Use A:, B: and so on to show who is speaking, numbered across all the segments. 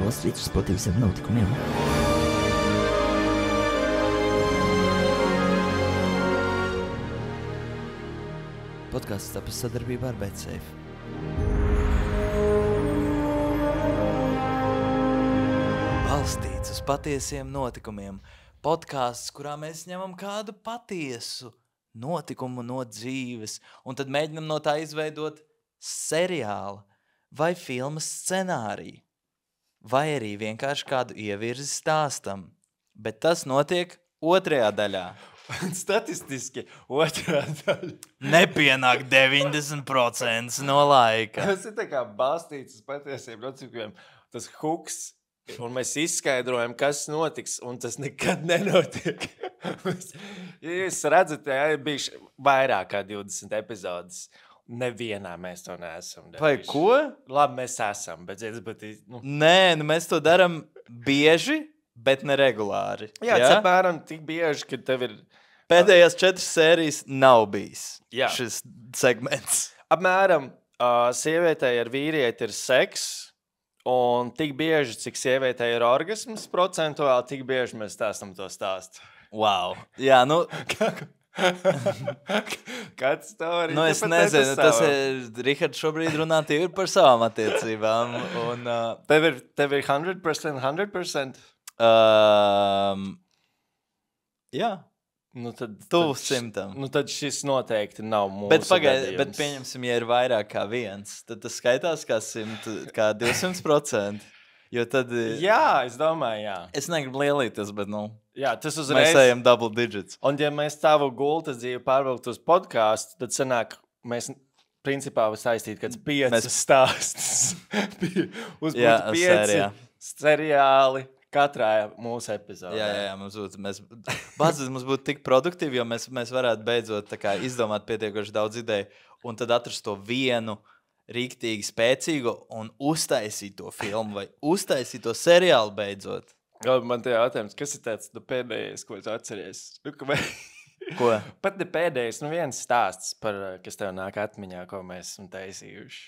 A: Wallstreet spot visiem notikumiem. Podcasts tapis sadarbībā ar BetSafe. Balstīts uz patiesiem notikumiem. Podcasts, kurā mēs ņemam kādu patiesu notikumu no dzīves un tad mēģinam no tā izveidot seriālu vai filmas scenāriju. Vai arī vienkārši kādu ievirzi stāstam. Bet tas notiek otrajā daļā.
B: Statistiski otrā daļa.
A: Nepienāk 90% no laika.
B: Tas ir tā kā balstīts uz patiesiem notikumiem. Tas huks, un mēs izskaidrojam, kas notiks, un tas nekad nenotiek. Ja jūs redzat, ja ir bijuši vairāk kā 20 epizodes. Nevienā mēs to neesam darījuši.
A: Vai ko?
B: Labi, mēs esam, bet...
A: Nē, mēs to daram bieži, bet neregulāri.
B: Jā, apmēram tik bieži, ka tev ir...
A: Pēdējās 4 sērijas nav bijis šis segments.
B: Apmēram sievietei ar vīrieti ir seks, un tik bieži, cik sievietei ir orgasms, procentuāli, tik bieži mēs stāstam to stāstu.
A: Wow. Jā, nu...
B: Kāds stāv arī?
A: Nu, es nezinu, tas ir... Rihards šobrīd runā tīri par savām attiecībām. Un,
B: tev ir 100%?
A: Jā.
B: Nu, tad,
A: tuvu 100.
B: Nu, tad šis noteikti nav mūsu
A: bet pieņemsim, ja ir vairāk kā viens, tad tas skaitās kā 200%. Jo tad...
B: Jā, es domāju, jā.
A: Es negribu lielīties, bet, nu...
B: Jā, tas uzreiz...
A: Mēs ejam double digits.
B: Un ja mēs tavu gultas dzīvi pārvilkt uz podcastu, tad sanāk, mēs principā saistīt kāds 5 stāstus. Uzbūt 5 seriāli. Katrā mūsu epizodē.
A: Jā, mums būtu tik produktīvi, jo mēs varētu beidzot tā kā izdomāt pietiekoši daudz ideju un tad atrast to vienu rīktīgi spēcīgu un uztaisīt to filmu vai uztaisīt to seriālu beidzot.
B: Man te jautājums, kas ir tāds pēdējais, ko tu atceries?
A: Ko?
B: Pat ne pēdējais, viens stāsts, kas tev nāk atmiņā, ko mēs esam taisījuši.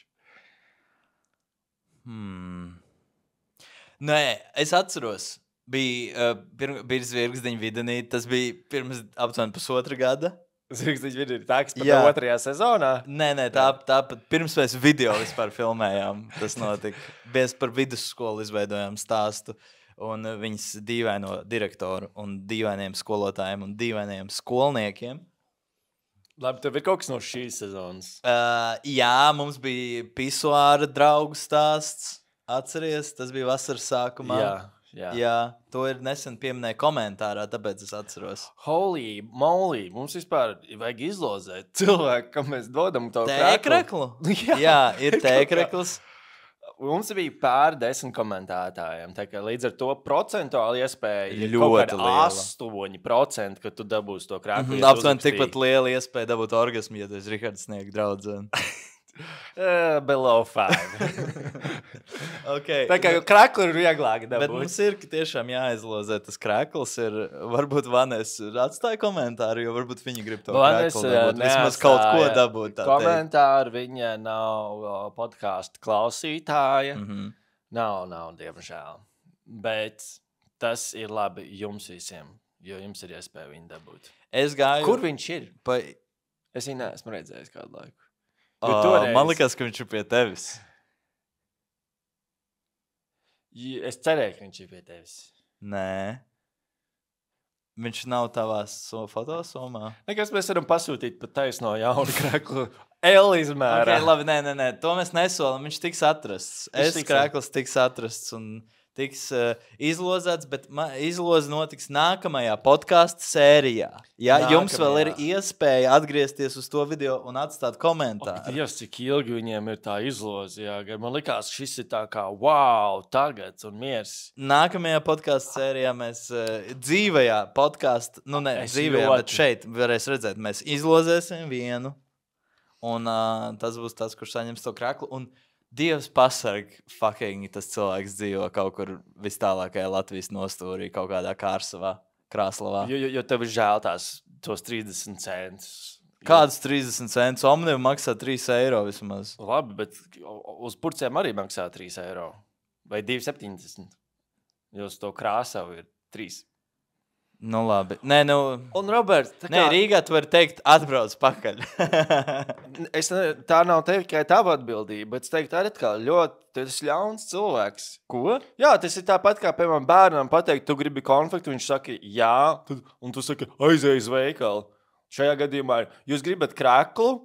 A: Nē, es atceros, bija Zvirgzdiņa videnīte, tas bija pirms aptuveni 1,5 gada.
B: Zvirgzdiņa videnīte, tā, kas pat 2. sezonā?
A: Nē, tā pat pirms mēs video vispār filmējām, tas notika. Mēs par vidusskolu izveidojām stāstu un viņas dīvaino direktoru un dīvainiem skolotājiem un dīvainiem skolniekiem.
B: Labi, tev ir kaut kas no šīs sezonas?
A: Jā, mums bija pisuāra draugu stāsts. Atceries, tas bija vasaras sākumā. Jā, to ir nesen pieminēja komentārā, tāpēc es atceros.
B: Holy moly, mums vispār vajag izlozēt cilvēku, kam mēs dodam to
A: tēkreklu. Jā, ir tēkrekls.
B: Mums bija pār 10 komentētājiem, tā kā līdz ar to procentuāli iespēja ir
A: ļoti liela.
B: 8%, ka tu dabūsi to kreklu.
A: Aptuveni tikpat liela iespēja dabūt orgasmu, ja tu esi Rihards Sniega draudzene.
B: Below 5.
A: Okay.
B: Tā kā krekli ir vieglāk dabūt.
A: Bet mums ir tiešām jāizlozē tas krekls. Varbūt Vanessa atstāja komentāru, jo varbūt viņa grib to kreklu dabūt. Vismaz kaut ko dabūt.
B: Komentāru viņa nav podcastu klausītāja. Nav, diemžēl. Bet tas ir labi jums visiem, jo jums ir iespēja viņu dabūt.
A: Es gāju...
B: Kur viņš ir? Es viņu neesmu redzējis kādu laiku.
A: Man likās, ka viņš ir pie tevis.
B: Es cerēju, ka viņš ir pie tevis.
A: Nē. Viņš nav tavās fotosomā.
B: Nekas mēs varam pasūtīt pat taisno jaunu kreklu. L izmērā.
A: Okay, labi, nē. To mēs nesolam. Viņš tiks atrasts. Krekls tiks atrasts un tiks izlozēts, bet izloze notiks nākamajā podcastu sērijā. Ja jums vēl ir iespēja atgriezties uz to video un atstāt komentāru.
B: Dievs, cik ilgi viņiem ir tā izloze. Man likās, šis ir tā kā wow, tagad un miers.
A: Nākamajā podcastu sērijā mēs dzīvajā podcastu, bet šeit varēs redzēt, mēs izlozēsim vienu un tas būs tas, kurš saņems to kreklu un Dievs pasarg, fucking tas cilvēks dzīvo kaut kur vistālākajā Latvijas nostūrī, kaut kādā Krāslavā.
B: Jo tev ir žēl tos 30 centus.
A: Kādus 30 centus? Omnium maksā 3 eiro vismaz.
B: Labi, bet uz purcēm arī maksā 3 eiro. vai 2,70. Jo uz to krāsavu ir 3.
A: Nu, labi. Nē,
B: Un, Roberts,
A: Rīgā tu vari teikt, atbrauc pakaļ.
B: tā nav tikai tava atbildība, bet es teiktu, arī ļoti tas ļauns cilvēks.
A: Ko?
B: Jā, tas ir tāpat kā, piemēram, bērnam pateikt, tu gribi konfliktu, viņš saka, jā, un tu saki, aizej uz veikalu. Šajā gadījumā jūs gribat kreklu?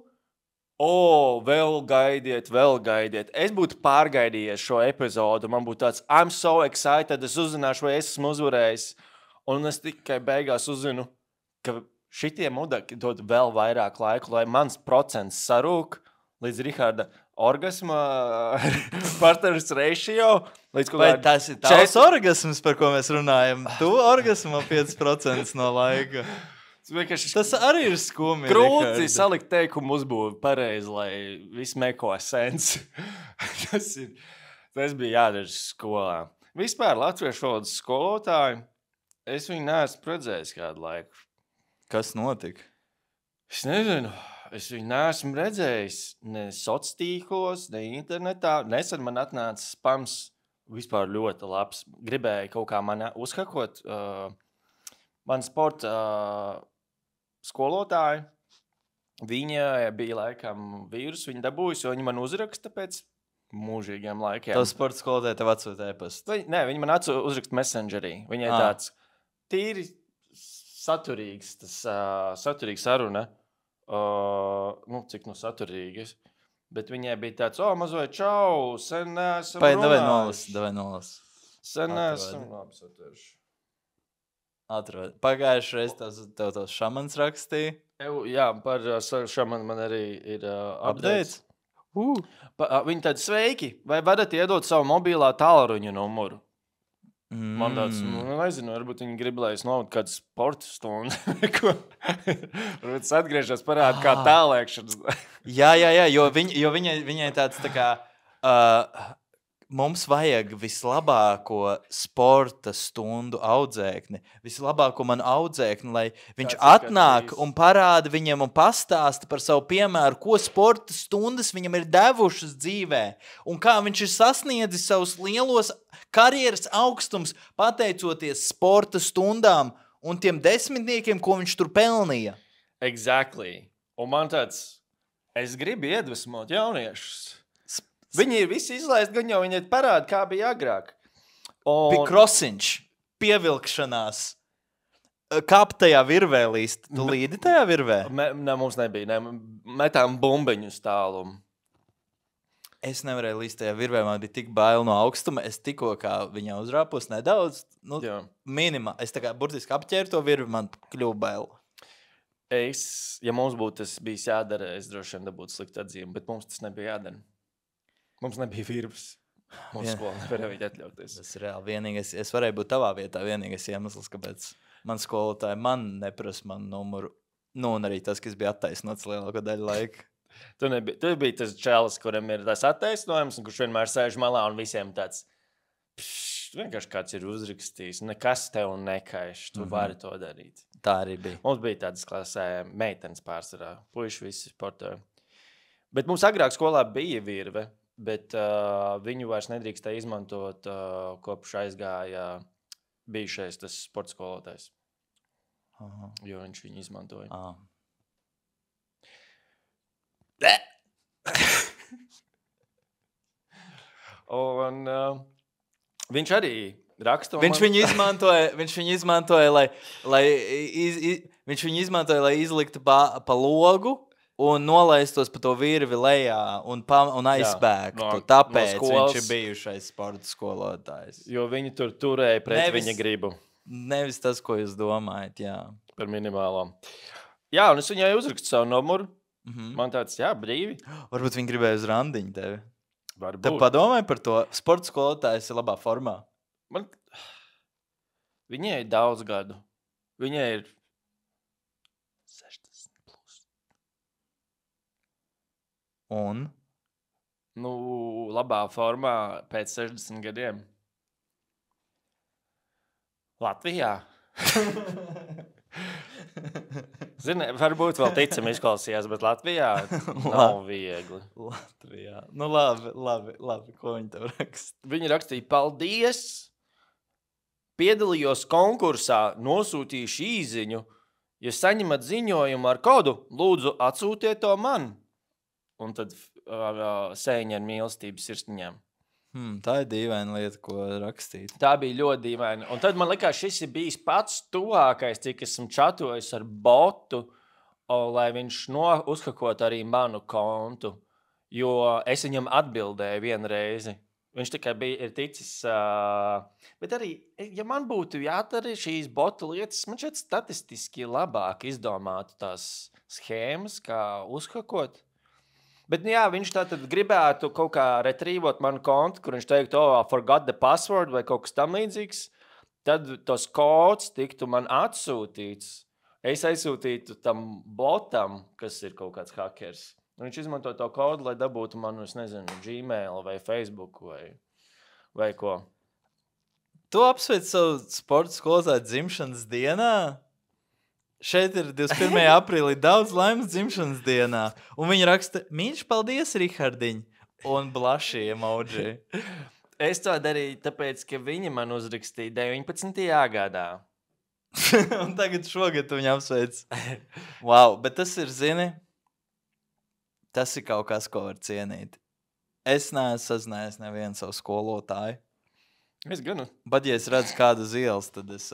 B: Vēl gaidiet. Es būtu pārgaidījies šo epizodu, man būtu tāds, I'm so excited, es uzzināšu, vai es esmu uzvarējis. Un es tikai beigās uzzinu, ka šitie mudaki dod vēl vairāk laiku, lai mans procents sarūk līdz Riharda orgasma partneris ratio.
A: Vai tas ir tavs orgasms, par ko mēs runājam? Tu orgasmo 5% no laika. Tas arī ir skumji.
B: Krūti salikt teikumu uzbūvi pareizi, lai viss meko sens. tas bija jādara skolā. Vispār latviešu valodas skolotāji. Es viņu neesmu redzējis kādu laiku.
A: Kas notika?
B: Es nezinu. Es viņu neesmu redzējis ne sociālos tīklos, ne internetā. Nesen man atnāca spams vispār ļoti labs. Gribēja kaut kā man uzhakot. Man sporta skolotāji, viņa bija laikam vīrus, viņa dabūjusi, jo viņa man uzraksta pēc mūžīgiem laikiem.
A: Tas sporta skolotāji tev atsūta e-pastu?
B: Nē, viņa man uzraksta Messengerī. Viņai tāds tīri saturīgs saruna. Cik saturīgas. Bet viņai bija tāds, mazliet čau, sen neesam runājuši.
A: Davai nolas.
B: Sen neesam apsatverši.
A: Atrod. Pagājušajā reizē tev tos šamans rakstīja.
B: Jā, par šamanu man arī ir updates. Viņi tādi sveiki, vai varat iedot savu mobilā tālruņa numuru? Man tāds, nezinu, varbūt viņi grib, lai es novadu kādu sporta stundu. Varbūt es atgriežos parādu kā tālēkšanas.
A: Jā, jo viņai tāds tā kā, mums vajag vislabāko sporta stundu audzēkni. Vislabāko manu audzēkni, lai viņš atnāk un parāda viņam un pastāsta par savu piemēru, ko sporta stundas viņam ir devušas dzīvē. Un kā viņš ir sasniedzis savus lielos karjeras augstums, pateicoties sporta stundām un tiem desmitniekiem, ko viņš tur pelnīja.
B: Exactly. Un man tāds, es gribu iedvesmot jauniešus. Viņi ir visi izlaisti, gan jau viņi parāda, kā bija agrāk.
A: Krosiņš, pievilkšanās, kāp tajā virvē līst. Tu līdi tajā virvē?
B: Mums nebija. Metām bumbiņu tālumu.
A: Es nevarēju līst tajā virvē, man bija tik bail no augstuma. Es tikko kā viņā uzrāpos nedaudz, minimā. Es tā kā burtiski apķēru to virvi, man kļuva bail.
B: Ja mums būtu tas bijis jādara, es droši vien dabūtu sliktu atzīmi, bet mums tas nebija jādara. Mums nebija virves. Mums skola nevarēja viņu atļauties. Tas
A: ir reāli vienīgais. Es varēju būt tavā vietā vienīgais iemesls, kāpēc man skolotāji man neprasa manu numuru. Un arī tas, kas bija attaisnots lielāko daļu laika.
B: Tu biji tas čēlis, kuram ir tas attaisnojums, un kurš vienmēr sēž malā un visiem tāds vienkārši kāds ir uzrakstījis. Nekas tev nekaiš, tu vari to darīt.
A: Tā arī bija.
B: Mums bija tādas klasē meitenes pārsvarā, puiši visi sportoja. Bet mums agrāk skolā bija virve, bet viņu vairs nedrīkstēja izmantot, kopš aizgāja bijušais tas sporta skolotājs. Jo viņš viņu izmantoja. Un viņš arī raksta.
A: Viņš viņu izmantoja, lai izliktu pa logu un nolaistos pa to virvi lejā un aizbēgtu. Tāpēc viņš ir bijušais sporta skolotājs.
B: Jo viņi tur turēja pret viņa gribu.
A: Nevis tas, ko jūs domājat, jā.
B: Par minimālām. Jā, un es viņai uzrakstu savu numuru. Man tāds, brīvi.
A: Varbūt viņi gribēja uz randiņu tevi.
B: Varbūt.
A: Tev padomāji par to. Sporta skolotājs ir labā formā.
B: Viņai ir daudz gadu. Viņai ir 60 plus.
A: Un?
B: Labā formā pēc 60 gadiem. Latvijā. Zini, varbūt vēl ticam izklausījās, bet Latvijā nav viegli.
A: Latvijā. Nu labi. Ko viņi tev raksta?
B: Viņi rakstīja, paldies! Piedalījos konkursā, nosūtīšu īziņu. Ja saņemat ziņojumu ar kodu, lūdzu atsūtiet to man. Un tad sēņa ar mīlestības sirsniņām.
A: Tā ir dīvaina lieta, ko rakstīt.
B: Tā bija ļoti dīvaina. Un tad man likās, šis ir bijis pats tuvākais, cik esmu čatojis ar botu, lai viņš uzhakot arī manu kontu. Jo es viņam atbildēju vienu reizi. Viņš tikai ir ticis... Bet arī, ja man būtu jādara šīs botu lietas, man šeit statistiski labāk izdomātu tās schēmas, kā uzhakot. Bet, jā, viņš tātad gribētu kaut kā retrīvot manu kontu, kur viņš teiktu, forgot the password vai kaut kas tam līdzīgs. Tad tos kods tiktu man atsūtīts. Es aizsūtītu tam botam, kas ir kaut kāds hackers. Un viņš izmanto to kodu, lai dabūtu manu, es nezinu, Gmail vai Facebook vai ko.
A: Tu apsveic savu sporta skolotāju dzimšanas dienā? Šeit ir 21. aprīlī daudz laimes dzimšanas dienā. Un viņi raksta, mīļš, paldies, Rihardiņ. Un blaši emoji.
B: Es to darīju, tāpēc, ka viņi man uzrakstīja 19. gadā.
A: Un tagad šogad tu viņu apsveic. Wow, bet tas ir, zini, tas ir kaut kas, ko var cienīt. Es neesmu sazinājies nevienu savu skolotāju.
B: Es ganu.
A: Bet, ja es redzu kādu uz ielas, tad es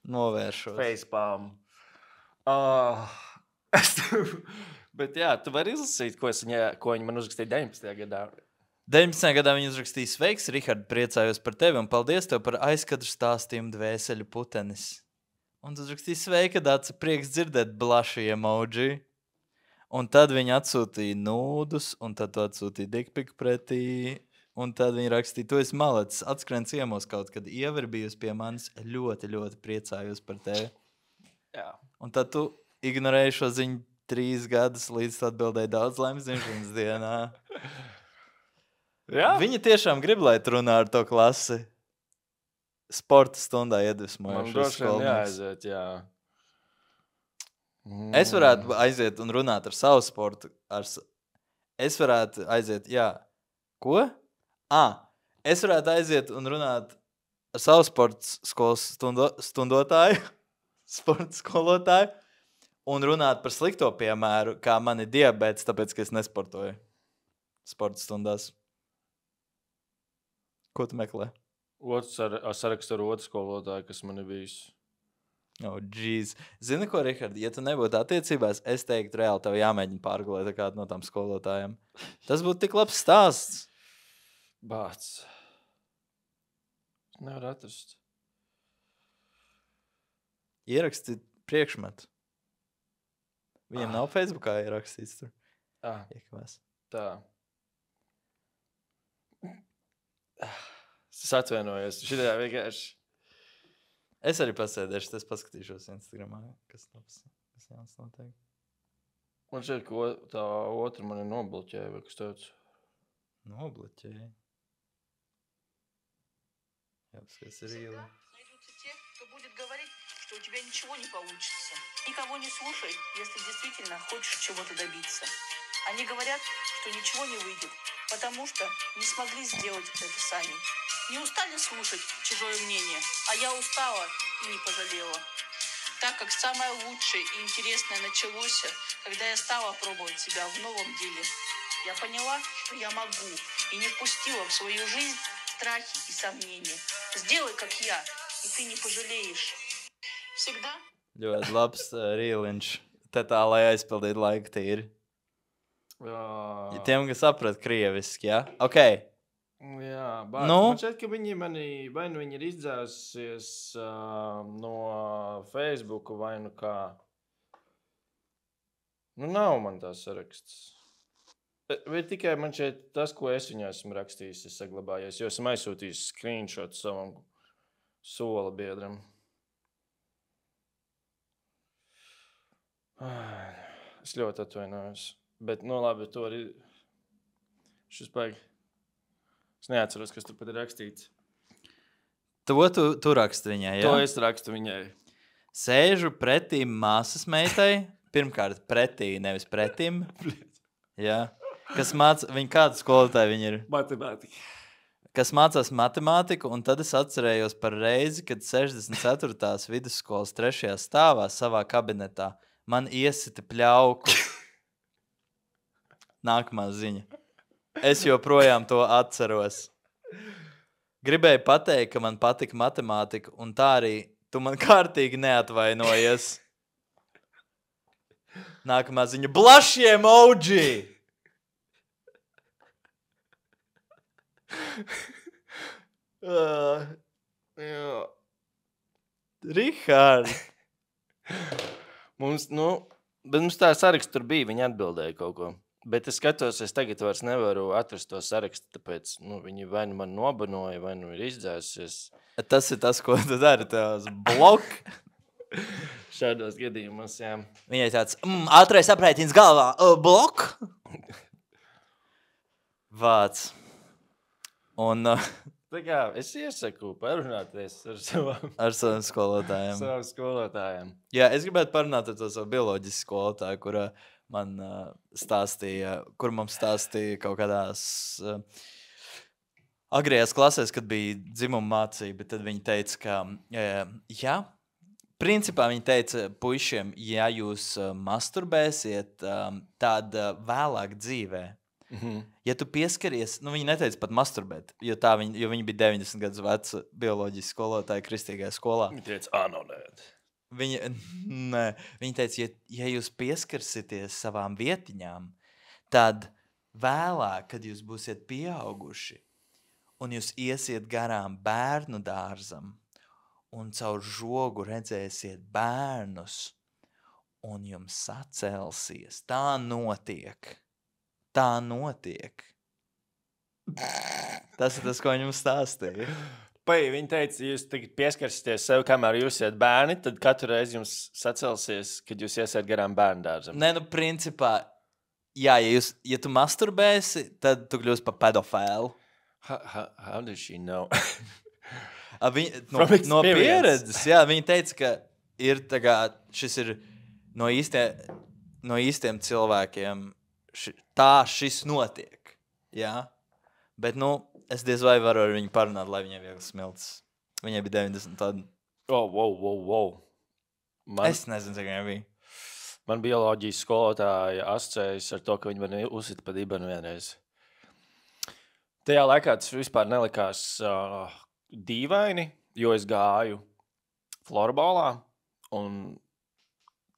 A: novēršos.
B: Facepalm. Bet jā, tu vari izlasīt, ko viņi man uzrakstīja 19. gadā.
A: 19. gadā viņi uzrakstīja, sveiks, Rihard, priecājos par tevi un paldies tev par aizkadru stāstījumu dvēseļu putenis. Un tu uzrakstīja, sveika, Dace, prieks dzirdēt blaši emoji. Un tad viņi atsūtīja nūdus, un tad tu atsūtīja dikpiku pretī. Un tad viņi rakstīja, tu esi malacis, atskrien ciemos kaut kad. Ieva ir bijusi pie manis, ļoti, ļoti priecājos par tevi.
B: Jā.
A: Un tad tu ignorēji šo ziņu 3 gadus, līdz tu atbildēji daudz laimes dzimšanas dienā.
B: Jā.
A: Viņi tiešām grib, lai tu runā ar to klasi. Sporta stundā iedvesmojuši.
B: Man droši vien jāaiziet, jā.
A: Es varētu aiziet un runāt ar savu sportu. Es varētu aiziet, jā. Ko? Es varētu aiziet un runāt ar savu sporta skolas stundotāju, sporta skolotāju, un runāt par slikto piemēru, kā man ir diabēts, tāpēc, ka es nesportoju sporta stundās. Ko tu meklē?
B: Sarakstu ar otru skolotāju, kas man ir bijis.
A: Jeez. Zini ko, Rihard, ja tu nebūtu attiecībās, es teiktu, reāli tev jāmēģina pārgulēt kādu no tām skolotājiem. Tas būtu tik labs stāsts.
B: Bāc. Nevar atrast.
A: Ieraksti priekšmetu. Viņam nav Facebookā ierakstīts tur. Iekavās.
B: Tā. Es atvainojos. Šitajā vienkārši.
A: Es arī pasēdēšu, es paskatīšos Instagramā, kas jauns notiek.
B: Man šeit, ko tā otra mani nobloķēja, vai kas tāds?
A: Nobloķēja? Я бы сказал,
C: найдутся те, кто будет говорить, что у тебя ничего не получится. Никого не слушай, если действительно хочешь чего-то добиться. Они говорят, что ничего не выйдет, потому что не смогли сделать это сами. Не устали слушать чужое мнение, а я устала и не пожалела. Так как самое лучшее и интересное началось, когда я стала пробовать себя в новом деле. Я поняла, что я могу, и не впустила в свою жизнь страхи и сомнения. Сделай, как я, и ты не пожалеешь. Всегда.
A: Ļoti labs rīliņš. Te tā, lai aizpildītu laiku tīri. Tiem, kas saprat krieviski, jā? Ok.
B: Jā, bet man šķiet, ka viņi ir izdzēsusies no Facebooku vai nu kā. Nav man tās saraksts. Bet tikai man šeit tas, ko es viņā esmu rakstījis, es saglabājies, jo esmu aizsūtījis screenshot savam sola biedram. Es ļoti atvainojos. Bet, labi, to arī... Šis baigi. Es neatceros, kas tur pat ir rakstīts.
A: To tu raksti viņai, jā?
B: To es rakstu viņai.
A: Sēžu pretī māsas meitai. Pirmkārt, pretī, nevis pretim. Jā. Kas viņa kāda skolotāja viņa ir?
B: Matemātika.
A: Kas mācās matemātiku, un tad es atcerējos par reizi, kad 64. vidusskolas 3. stāvā savā kabinetā man iesita pļauku. Nākamā ziņa. Es joprojām to atceros. Gribēju pateikt, ka man patika matemātika, un tā arī tu man kārtīgi neatvainojies. Nākamā ziņa. Blush emoji! Rihard!
B: Mums tā saraksts tur bija, viņi atbildēja kaut ko. Bet es skatos, es tagad vairs nevaru atrast to sarakstu, tāpēc viņi vai nu man nobanoja, vai nu ir izdzēsusies.
A: Tas ir tas, ko tu dari, tās blok.
B: Šādos gadījumos, jā.
A: Viņai tāds, ātrais aprēķins galvā, blok. Vāc. Un
B: Tā kā es iesaku parunāties
A: ar saviem skolotājiem. Jā, es gribētu parunāt ar to savu bioloģisku skolotāju, kur mums stāstīja kaut kādās agrējās klasēs, kad bija dzimuma mācība, tad viņi teica, ka, principā viņi teica puišiem, ja jūs masturbēsiet, tad vēlāk dzīvē. Ja tu pieskaries, viņi neteica pat masturbēt, jo viņi bija 90 gadus veca bioloģijas skolotāja kristīgajā skolā.
B: Viņi teica, anonēt.
A: Viņi teica, ja jūs pieskarsieties savām vietiņām, tad vēlāk, kad jūs būsiet pieauguši un jūs iesiet garām bērnu dārzam un caur žogu redzēsiet bērnus un jums sacelsies. Tā notiek. Tas ir tas, ko viņi mums stāstīja.
B: Viņi teica, ja jūs pieskarsieties sev, kamēr jūs iet bērni, tad katru reizi jums sacelsies, kad jūs iesiet garām bērnu dārzam.
A: Nē, principā, ja tu masturbēsi, tad tu kļūsi par pedofēlu.
B: How does she know?
A: No pieredzes, jā, viņi teica, ka šis ir no īstiem cilvēkiem, šis notiek, jā. Bet, es diez vai varu ar viņu parunāt, lai viņai viegli smilts. Viņai bija 90 tad.
B: Wow.
A: Es nezinu, cik viņai bija.
B: Man bioloģijas skolotāja asociējas ar to, ka viņi man uzsita pa dibenu vienreiz. Tajā laikā tas vispār nelikās dīvaini, jo es gāju florbolā un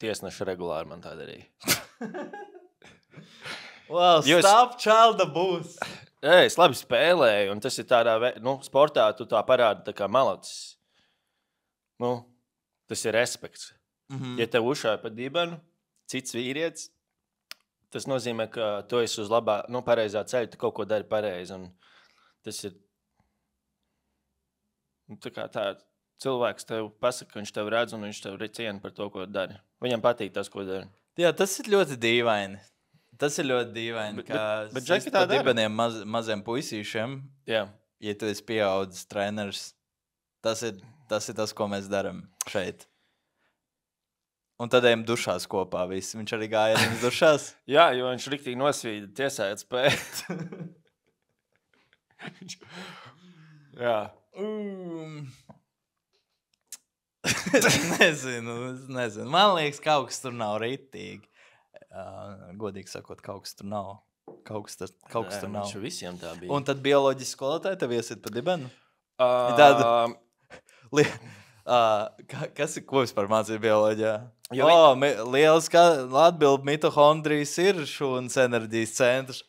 B: tiesneši regulāri man tā darīja.
A: Wow, stop child abuse!
B: Es labi spēlēju, un tas ir tādā sportā, tu tā parādi tā kā malacis. Tas ir respekts. Ja tev ušāja pa dibenu, cits vīrietis, tas nozīmē, ka tu esi uz pareizā ceļa, tu kaut ko dari pareizi. Un tas ir tā kā tā cilvēks tev pasaka, viņš tev redz, un viņš tev ciena par to, ko dari. Viņam patīk tas, ko dari.
A: Jā, tas ir ļoti dīvaini. Tas ir ļoti dīvaini, ka
B: Džeki tā
A: pa
B: dara.
A: dibeniem maziem puisīšiem,
B: Jā.
A: ja tu esi pieaudzis treneris, tas ir tas, ko mēs darām šeit. Un tad ejam dušās kopā visi. Viņš arī gāja ar viņas dušās.
B: Jā, jo viņš riktīgi nosvīda tiesājot spēt. Jā.
A: Es nezinu. Man liekas, kaut kas tur nav ritīgi. Godīgi sakot, kaut kas tur nav. Kaut kas tur nav.
B: Viņš visiem tā bija.
A: Un tad bioloģiski skolotāji tev iesit pa dibenu? Ko vispār mācīja bioloģijā? Lieliski atbild mitohondrijas ir šūnas enerģijas centrs.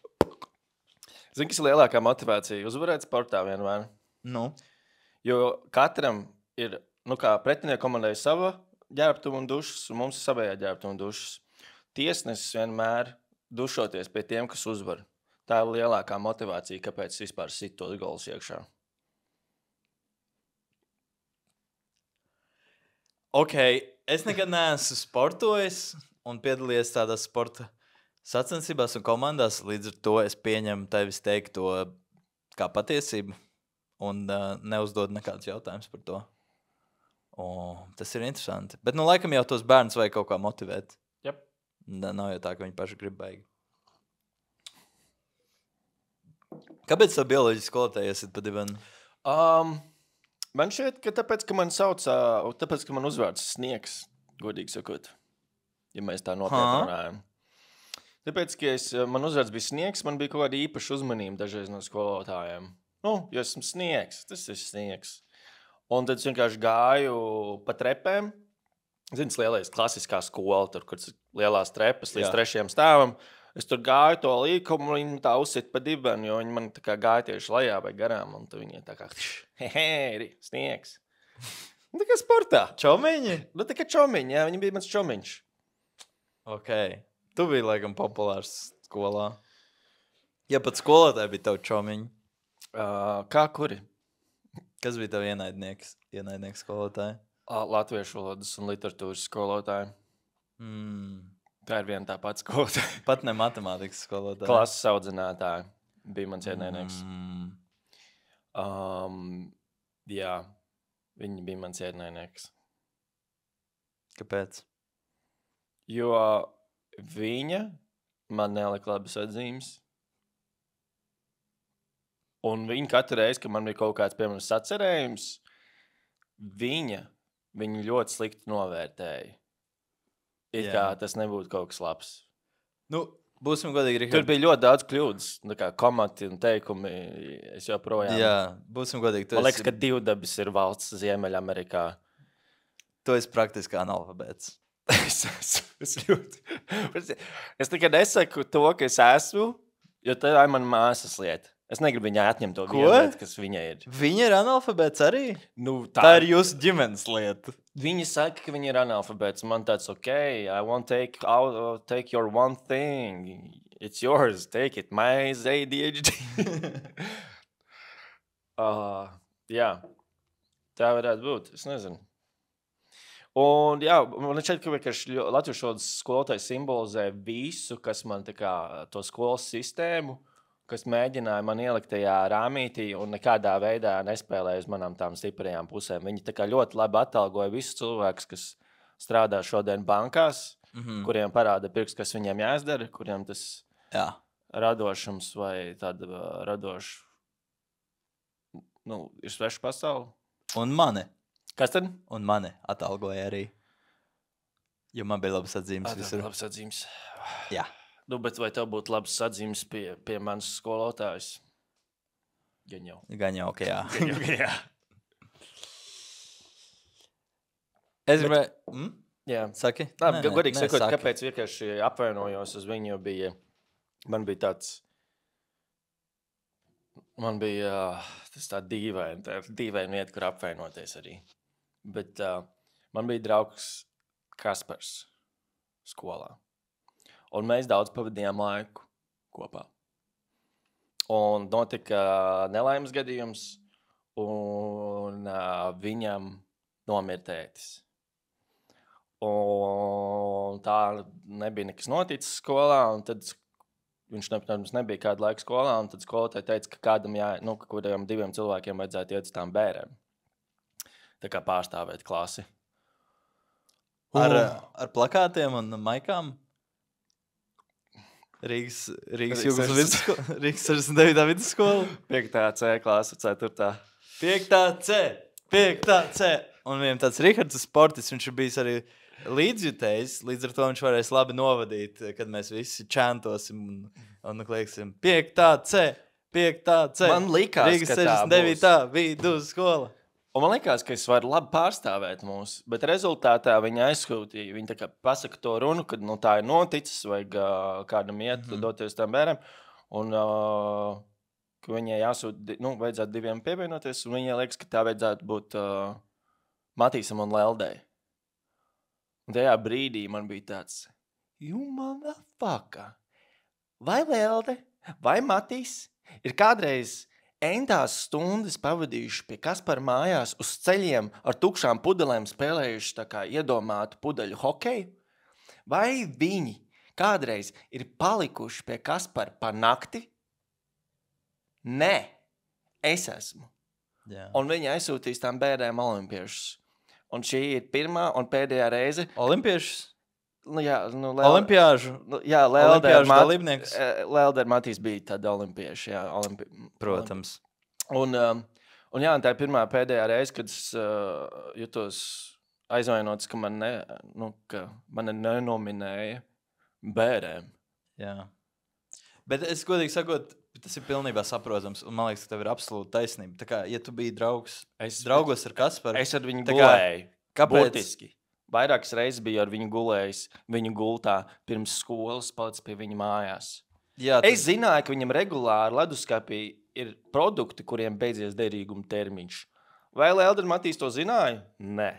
B: Zini, kas ir lielākā motivācija? Uzvarēt sportā vienmēr. Jo katram ir, kā pretinieku komandai sava ģērbtuma un dušas, un mums ir savējā ģērbtuma un dušas. Tiesnesis vienmēr dušoties pie tiem, kas uzvar. Tā ir lielākā motivācija, kāpēc vispār sit tos golus iekšā.
A: Ok, es nekad neesmu sportojis un piedalījies tādās sporta sacensībās un komandās, līdz ar to es pieņemu tevis teikto kā patiesību un neuzdod nekādus jautājumus par to. Tas ir interesanti. Bet, laikam jau tos bērnus vajag kaut kā motivēt.
B: Jep.
A: Nav jau tā, ka viņi paši grib baigi. Kāpēc tā bioloģiski skolotāji esat pa divanu?
B: Man šķiet, ka tāpēc, ka man tāpēc, ka man uzvārds Sniegs, godīgi sakot, ja mēs tā nopietni runājam. Tāpēc, ka man uzvārds bija Sniegs, man bija kaut kāda īpaša uzmanība dažreiz no skolotājiem. Jo esmu Sniegs, tas ir Sniegs. Un tad es vienkārši gāju pa trepēm. Zins, lielais klasiskā skola, tur, kur lielās trepas līdz 3. stāvam. Es tur gāju to līkumu, un viņi tā uzsit pa dibenu, jo viņi man tā kā gāja tieši lejā vai garām, un tad viņi tā kā, Sniegs. Tā kā sportā.
A: Čomiņi?
B: Tā kā čomiņi, jā, viņi bija mans čomiņš.
A: Ok. Tu biji, laikam, populārs skolā. Ja pat skolotāji bija tavu čomiņi.
B: Kā kuri?
A: Kas bija tavu ienaidnieks skolotāji?
B: Latviešu valodas un literatūras skolotāji. Tā ir viena tā pati skolotāja.
A: Pat ne matemātikas skolotāja.
B: Klases audzinātāja bija mans ienaidnieks. Jā, viņi bija mans ienaidnieks.
A: Kāpēc?
B: Jo viņa man nelika labas atzīmes. Un viņa katru reizi, kad man bija kaut kāds, piemēram, sacerējums, viņu ļoti slikti novērtēja. Kā tas nebūtu kaut kas labs.
A: Būsim godīgi, Rihard.
B: Tur bija ļoti daudz kļūdas, kā komati un teikumi. Es joprojām.
A: Jā, būsim godīgi.
B: Man liekas, ka Divdabis ir valsts Ziemeļamerikā.
A: Tu esi praktiski analfabēts.
B: Es tikai nesaku to, ka es esmu, jo tā ir mana māsas lieta. Es negribu viņai atņemt to vietu, kas viņai ir.
A: Viņa ir analfabēts arī? Tā ir jūsu ģimenes lieta.
B: Viņi saka, ka viņi ir analfabēts. Man tāds, okay, I won't take your one thing. It's yours, take it. My ADHD. Jā, tā varētu būt. Es nezinu. Un jā, man šķiet, ka vienkārši latviešu valodas skolotāji simbolizē visu, kas man tā kā to skolas sistēmu, kas mēģināja man ielikt tajā rāmītī un nekādā veidā nespēlēja uz manām tām stiprajām pusēm. Viņi tā kā ļoti labi atalgoja visus cilvēkus, kas strādā šodien bankās, kuriem parāda pirks, kas viņiem jāizdara, kuriem tas radošums vai tāda radoša, ir sveša pasaule.
A: Un mani.
B: Kas tad?
A: Un mani atalgoja arī. Jo man bija labas atzīmes visur.
B: Labas atzīmes.
A: Jā.
B: Bet vai tev būtu labas atzīmes pie manas skolotājas? Gan jau,
A: ka jā.
B: Jā.
A: Es gribēju...
B: Jā.
A: Saki?
B: Godīgi sakot, kāpēc vienkārši apvainojos uz viņu, man bija tāds... Man bija tas tā dīvaina vieta, kur apvainoties arī. Bet man bija draugs Kaspars skolā. Un mēs daudz pavadījām laiku kopā. Un notika nelaimes gadījums, un viņam nomira tētis. Un tā nebija nekas noticis skolā, un tad viņš nebija kādu laiku skolā, un tad skolotāji teica, ka kādam kādiem 2 cilvēkiem vajadzētu iet uz tām bērēm. Tā kā pārstāvēt klasi.
A: Ar plakātiem un maikām? Rīgas 69. vidusskola.
B: 5. C klase, 4.
A: 5. C. Un viņam tāds Rihards sportists, viņš ir bijis arī līdzjutējs, līdz ar to viņš varēs labi novadīt, kad mēs visi čantosim un klieksim 5. C.
B: Man likās,
A: Rīgas 69. vidusskola.
B: Un man liekas, ka es varu labi pārstāvēt mūs, bet rezultātā viņi aizsūtīja. Viņi tā kā pasaka to runu, kad tā ir noticis, vajag kādam iet, doties tam bērnam. Un ka viņai jāsūt, vajadzētu 2 pievienoties, un viņai liekas, ka tā vajadzētu būt Matīsam un Leldei. Un tajā brīdī man bija tāds, you motherfucker, vai Lelde, vai Matīs ir kādreiz entās stundas pavadījuši pie Kaspara mājās uz ceļiem ar tukšām pudelēm spēlējuši tā kā iedomātu pudeļu hokeju? Vai viņi kādreiz ir palikuši pie Kaspara pa nakti? Nē, es esmu.
A: Jā.
B: Un viņi aizsūtīs tām bērnēm olimpiešus. Un šī ir pirmā un pēdējā reize.
A: Olimpiešus?
B: Olimpiāžu.
A: Olimpiāžu dalībnieks?
B: Lelder Matīs bija tāda olimpieša, jā.
A: Protams.
B: Un tā ir pirmā pēdējā reize, kad es jutos aizvainots, ka man nenominēja bērēm.
A: Jā. Bet es godīgi sakot, tas ir pilnībā saprotams, un man liekas, ka tev ir absolūta taisnība. Tā kā, ja tu biji draugos ar Kasparu...
B: Es ar viņu gulēju.
A: Kāpēc?
B: Būtiski. Vairākas reizes biju ar viņu gulējis, viņu gultā pirms skolas, palicis pie viņa mājās.
A: Jā,
B: Es zināju, ka viņam regulāri leduskapī ir produkti, kuriem beidzies derīguma termiņš. Vai Lelder Matīs to zināja? Nē.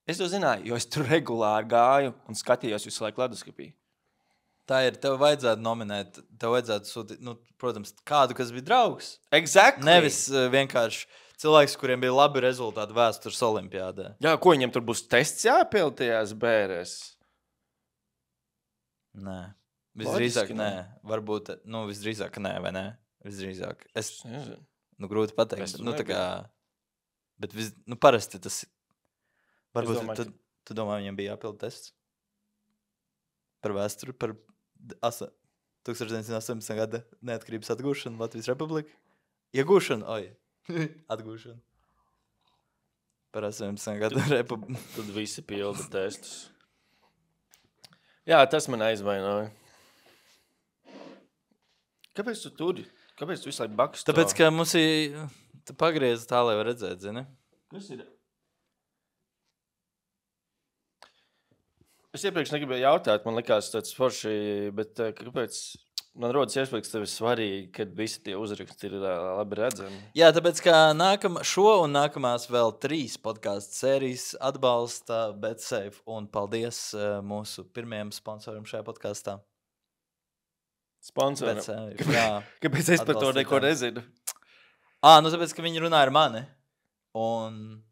B: Es to zināju, jo es tur regulāri gāju un skatījos visu laiku leduskapī.
A: Tā ir, tev vajadzētu nominēt, tev vajadzētu sūtīt, protams, kādu, kas bija draugs.
B: Exactly.
A: Nevis vienkārši cilvēks, kuriem bija labi rezultāti vēstures olimpiādē.
B: Jā, ko viņam tur būs tests jāpild tajās bērēs?
A: Nē. Visdrīzāk
B: Loģiski,
A: nē. Varbūt, visdrīzāk nē, vai ne? Visdrīzāk. Es
B: nezinu.
A: Grūti pateikt.
B: Es tur
A: Tā kā,
B: nebiju.
A: bet parasti tas ir. Varbūt
B: domāju,
A: tu domā, viņam bija jāpild tests? Par vēsturi, par 1918. gada neatkarības atgūšanu Latvijas Republika. Iegūšanu, atgūšanu. Par 18. gada republiku.
B: Tad visi pilda testus. Jā, tas man aizvainoja. Kāpēc tu turi? Kāpēc tu visu laiku bakstu?
A: Tāpēc, ka mums ir pagriezis tā, lai var redzēt, zini?
B: Kas ir? Es iepriekš negribēju jautāt, man likās tāds forši, bet kāpēc man rodas iespējas, ka tev ir svarīgi, kad visi tie uzraksti ir labi redzami?
A: Jā, tāpēc, ka šo un nākamās vēl 3 podcastu sērijas atbalsta BetSafe, un paldies mūsu pirmajam sponsoram šajā podkastā.
B: Sponsoram?
A: BetSafe, jā.
B: Kāpēc es par to neko nezinu?
A: Tāpēc, ka viņi runā ar mani, un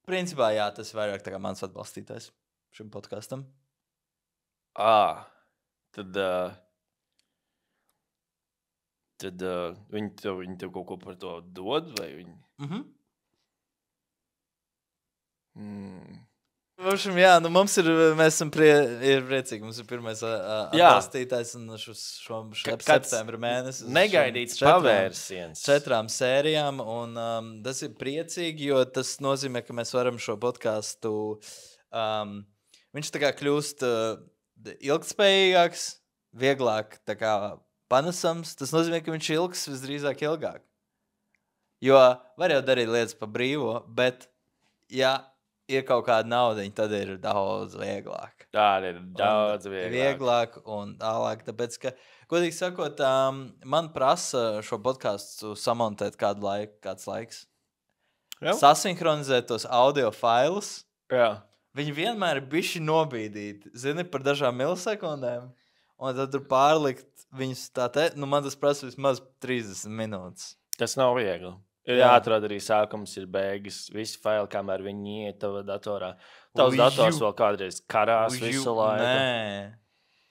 A: principā, jā, tas ir vairāk tā kā mans atbalstītājs šim podkastam.
B: Tad viņi tev kaut ko par to dod, vai viņi?
A: Jā, mēs esam priecīgi. Mums ir pirmais atbalstītājs un šo septembra mēnesi.
B: Negaidīts pavērsiens.
A: 4 sērijām, un tas ir priecīgi, jo tas nozīmē, ka mēs varam šo podcastu... viņš tā kā kļūst ilgtspējīgāks, vieglāk tā kā panesams. Tas nozīmē, ka viņš ilgs visdrīzāk ilgāk. Jo var jau darīt lietas pa brīvo, bet ja ir kaut kāda nauda, tad ir daudz vieglāk.
B: Tā ir daudz
A: vieglāk un tālāk. Tāpēc, ka, godīgi sakot, man prasa šo podcastu samontēt kāds laiks.
B: Jā.
A: Sasinhronizēt tos audio failus.
B: Jā.
A: Viņi vienmēr ir bišķi nobīdīti, zini, par dažām milisekundēm. Un tad tur pārlikt viņus man tas prasa vismaz 30 minūtes.
B: Tas nav viegli. Ir jāatrod arī sākums, ir beigas. Visi faili, kamēr viņi iet tavā datorā. Tavs dators vēl kādreiz karās visu laiku.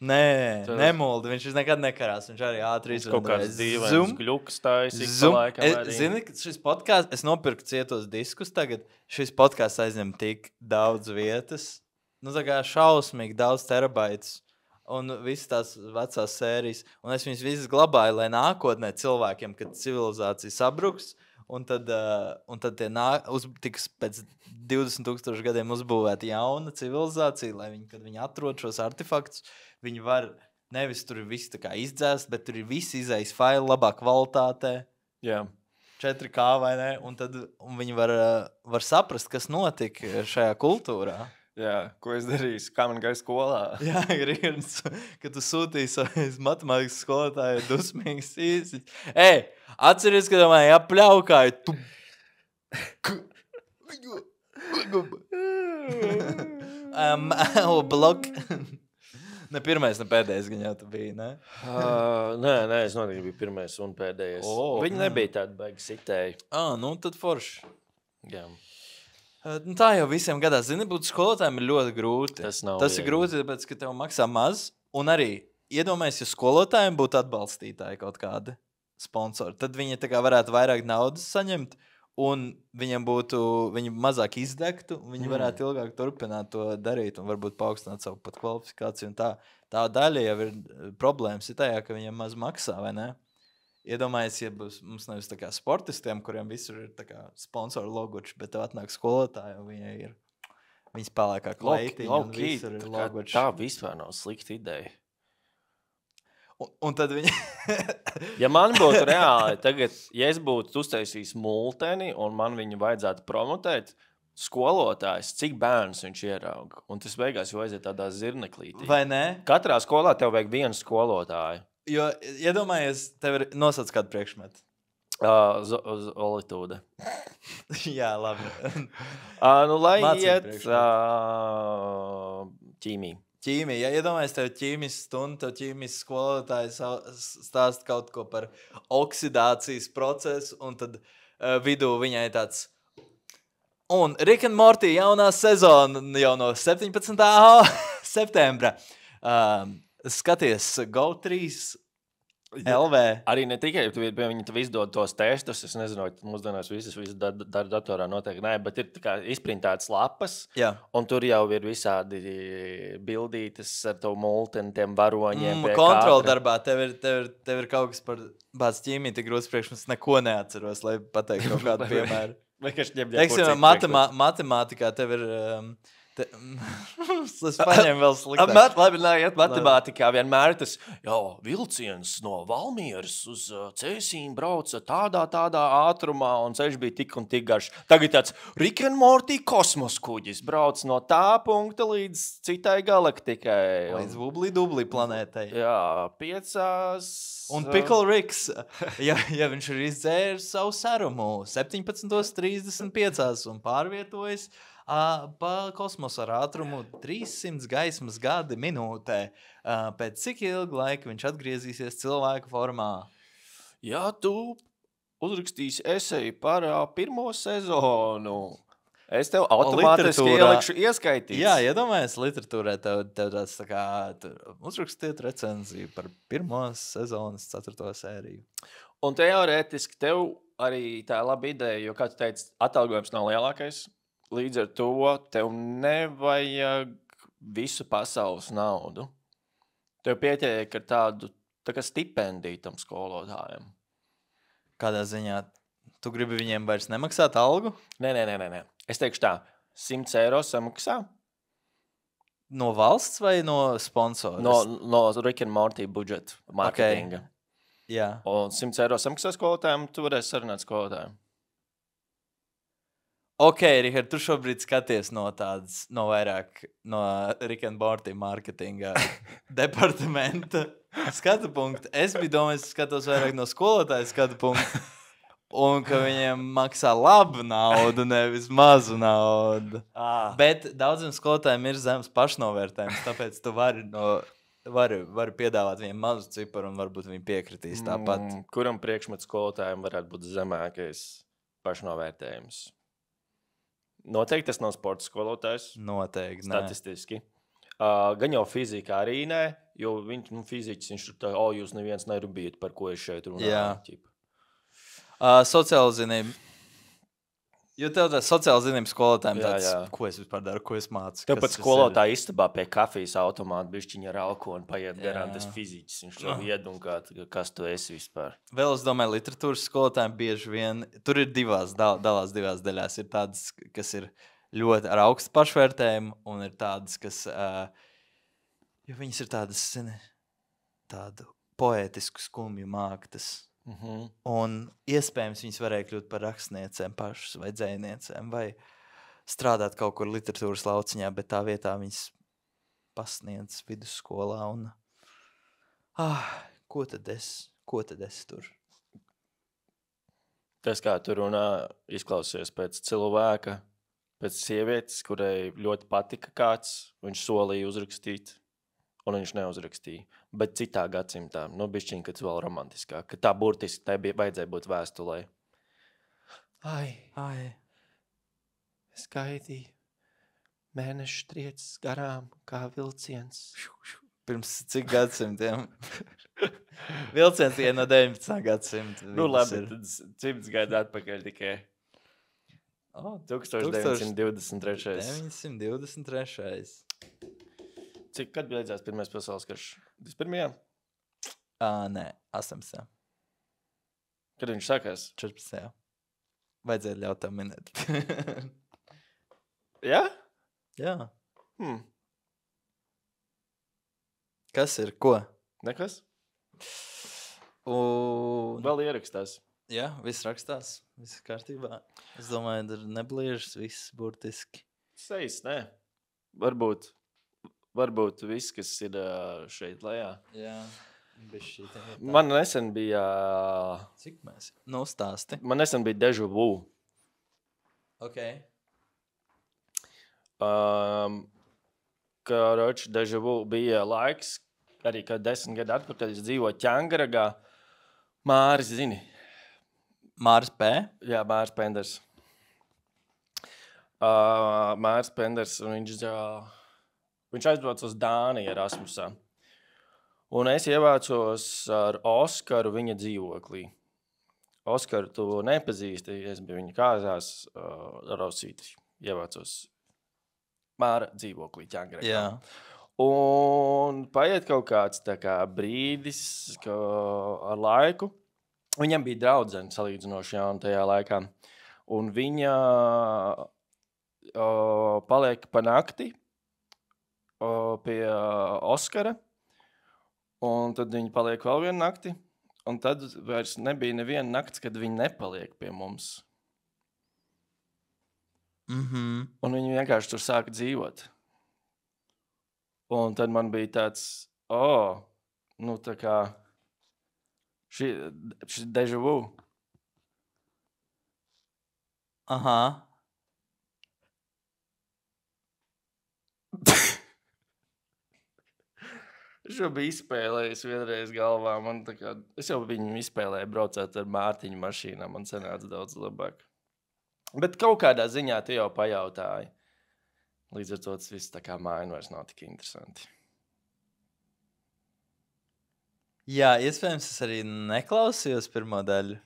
A: Nemuldi. Viņš nekad nekarās. Viņš arī ātri
B: izrunājas. Kaut kāds dīvains gļuks taisīs pa laikam arī.
A: Zini, šis podcasts, es nopirku cietos diskus tagad. Šis podcasts aizņem tik daudz vietas. Tā kā šausmīgi daudz terabaitus. Un visas tās vecās sērijas. Un es viņas visas glabāju, lai nākotnē cilvēkiem, kad civilizācija sabruks, un tad tiks pēc 20,000 gadiem uzbūvēta jauna civilizācija, lai kad viņi atrod šos artefaktus, viņi var nevis tur visu tā kā izdzēst, bet tur ir visi izejas faili labā kvalitātē.
B: Jā.
A: 4K vai ne? Un viņi var saprast, kas notika šajā kultūrā.
B: Jā, ko es darīju, kā man gāja skolā.
A: Jā, gribas, ka tu sūtīji savas matemātikas skolotāju dusmīgas īsi. Atceries, ka domāju, pļaukāju. Blok. Ne pirmais, ne pēdējais, gan jau tu biji, ne?
B: Nē, es noteikti biju pirmais un pēdējais. Viņi nebija tādi baigi sitēji.
A: Tad forši.
B: Jā.
A: Tā jau visiem gadās. Zini, būt skolotājiem ir ļoti grūti. Tas ir grūti, tāpēc, ka tev maksā maz. Un arī iedomājies, ja skolotājiem būtu atbalstītāji kaut kādi sponsori. Tad viņi tā kā varētu vairāk naudas saņemt. un viņi mazāk izdegtu, un viņi varētu ilgāk turpināt to darīt un varbūt paaugstināt savu pat kvalifikāciju. Un tā daļa jau ir problēmas ir tajā, ka viņiem maz maksā, vai ne? Iedomājies, ja mums nevis tā kā sportistiem, kuriem visur ir tā kā sponsoru logoči, bet tev atnāk skolotāji, un viņi spēlē kā kleitiņi, un visur ir logoči.
B: Tā vispār nav slikta ideja.
A: Un tad viņi...
B: Ja man būtu reāli, tagad, ja es būtu uztaisījis multeni, un man viņu vajadzētu promotēt, skolotājs, cik bērns viņš ierauga, un tas beigās jau aiziet tādā zirneklītī.
A: Vai ne?
B: Katrā skolā tev vajag vienu skolotāju.
A: Jo, iedomājies, tev ir nosauc kādu priekšmetu.
B: Olitūde.
A: Jā, labi.
B: Lai
A: Mācību
B: iet ķīmija.
A: Ķīmija. Ja iedomājies, tev ķīmijas stunda, tev ķīmijas skolotājs stāst kaut ko par oksidācijas procesu, un tad vidū viņai tāds... Un Rick and Morty jaunā sezona jau no 17. septembra. Skaties Go3 LV.
B: Arī ne tikai, ja viņi tev izdod tos testus, es nezinu, mūsdienās visu dara datorā noteikti, nē, bet ir tā kā izprintētas lapas,
A: Jā.
B: Un tur jau ir visādi bildītes ar to multeni, tiem varoņiem.
A: Kontrola darbā tev ir kaut kas par bāz ķīmiju, tik grūts priekšmets, neko neatceros, lai pateiktu kaut kādu piemēru. Teiksim, matemātikā tev ir... Es paņēmu vēl sliktāk.
B: Labi, nāiet matemātikā vienmēr tas, vilciens no Valmieras uz Cēsīm brauca tādā ātrumā un ceļš bija tik un tik garš. Tagad tāds Rick and Morty kosmos kuģis brauc no tā punkta līdz citai galaktikai.
A: Līdz Wubli-Dubli planētai.
B: Jā, 5.
A: Un Pickle Ricks, ja viņš ir izdzēris savu serumu 17:35 un pārvietojas pa kosmosu ar ātrumu 300 gaismas gadi minūtē. Pēc cik ilga laika viņš atgriezīsies cilvēka formā?
B: Ja tu uzrakstīsi eseju par pirmo sezonu, es tev automātiski ielikšu ieskaitīts.
A: Jā, iedomājies literatūrē, tev tāds tā kā uzrakstiet recenziju par pirmo sezonas 4. sēriju.
B: Un teorētiski tev arī tā laba ideja, jo, kā tu teici, atalgojums nav lielākais. Līdz ar to tev nevajag visu pasaules naudu. Tev pietiek ar tādu tā kā stipendiju tam skolotājiem.
A: Kādā ziņā? Tu gribi viņiem vairs nemaksāt algu?
B: Nē. Es teikšu tā, 100 eiro samaksā.
A: No valsts vai no sponsoras?
B: No Rick and Morty budžeta marketinga.
A: Okay. Jā.
B: Un 100 eiro samaksā skolotājiem, tu varēsi sarunāt skolotājiem.
A: Ok, Rihard, tu šobrīd skaties no vairāk no Rick and Morty marketinga departamenta skatu punktu. Es biju domājis, skatos vairāk no skolotāja skatu punktu. Un ka viņiem maksā labu naudu, nevis mazu naudu. Bet daudziem skolotājiem ir zems pašnovērtējums, tāpēc tu vari piedāvāt viņiem mazu ciparu un varbūt viņi piekritīs tāpat.
B: Kuram priekšmetu skolotājiem varētu būt zemākais pašnovērtējums? Noteikti tas nav sporta skolotājs.
A: Noteikti,
B: statistiski. Gan jau fizikā arī nē, jo fiziķis viņš tur tā, jūs neviens nerubījat, par ko es šeit runāju.
A: Jā. Sociāla zinība. Jo tev tā sociāla zinība skolotājiem tāds, ko es vispār daru, ko es mācu.
B: Tev pat skolotāja istabā pie kafijas automāta bišķiņa ar alkoholu paiet garām tas fiziķis. Viņš to ied un kas tu esi vispār.
A: Vēl es domāju, literatūras skolotājiem bieži vien, tur ir dalās divās daļās. Ir tādas, kas ir ļoti ar augstu pašvērtējumu, un ir tādas, kas, jo viņas ir tādas, tādu poētisku skumju māktas. Un iespējams viņas varēja kļūt par rakstniecēm pašas vai dzējniecēm vai strādāt kaut kur literatūras lauciņā, bet tā vietā viņas pasniedz vidusskolā un ko tad es tur?
B: Tas, kā tu runā, izklausies pēc cilvēka, pēc sievietes, kurai ļoti patika kāds, viņš solīja uzrakstīt. Un viņš neuzrakstīja. Bet citā gadsimtā, bišķiņ, kad vēl romantiskāk, ka tā burtiski tai vajadzēja būt vēstulē. Ai. Es gaidīju. Mēnešu triecis garām, kā vilciens.
A: Pirms cik gadsimtiem? Vilciens tikai no 19. gadsimta.
B: Labi, tad 100 gadu atpakaļ tikai.
A: Oh,
B: 1923.
A: 923.
B: Kad beidzās Pirmais pasaules karš? 21.
A: Nē, 18.
B: Kad viņš sākās?
A: 14. Vajadzēja ļaut tev minēt.
B: Jā?
A: Jā. Kas ir? Ko?
B: Nekas?
A: Un...
B: Vēl ierakstās.
A: Jā, viss rakstās. Viss kārtībā. Es domāju, tur nebliežas viss burtiski.
B: Sejas, nē. Varbūt viss, kas ir šeit lejā.
A: Jā.
B: Man nesen bija...
A: Cik mēs? Nu, stāsti.
B: Man nesen bija déjà vu.
A: Ok.
B: Karoči, déjà vu bija laiks, arī kad 10 gadu atpakaļ es dzīvoju Ķangaragā. Māris, zini?
A: Māris P?
B: Jā, Māris Penders. Māris Penders, un viņš aizbrauca uz Dāniju Erasmusā. Un es ievācos ar Oskaru viņa dzīvoklī. Oskaru tu nepazīsti, es biju viņa kāzās Rosīti. Ievācos Māra dzīvoklī Ķangaragā.
A: Jā.
B: Un paiet kaut kāds tā kā brīdis ar laiku. Viņam bija draudzene salīdzinoši jauna tajā laikā. Un viņa paliek pa nakti pie Oskara. Un tad viņi paliek vēl vienu nakti. Un tad vairs nebija neviena nakts, kad viņi nepaliek pie mums. Un viņi vienkārši tur sāka dzīvot. Un tad man bija tāds, nu tā kā, šis déjà vu.
A: Aha.
B: Es jau biju izspēlējis vienreiz galvā. Es jau viņu izspēlēju braucot ar Mārtiņu mašīnām. Man sanāca daudz labāk. Bet kaut kādā ziņā tu jau pajautāji. Līdz ar to tas viss tā kā māja vairs nav tik interesanti.
A: Jā, iespējams, es arī neklausījos pirmo daļu.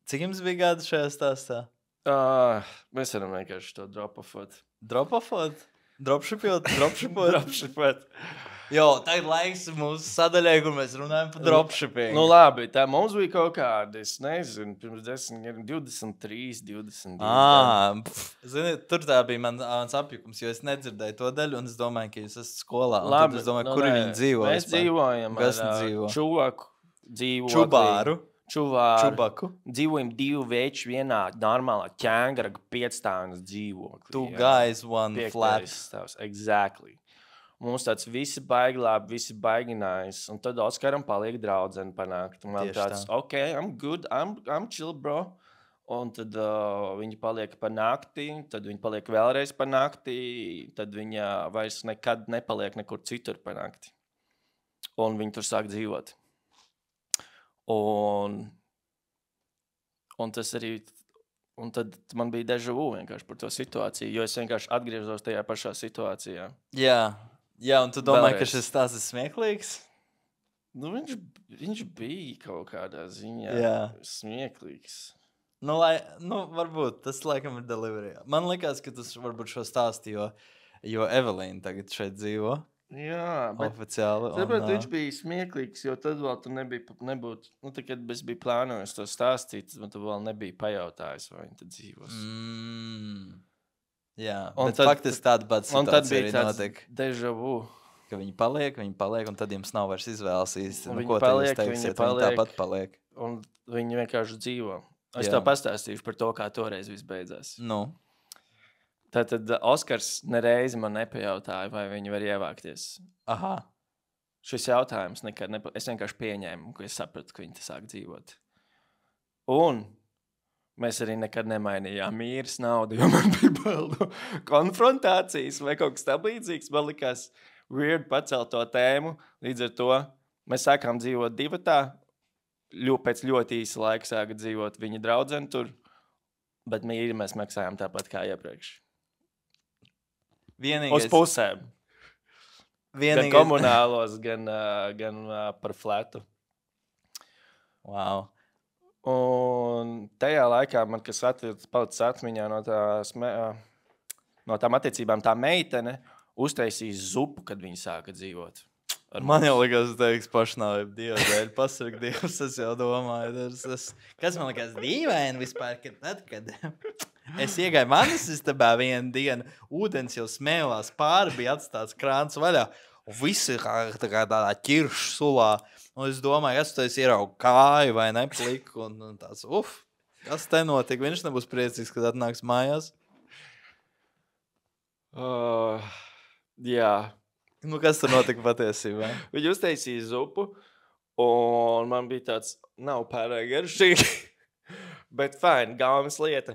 A: Cik jums bija gadi šajā stāstā?
B: Mēs varam vienkārši to dropofot.
A: Dropofot? Dropshipot?
B: Dropshipot.
A: Jo, tagad laiks mūsu sadaļai, kur mēs runājam par dropshipping.
B: Nu labi, tā mums bija kaut kāda, es nezinu, pirms 10 gadiem, 23, 22.
A: Ziniet, tur tā bija mans apjukums, jo es nedzirdēju to daļu, un es domāju, ka jūs esat skolā.
B: Labi,
A: es domāju, kur viņi dzīvo.
B: Mēs dzīvojam
A: dzīvo?
B: Čuvaku dzīvoklī.
A: Čubāru.
B: Čubaku. Dzīvojam 2 veči vienā normālā Ķangaraga 5-stāvnes dzīvoklī.
A: 2 guys, 1 flat.
B: Exactly. Mums tāds visi baigi labi, visi baigi nice. Un tad Oskaram paliek draudzene panākt. Un man tāds, ok, I'm good, I'm chill, bro. Un tad viņi paliek pa nakti, tad viņi paliek vēlreiz pa nakti, tad viņa vairs nekad nepaliek nekur citur pa nakti. Un viņi tur sāk dzīvot. Un tas arī, un tad man bija déjà vu vienkārši par to situāciju, jo es vienkārši atgriezos tajā pašā situācijā.
A: Jā, un tu domāji, ka šis stāsts ir smieklīgs?
B: Nu, viņš bija kaut kādā ziņā smieklīgs.
A: Nu, varbūt tas laikam ir delivery. Man likās, ka tas varbūt šo stāstu, jo Evelīna tagad šeit dzīvo.
B: Jā, bet
A: oficiāli.
B: Tāpēc viņš bija smieklīgs, jo tad vēl tu nebūtu, nu, tad, kad es biju plānojis to stāstīt, man tu vēl nebija pajautājis, vai viņi tad dzīvos.
A: Jā, bet faktiski tāda pati situācija arī notiek.
B: Déjà vu.
A: Ka viņi paliek, un tad jums nav vairs izvēles īsti.
B: Nu,
A: ko tad jūs teiksiet, viņi tāpat paliek.
B: Un viņi vienkārši dzīvo. Es tev pastāstīšu par to, kā toreiz viss beidzās.
A: Nu.
B: Tātad Oskars nereizi man nepajautāja, vai viņi var ievākties.
A: Aha.
B: Šis jautājums nekad es vienkārši pieņēmu, ka es sapratu, ka viņi sāk dzīvot. Un mēs arī nekad nemainījām īres naudu, jo man bija bail no konfrontācijas vai kaut kas tam līdzīgs. Man likās weird pacelt to tēmu. Līdz ar to mēs sākām dzīvot divatā. Pēc ļoti īsa laika sāka dzīvot viņa draudzene tur, bet īri mēs maksājām tāpat kā iepriekš. Uz pusēm. Gan komunālos, gan par flatu.
A: Wow.
B: Un tajā tajā laikā man, kas palicis atmiņā no tām attiecībām, tā meitene uztaisīja zupu, kad viņi sāka dzīvot.
A: Man jau likās, ka teiks pašnāvība Dieva dēļ. Pasarg Dievs, es jau domāju. Kas man likās dīvaini vispār, ka tad, kad es iegāju manas istabā vienu dienu, ūdens jau smēlās pāri, bija atstāts krāns vaļā. Un visi tā kā tādā ķiršu sulā. Un es domāju, kas tas ierauga kāju vai nepliku. Un tāds, kas te notika? Viņš nebūs priecīgs, kad atnāks mājās.
B: Jā.
A: Nu, kas tur notika patiesībā?
B: Viņi uztaisīja zupu, un man bija tāds, nav pārāk garšīgi, bet fine, gaumas lieta.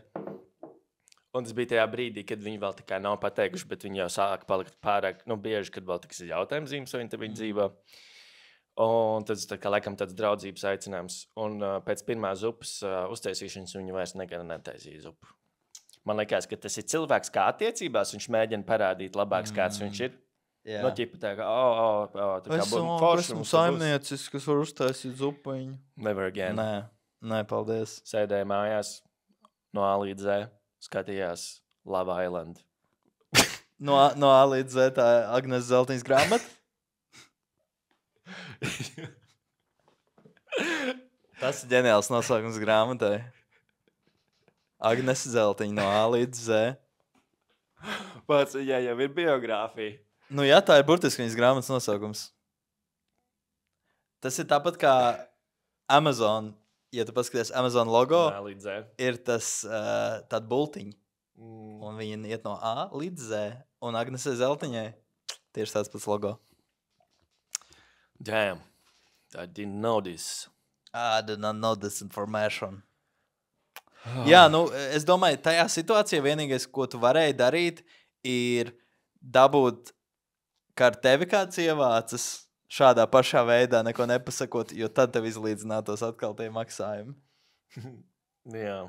B: Un tas bija tajā brīdī, kad viņi vēl tā kā nav pateikuši, bet viņi jau sāka palikt pārāk, bieži, kad vēl tiks jautājums zīmes, vai viņi dzīvo. Un tas tā kā laikam tāds draudzības aicinājums. Un pēc pirmā zupas uztaisīšanas viņi vairs nekad netaisīja zupu. Man liekas, ka tas ir cilvēks kā attiecībās, viņš mēģina parādīt labāks, kāds viņš ir. No ķipa tā kā, tā kā
A: esmu saimniecis, kas var uztaisīt zupiņu.
B: Never again.
A: Nē, paldies.
B: Sēdēja mājās no A līdz Z, skatījās Love Island.
A: No A līdz Z tā Agnes Zeltiņas grāmata? Tas ir ģeniāls nosaukums grāmatai. Agnes Zeltiņa no A līdz Z.
B: Pats viņai jau ir biogrāfija.
A: Nu jā, tā ir burtiski viņas grāmatas nosaukums. Tas ir tāpat kā Amazon. Ja tu paskaties Amazon logo, ir tas tāda bultiņa. Un viņi iet no A līdz Z. Un Agnesei Zeltiņai tieši tāds pats logo.
B: Damn. I didn't know this.
A: I did not know this information. Jā, es domāju, tajā situācijā vienīgais, ko tu varēji darīt, ir dabūt, kā ar tevi kāds ievācas šādā pašā veidā, neko nepasakot, jo tad tev izlīdzinātos atkal tie maksājumi.
B: Jā.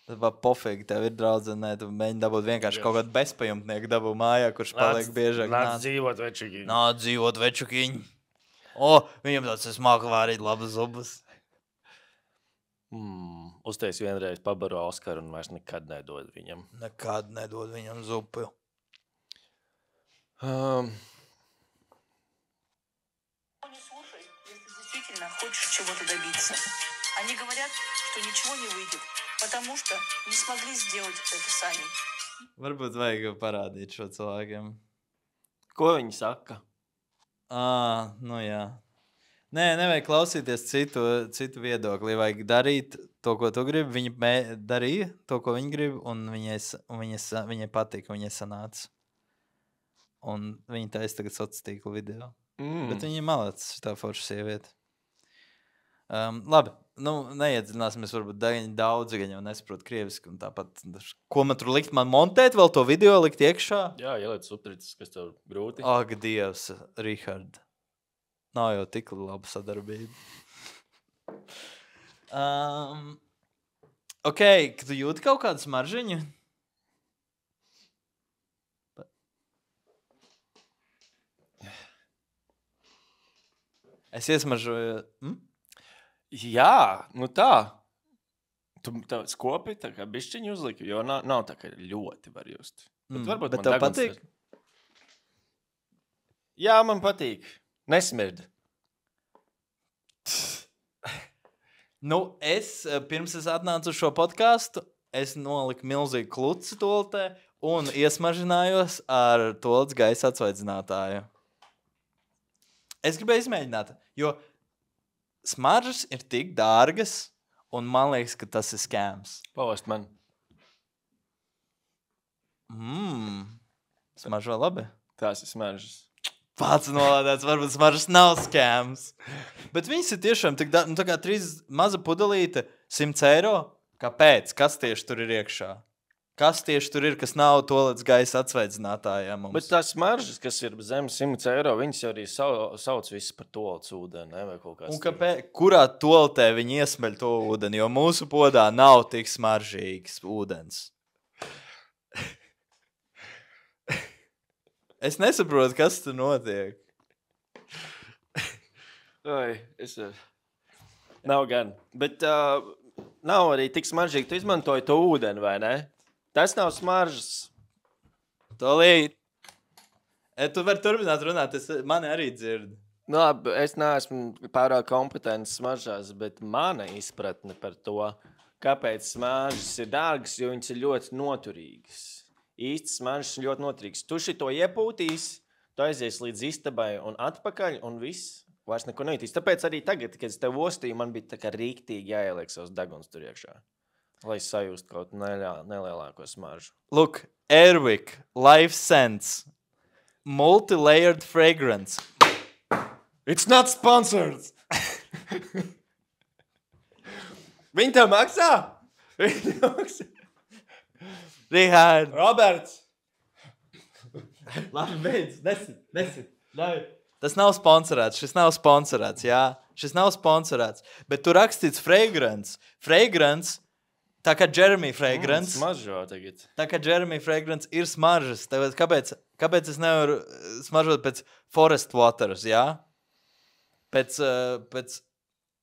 A: Tad var pofīgi, tev ir draudzene, tu mēģini dabūt vienkārši kaut kādu bezpajumtnieku dabu mājā, kurš paliek biežāk.
B: Nāc dzīvot večukiņi.
A: Nāc dzīvot večukiņi. Viņam tāds, es māku vārīt labas zubas.
B: Uztais vienreiz pabaro Oskaru un vairs nekad nedod viņam.
A: Nekad nedod viņam zupu.
C: Не слушай, если действительно хочешь чего-то добиться. Они говорят, что ничего не выйдет, потому что не смогли сделать это сами.
A: Varbūt vajag parādīt šo cilvēkiem.
B: Ko viņi saka?
A: Nu jā. Nē, nevajag klausīties citu viedokli. Vajag darīt to, ko tu gribi. Viņa darīja to, ko viņa grib, un viņai patika, viņai sanāca. Un viņa taisa tagad sociālo tīklu video. Bet viņa ir malāca, tā forša sieviete. Labi, neiedziļināsimies, varbūt daudzi gan jau nesaprot krieviski. Un tāpat, ko man tur likt? Man montēt vēl to video, likt iekšā?
B: Jā, ieliec subtitrus, kas tev grūti.
A: Ak, Dievs, Rihard. Nav jau tik laba sadarbība. Ok, tu jūti kaut kādu smaržiņu? Es iesmaržoju.
B: Jā, tā. Tu skopi tā kā bišķiņu uzliki, jo nav tā, ka ļoti var just.
A: Bet tev patīk?
B: Jā, man patīk. Nesmird.
A: Es pirms atnācu uz šo podcastu, es noliku milzīgu kluci toaletē un iesmažinājos ar toaletes gaisa atsvaidzinātāju. Es gribēju izmēģināt, jo smaržas ir tik dārgas, un man liekas, ka tas ir skēms.
B: Pavost man.
A: Smaržo labi.
B: Tās ir smaržas.
A: Pats nolādēts, varbūt smaržas nav skēms. Bet viņas ir tiešām tik tā kā 3 maza pudelīte, 100 eiro. Kāpēc? Kas tieši tur ir iekšā? Kas tieši tur ir, kas nav toaletes gaisa atsvaidzinātājiem mums?
B: Bet tās smaržas, kas ir zem 100 eiro, viņas jau arī sauc visu par toaletes ūdeni, ne? Vai kaut kāds.
A: Un kurā toaletē viņi iesmeļ to ūdeni? Jo mūsu podā nav tik smaržīgs ūdens. Es nesaprotu, kas tur notiek.
B: Nav gan. Bet nav arī tik smaržīgi. Tu izmantoji to ūdeni, vai ne? Tas nav smaržas.
A: Tolīt. Tu vari turpināt runāt, mani arī dzird.
B: Nu, labi, es neesmu pārāk kompetents smaržās, bet mana izpratne par to, kāpēc smaržas ir dārgas, jo viņas ir ļoti noturīgas. Īsti smaržas ir ļoti noturīgas. Tu šito iepūtīs, tu aizies līdz istabai un atpakaļ, un viss vairs neko nejūtīs. Tāpēc arī tagad, kad es tev ostīju, man bija tā kā rīktīgi jāieliek savus deguns tur iekšā, lai sajūst kaut nelielāko smaržu.
A: Look, Airwick, Life Sense, multi-layered fragrance.
B: It's not sponsored! Viņi tev maksā?
A: Rihārd.
B: Roberts!
A: Labi, beidz, nesit. Tas nav sponsorēts, šis nav sponsorēts, jā. Šis nav sponsorēts. Bet tu rakstīts fragrance. Fragrance, tā kā Jeremy fragrance.
B: Smaržo tagad.
A: Tā kā Jeremy fragrance ir smaržas. Kāpēc es nevaru smaržot pēc forest waters, jā? Pēc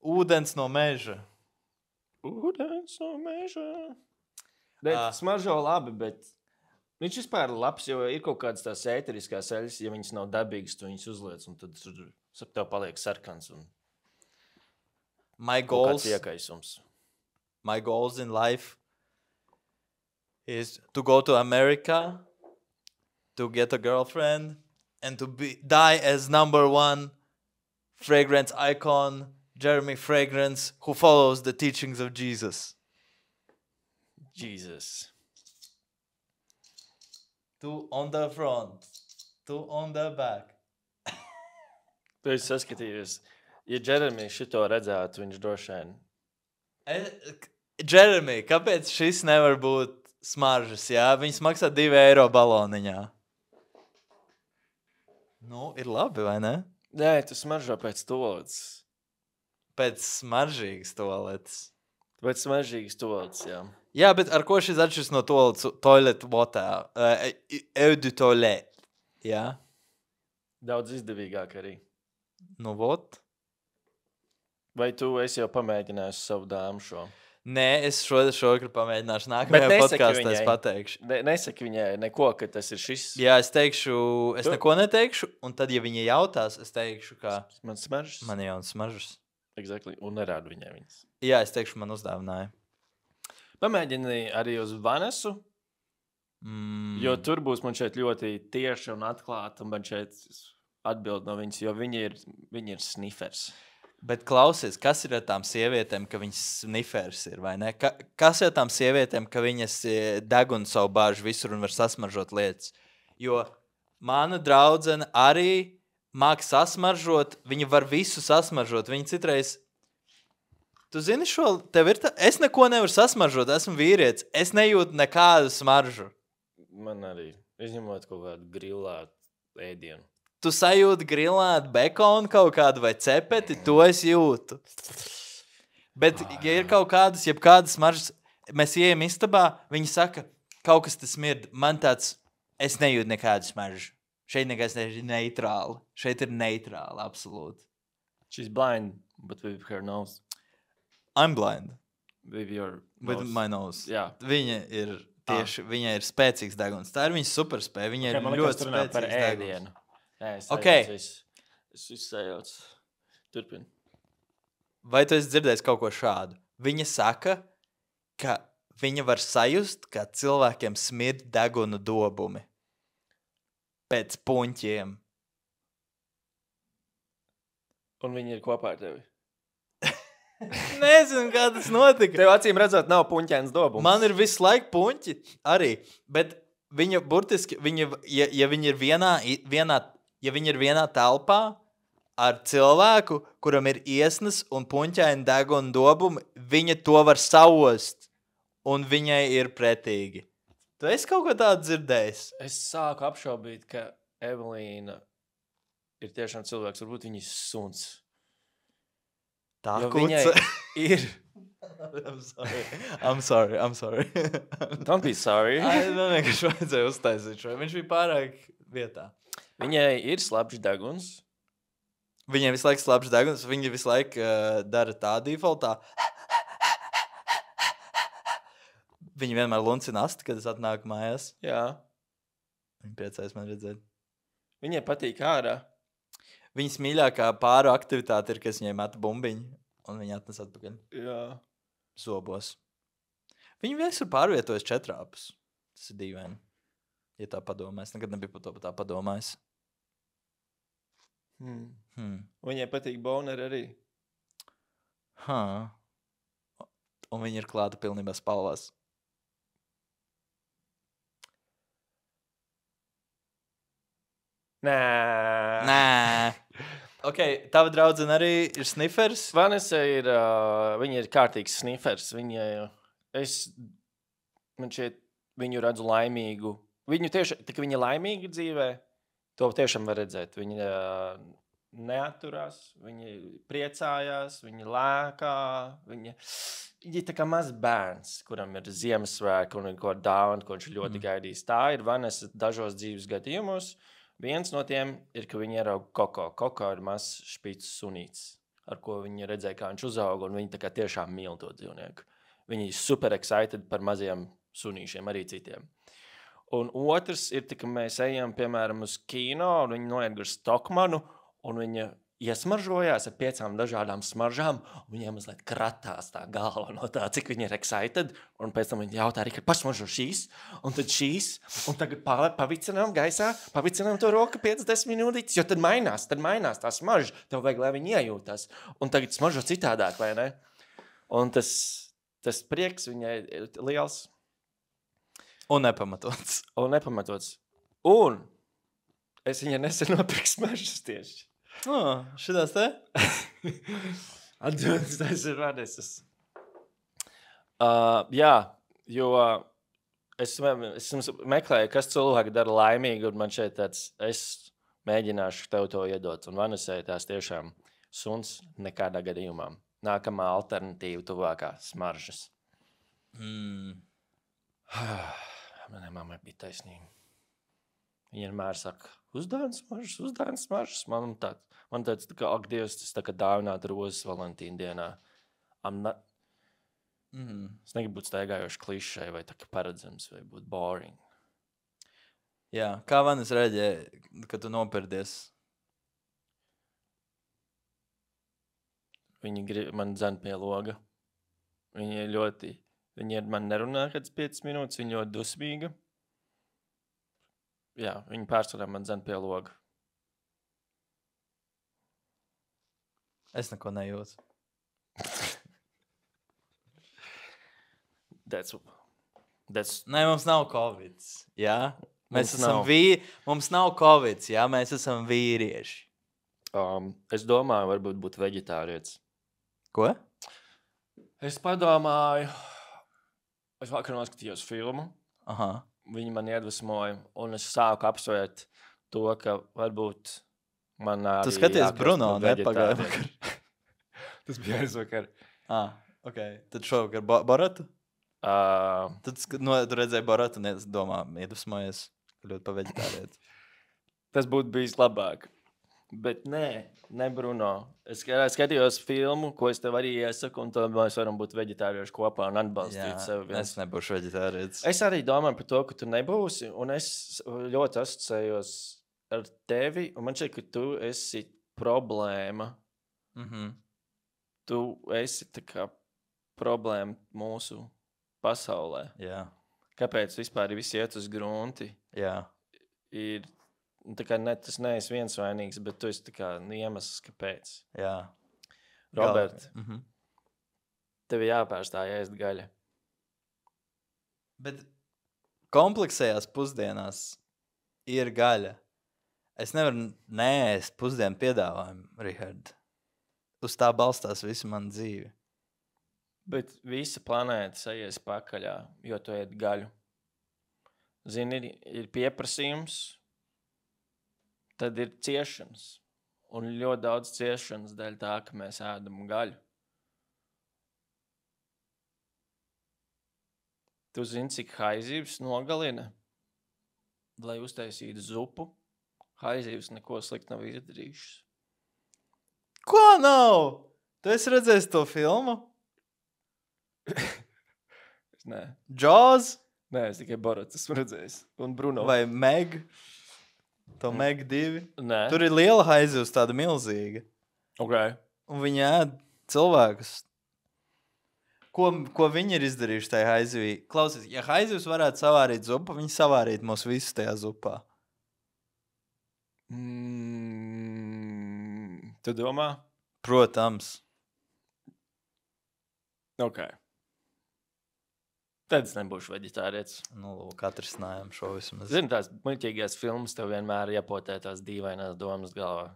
A: ūdens no meža.
B: Ūdens no meža. Smaržo labi, bet viņš vispār labs, jo ir kaut kādas tās ēteriskās eļas, ja viņas nav dabīgas, tu viņas uzliec, un tad tev paliek sarkans un kaut kāds iekaisums.
A: My goals in life is to go to America, to get a girlfriend, and to die as #1 fragrance icon, Jeremy Fragrance, who follows the teachings of Jesus.
B: Jesus.
A: Two on the front, two on the back.
B: Tu esi saskatījies. Ja Jeremy šito redzētu, viņš droši vien.
A: Jeremy, kāpēc šis nevar būt smaržas, jā? Viņas maksā 2 eiro baloniņā. Nu, ir labi, vai ne?
B: Nē, tu smaržo pēc toaletes.
A: Pēc smaržīgas toaletes.
B: Pēc smaržīgas toaletes, jā.
A: Jā, bet ar ko šis atšķiras no toilet water? Eau de toilette, jā?
B: Daudz izdevīgāk arī.
A: Nu, vot.
B: Vai tu esi jau pamēģinājis savu dāmu šo?
A: Nē, es šogad pamēģināšu. Nākamajā podkāstā es pateikšu.
B: Nesaki viņai neko, ka tas ir šis.
A: Jā, es neko neteikšu, un tad, ja viņa jautās, es teikšu, ka
B: man smaržas.
A: Man jaunas smaržas.
B: Exactly, un nerādu viņai viņas.
A: Jā, es teikšu, man uzdāvināja.
B: Pamēģini arī uz Vanesu, jo tur būs man šeit ļoti tieši un atklāti, un man šeit atbild no viņas, jo viņa ir snifers.
A: Bet klausies, kas ir ar tām sievietēm, ka viņas snifers ir, vai ne? Kas ir ar tām sievietēm, ka viņas degunu savu bāžu visur un var sasmaržot lietas? Jo mana draudzene arī māk sasmaržot, viņa var visu sasmaržot. Viņa citreiz, tu zini šo, tev ir es neko nevaru sasmaržot, esmu vīrietis, es nejūtu nekādu smaržu.
B: Man arī, izņemot kaut kādu grillētu ēdienu.
A: Tu sajūti grilētu bekonu kaut kādu vai cepeti, to es jūtu. Bet, ja ir kaut kādas, jebkādas smaržas, mēs ieejam istabā, viņi saka, kaut kas tas smird. Man tāds, es nejūtu nekādu smaržu. Šeit nekas ir neitrāli. Šeit ir neitrāli, absolūti.
B: She's blind, but with her nose.
A: I'm blind.
B: With your nose.
A: With my nose.
B: Jā.
A: Viņa ir tieši, viņa ir spēcīgs deguns. Tā ir viņas superspēja. Viņa ir ļoti spēcīgs deguns.
B: Nē, es sajaucu. Turpin.
A: Vai tu esi dzirdējis kaut ko šādu? Viņa saka, ka viņa var sajust, ka cilvēkiem smird degunu dobumi pēc puņķiem.
B: Un viņi ir kopā ar tevi?
A: Nezinu, kā tas notika.
B: Tev acīm redzot, nav puņķēns dobums.
A: Man ir visu laiku puņķi arī, bet viņa burtiski, ja viņa ir vienā telpā ar cilvēku, kuram ir iesnas un puņķaini deguna dobumi, viņa to var saost, un viņai ir pretīgi. Tu esi kaut ko tādu dzirdējis?
B: Es sāku apšaubīt, ka Evelīna ir tiešām cilvēks, varbūt viņa ir suns.
A: Tā
B: jo viņai ir...
A: I'm sorry.
B: Don't be sorry.
A: Vienkārši vajadzēja uztaisīt šo. Viņš bija pārāk vietā.
B: Viņai ir slapjš deguns.
A: Viņai visu laiku slapjš deguns. Viņa visu laiku dara tā defaultā. Viņi vienmēr luncina asti, kad es atnāku mājās.
B: Jā.
A: Viņi priecājas man redzēt.
B: Viņai patīk ārā.
A: Viņas mīļākā pāru aktivitāte ir, ka es viņai metu bumbiņu, un viņa atnes atpakaļ
B: Jā.
A: zobos. Viņi visur pārvietojas četrāpus. Tas ir dīvaini. Ja tā padomā, es nekad nebiju par to tā padomājis.
B: Viņai patīk boneri arī.
A: Un viņi ir klāta pilnībā spalvās.
B: Nē.
A: Ok, tava draudzene arī ir snifers?
B: Vanessa ir, viņa ir kārtīgs snifers. Man šeit viņu redzu laimīgu. Viņu tieši, tā kā viņa laimīga dzīvē, to tiešām var redzēt. Viņa neatturās, viņa priecājās, viņa lēkā. Viņa ir tā kā mazs bērns, kuram ir Ziemassvētki un ko dāvana, ko viņš ļoti gaidīs. Tā ir Vanessa dažos dzīves gadījumos. Viens no tiem ir, ka viņi ierauga Koko. Koko ir mazs špīts sunīts, ar ko viņi redzēja, kā viņš uzauga, un viņi tā kā tiešām mīl to dzīvnieku. Viņi ir super excited par mazajiem sunīšiem, arī citiem. Un otrs ir, ka mēs ejam, piemēram, uz kino, un viņi noiet gar Stokmanu, un viņa iesmaržojās ar 5 dažādām smaržām, un viņiem mazliet kratās tā galva no tā, cik viņi ir excited, un pēc tam viņi jautā arī, ka pasmaržo šīs, un tad šīs, un tagad pavicinām gaisā, pavicinām to roku 5-10 minūtītes, jo tad mainās tā smarža, tev vajag, lai viņi iejūtās, un tagad smaržo citādāk, vai ne? Un tas prieks viņai ir liels.
A: Un nepamatots.
B: Un es viņai nesen nopirku smaržas tieši.
A: Šitās te?
B: Atdodas, tas ir Vanessas. Jā, jo es meklēju, kas cilvēku dara laimīgi, un man šeit tāds, es mēģināšu tev to iedot. Un Vanessai tās tiešām suns nekādā gadījumā. Nākamā alternatīva tuvākā smaržas. Manai mammai bija taisnība. Viņa vienmēr saka, uzdāvins smaržas. Man tāds, tā kā, ak, Dievs, tas tā kā dāvināt rozes Valentīna dienā. Es negribu būt staigājoši klišai, vai tā kā paredzams, vai būt boring.
A: Jā, kā Vanessa reaģē, kad tu nopirdies?
B: Viņa man dzen pie loga. Viņa man nerunā kāds 5 minūtes, viņa ļoti dusmīga. Jā, viņa pārsvarā man dzen pie loga.
A: Es neko nejūtu. Nē, mums nav Covid. Jā? Mums nav Covid, jā? Mēs esam vīrieši.
B: Es domāju, varbūt būt veģetārietis.
A: Ko?
B: Es padomāju, es vakar noskatījos filmu.
A: Aha.
B: Viņi man iedvesmoja, un es sāku apsvērt to, ka varbūt man arī
A: tu skaties Bruno, nepagāja
B: vakar. Tas bija aizvakar.
A: Ok. Tad šovakar Boratu? Tu redzēji Boratu un es domā, iedvesmojies, ka ļoti pa veģetārieti.
B: Tas būtu bijis labāk. Bet ne Bruno. Es skatījos filmu, ko es tev arī iesaku, un tad mēs varam būt veģetārieši kopā un atbalstīt sevi.
A: Es nebūšu veģetārietis.
B: Es arī domāju par to, ka tu nebūsi, un es ļoti asociējos ar tevi, un man šķiet, ka tu esi problēma. Tu esi tā kā problēma mūsu pasaulē.
A: Jā.
B: Kāpēc vispār visi iet uz grunti?
A: Jā.
B: Ir... Tā kā tas neesi viens vainīgs, bet tu esi tā kā iemesls, kāpēc.
A: Jā.
B: Robert, tev jāpārstāj ēst gaļa.
A: Bet kompleksējās pusdienās ir gaļa. Es nevaru neēst pusdienu piedāvājumu, Rihard. Uz tā balstās visu manu dzīvi.
B: Bet visa planēta sajies pakaļā, jo tu ēd gaļu. Zini, ir pieprasījums, tad ir ciešanas. Un ļoti daudz ciešanas dēļ tā, ka mēs ēdam gaļu. Tu zini, cik haizīves nogalina? Lai uztaisītu zupu, haizīves neko slikti nav izdarījušas.
A: Ko nav? Tu esi redzējis to filmu?
B: Es Nē.
A: Jaws
B: Nē, es tikai Boruts esmu redzējis. Un Bruno.
A: vai Meg? To Meg 2.
B: Nē.
A: Tur ir liela haizivs, tāda milzīga.
B: Ok.
A: Un viņi ēd cilvēkus. Ko viņi ir izdarījuši tajā haizivī? Klausies, ja haizivs varētu savārīt zupu, viņi savārīt mūs visus tajā zupā.
B: Tu domā?
A: Protams.
B: Ok. Tad es nebūšu veģetārietis.
A: Nu, lūk, atrisinājām šo vismaz.
B: Zini, tās muļķīgās filmas tev vienmēr iepotē tās dīvainās domas galvā.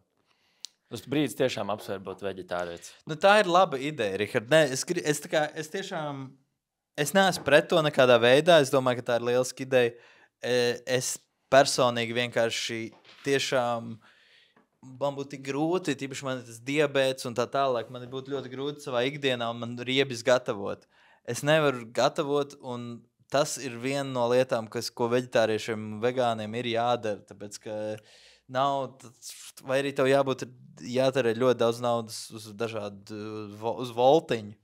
B: Tas brīdis tiešām apsver būt veģetārietis.
A: Nu, tā ir laba ideja, Rihard. Nē, es tiešām es neesmu pret to nekādā veidā. Es domāju, ka tā ir lieliska ideja. Es personīgi vienkārši tiešām man būtu tik grūti, tīpaši man ir tas diabēts un tā tālāk. Man būtu ļoti grūti savā ikdienā un man riebis gatavot. Es nevaru gatavot, un tas ir viena no lietām, ko veģetāriešiem un vegāniem ir jādara. Tāpēc, ka nav, vai arī tev jātērē ļoti daudz naudas uz dažādu, uz voltiņu,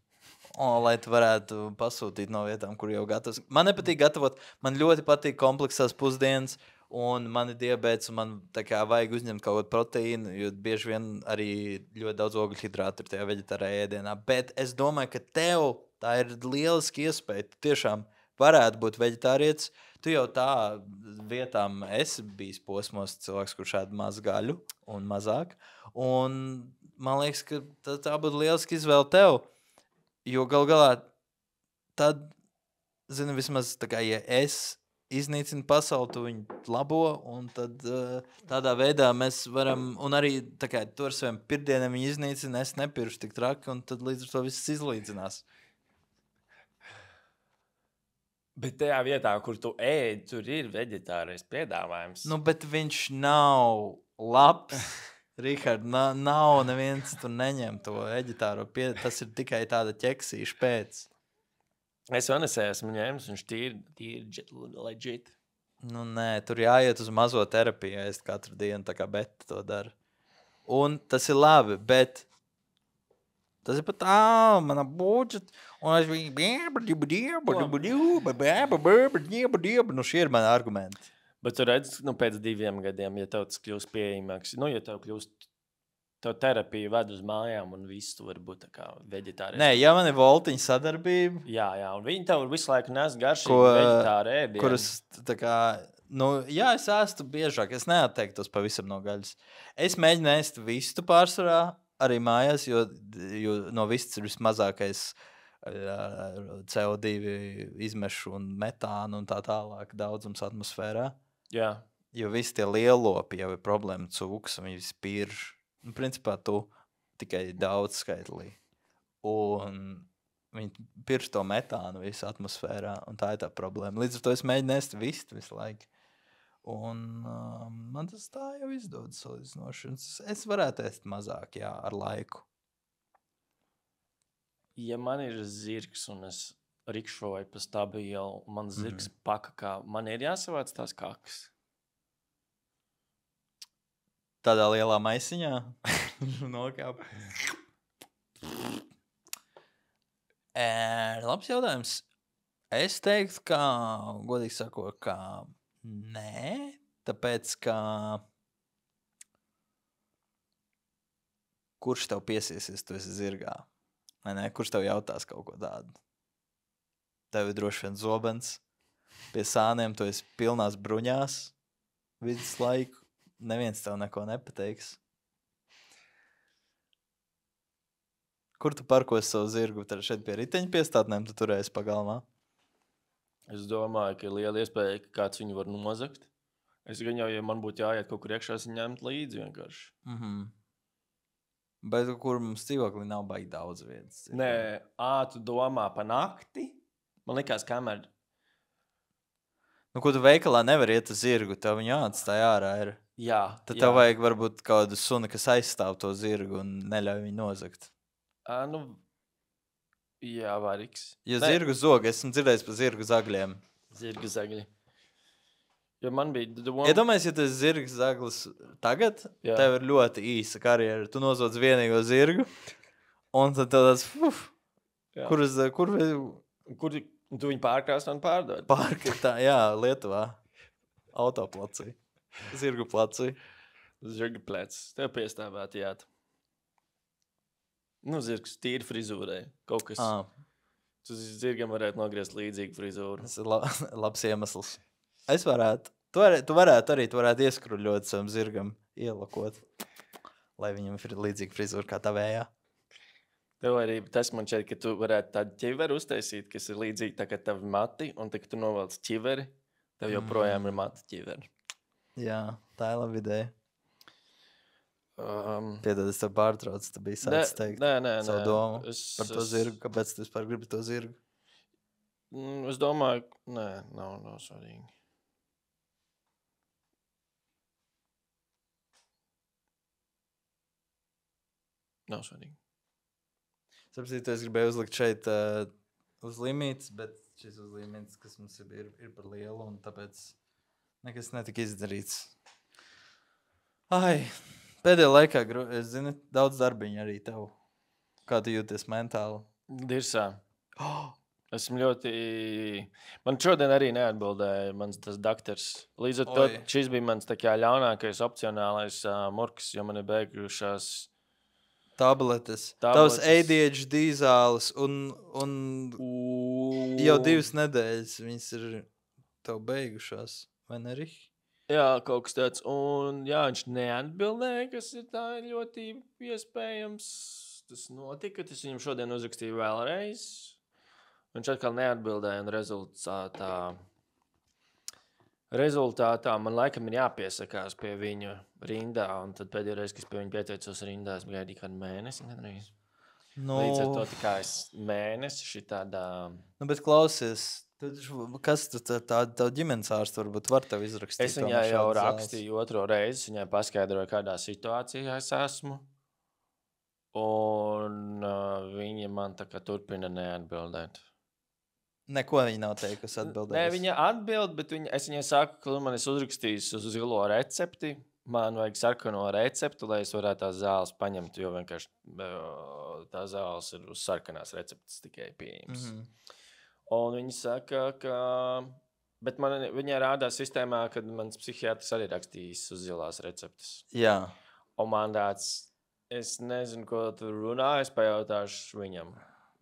A: lai tu varētu pasūtīt no vietām, kur jau gatavs. Man nepatīk gatavot, man ļoti patīk kompleksās pusdienas, un man ir diabēts, un man tā kā vajag uzņemt kaut kādu proteīnu, jo bieži vien arī ļoti daudz ogļhidrātu ir tajā veģetārajā ēdienā. Bet es domāju, ka tev tā ir lieliski iespēja. Tu tiešām varētu būt veģetārietis. Tu jau tā vietām esi bijis posmos cilvēks, kurš ēd maz gaļu un mazāk. Un man liekas, ka tā būtu lieliski izvēle tev. Jo gal galā tad, zini, vismaz tā kā, ja es iznīcinu pasauli, tu viņu labo, un tad tādā veidā mēs varam, un arī tā kā tu ar saviem pirdieniem viņu iznīcina, es nepiršu tik traki, un tad līdz ar to viss izlīdzinās.
B: Bet tajā vietā, kur tu ēd, tur ir veģetārais piedāvājums.
A: Nu, bet viņš nav labs. Rihard, nav neviens tur neņem to veģetāro piedāvājumu. Tas ir tikai tāda ķeksīša pēc.
B: Es vēl esmu ņēmis, viņš tīri legit.
A: Nu, nē, tur jāiet uz mazo terapiju, ēst katru dienu, tā kā Beta to dara. Un tas ir labi, bet tas ir pat mana budžeta. Un es nu, šie ir mani argumenti.
B: Bet tu redz, pēc 2 gadiem, ja tev tas kļūst pieejamāks, ja tev kļūst, tev terapija ved uz mājām un viss tu var būt tā kā veģetārietis.
A: Nē, ja man ir voltiņa sadarbība.
B: Jā, un viņi tev visu laiku nes garšīgu veģetāru ēdienu.
A: Kuras, tā kā, jā, es ēstu biežāk, es neatteiktos pavisam no gaļas. Es mēģinu ēst vistu pārsvarā, arī mājās, jo no vistas ir vismazākais CO2 izmešu un metānu un tā tālāk daudzums atmosfērā.
B: Jā.
A: Jo visi tie lielopi jau ir problēma cūks, un viņi visi pirž. Un principā tu tikai daudz skaitlī. Un viņi pirž to metānu visu atmosfērā, un tā ir tā problēma. Līdz ar to es mēģinu ēst visu laiku. Un man tas tā jau izdodas salīdzinoši. Es varētu ēst mazāk, jā, ar laiku.
B: Ja man ir zirgs un es rikšoju pa stabu ielu, un man zirgs pakakā, man ir jāsavāc tās kakas.
A: Tādā lielā maisiņā? Nokāp. Labs jautājums. Es teiktu, ka, godīgi sakot, ka nē, tāpēc, ka kurš tev piesiesies, tu esi zirgā? Vai ne? Kurš tev jautās kaut ko tādu? Tev ir droši vien zobens, pie sāniem tu esi pilnās bruņās vidus laiku. Neviens tev neko nepateiks. Kur tu parkos savu zirgu? Tad šeit pie riteņu piestātnēm tu turēsi pagalmā?
B: Es domāju, ka ir liela iespēja, ka kāds viņu var nozagt. Es gan jau, ja man būtu jāiet kaut kur iekšā, es viņu ņemt līdzi vienkārši.
A: Bet kur mums dzīvoklī nav baigi daudz vietas?
B: Nē, tu domā pa nakti? Man likās, kamēr...
A: Nu, ko tu veikalā nevar iet uz zirgu, tev viņu jāatstāj ārā ir.
B: Jā.
A: Tad tev vajag varbūt kādu suni, kas aizstāv to zirgu un neļauj viņu nozagt.
B: Jā, variks.
A: Jo zirgu zogi, esmu dzirdējis par zirgu zagļiem.
B: Zirgu zagļi. Jo man bija doma...
A: Iedomājies, ja tu esi zirgs zaglis tagad, tev ir ļoti īsa karjera. Tu nozodz vienīgo zirgu, un tad tev tāds, kur
B: Kur tu viņu pārkrāst un pārdod?
A: Pārkatā, jā, Lietuvā. Autoplacī. Zirgu placī.
B: Zirga plecs. Tev piestāvēt jāt. Nu, zirgs tīri frizūrai. Kaut kas. Tu zirgam varētu nogriezt līdzīgu frizūru.
A: Tas ir labs iemesls. Es varētu. Tu varētu ieskruļot savam zirgam, ielakot, lai viņam ir līdzīga frizūra kā tavējā.
B: Tev arī tas man šķiet, ka tu varētu tādu ķiveru uztaisīt, kas ir līdzīgi tā kā tavi mati, un tā, ka tu novelc ķiveri, tev joprojām ir mati ķiveri.
A: Jā, tā ir laba ideja. Piedod, es tev pārtraucu, tu biji sācis teikt savu domu par to zirgu. Kāpēc tu vispār gribi to zirgu?
B: Es domāju, nav svarīgi. Nav svarīgi.
A: Sapratu, es gribēju uzlikt šeit uzlīmītes, bet šis uzlīmītes, kas mums ir par lielu, un tāpēc nekas netika izdarīts. Ai, pēdējā laikā, es zinu, daudz darbiņu arī tev. Kā tu jūties mentāli?
B: Dirsā. Esmu ļoti... Man šodien arī neatbildēja mans tas daktars. Līdz ar to šis bija mans tā kā ļaunākais opcionālais murks, jo man ir beigušās...
A: Tabletes. Tavs ADHD zāles un jau 2 nedēļas viņas ir tev beigušās, vai ne, Rih?
B: Jā, kaut kas tāds. Un jā, viņš neatbildēja, kas ir tā ļoti iespējams. Tas notika, tas viņam šodien uzrakstīja vēlreiz. Viņš atkal neatbildēja un rezultātā man laikam ir jāpiesakās pie viņu rindā, un tad pēdējo reizi, kas pie viņu pieteicos rindā, es gaidīju kādu mēnesi. Līdz ar to tikai mēnesi šitādā...
A: Bet klausies, kas tā ģimenes ārsta varbūt var tev izrakstīt?
B: Es viņai jau rakstīju 2. reizi, viņai paskaidroju, kādā situācijā es esmu, un viņa man tā kā turpina neatbildēt.
A: Neko viņa nav teikusi atbildēt.
B: Nē, viņa atbild, bet es viņai saku, ka man es uzrakstījis uz zilo recepti. Man vajag sarkano receptu, lai es varētu tās zāles paņemt, jo vienkārši tās zāles ir uz sarkanās receptes tikai pieejams. Un viņa saka, ka... Bet viņai rādās sistēmā, kad mans psihiatrs arī rakstījis uz zilās receptes.
A: Jā.
B: Un man tāds, es nezinu, ko tu runā, es pajautāšu viņam.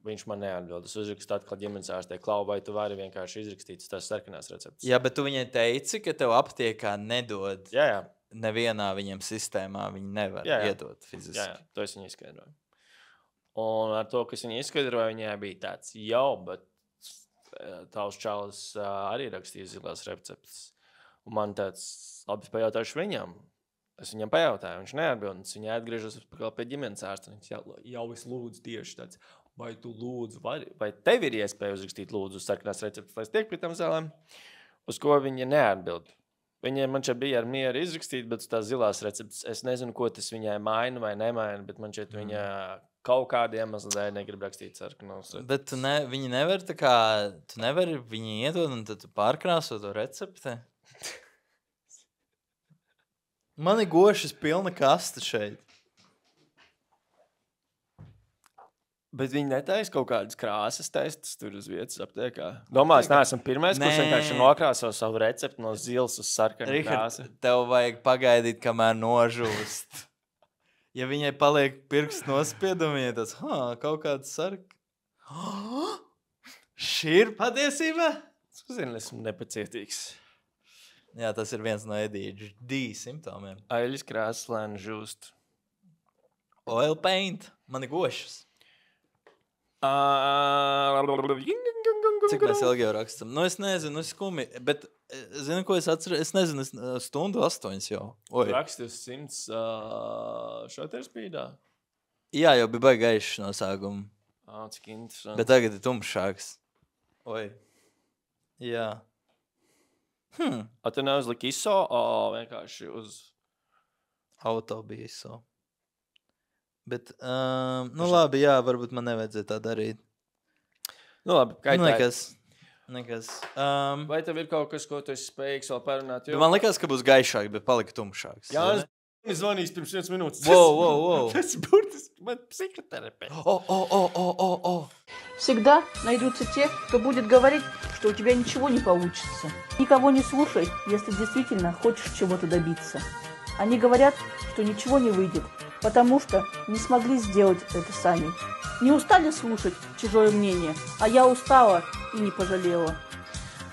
B: Viņš man neatbild. Es uzrakstu atkal ģimenes ārstē, Klau, vai tu vari vienkārši izrakstīt tās sarkanās receptes?
A: Jā, bet tu viņai teici, ka tev aptiekā nedod.
B: Jā.
A: Nevienā viņam sistēmā viņi nevar iedot fiziski.
B: Jā, to es viņai izskaidroju. Un ar to, kas viņa izskaidroja, viņai bija tāds, bet tavs čalis arī rakstīja zilās receptes. Un man tāds, labi, pajautāšu viņam. Es viņam pajautāju, viņš neatbild. Viņa atgriežas pie ģimenes ārsta. Viņš jau es lūdzu tieši tāds, vai tu lūdzu, vai tev ir iespēja uzrakstīt lūdzu uz sarkanās receptes, lai es tiek pie tam zālēm, uz ko viņa neatbild. Viņai man šeit bija ar mieru izrakstīt, bet tās zilās receptes, es nezinu, ko tas viņai maina vai nemaina, bet man šeit viņa kaut kādu iemeslu dēļ negrib rakstīt sarkanās receptes.
A: Bet viņi nevar tā kā, tu nevari viņi iedod un tad tu pārkrāso to recepti? Man ir gošas pilna kasta šeit.
B: Bet viņi netaisa kaut kādas krāsas testus tur uz vietas aptiekā. Domā, es neesmu pirmais, kurš vienkārši nokrāso savu recepti no zilas uz sarkanu krāsu.
A: Tev vajag pagaidīt, kamēr nožūst. Ja viņai paliek pirksts nospiedumi, tad kaut kāds sark. Šī ir patiesība?
B: Es zinu, esmu nepacietīgs.
A: Jā, tas ir viens no ADHD simptomiem.
B: Aiļas krāsas lēni žūst.
A: Oil paint. Man ir gošas. Cik mēs ilgi jau rakstam? Nu, es nezinu, es skumi, bet zinu, ko es atceru, es nezinu, 1:08 jau.
B: Raksti uz 100 šoterspīdā?
A: Jā, jau bija baigi gaišs no sākuma.
B: Cik interesanti.
A: Bet tagad ir tumšāks. Jā.
B: A tu neuzliki ISO, vienkārši uz...
A: Auto bija ISO. Bet, labi, jā, varbūt man nevajadzēja tā darīt.
B: Nu, labi,
A: nekas.
B: Vai tev ir kaut kas, ko tu esi spējīgs vēl parunāt?
A: Man likās, ka būs gaišāk, bet palika tumšāks.
B: Jā, Es zvanīs pirms 1 minūtes.
A: Wow.
B: Tas ir burtiski man psihoterapeits.
C: Всегда найдутся те, кто будет говорить, что у тебя ничего не получится. Никого не слушай, если действительно хочешь чего-то добиться. Они говорят, что ничего не выйдет, потому что не смогли сделать это сами. Не устали слушать чужое мнение, а я устала и не пожалела.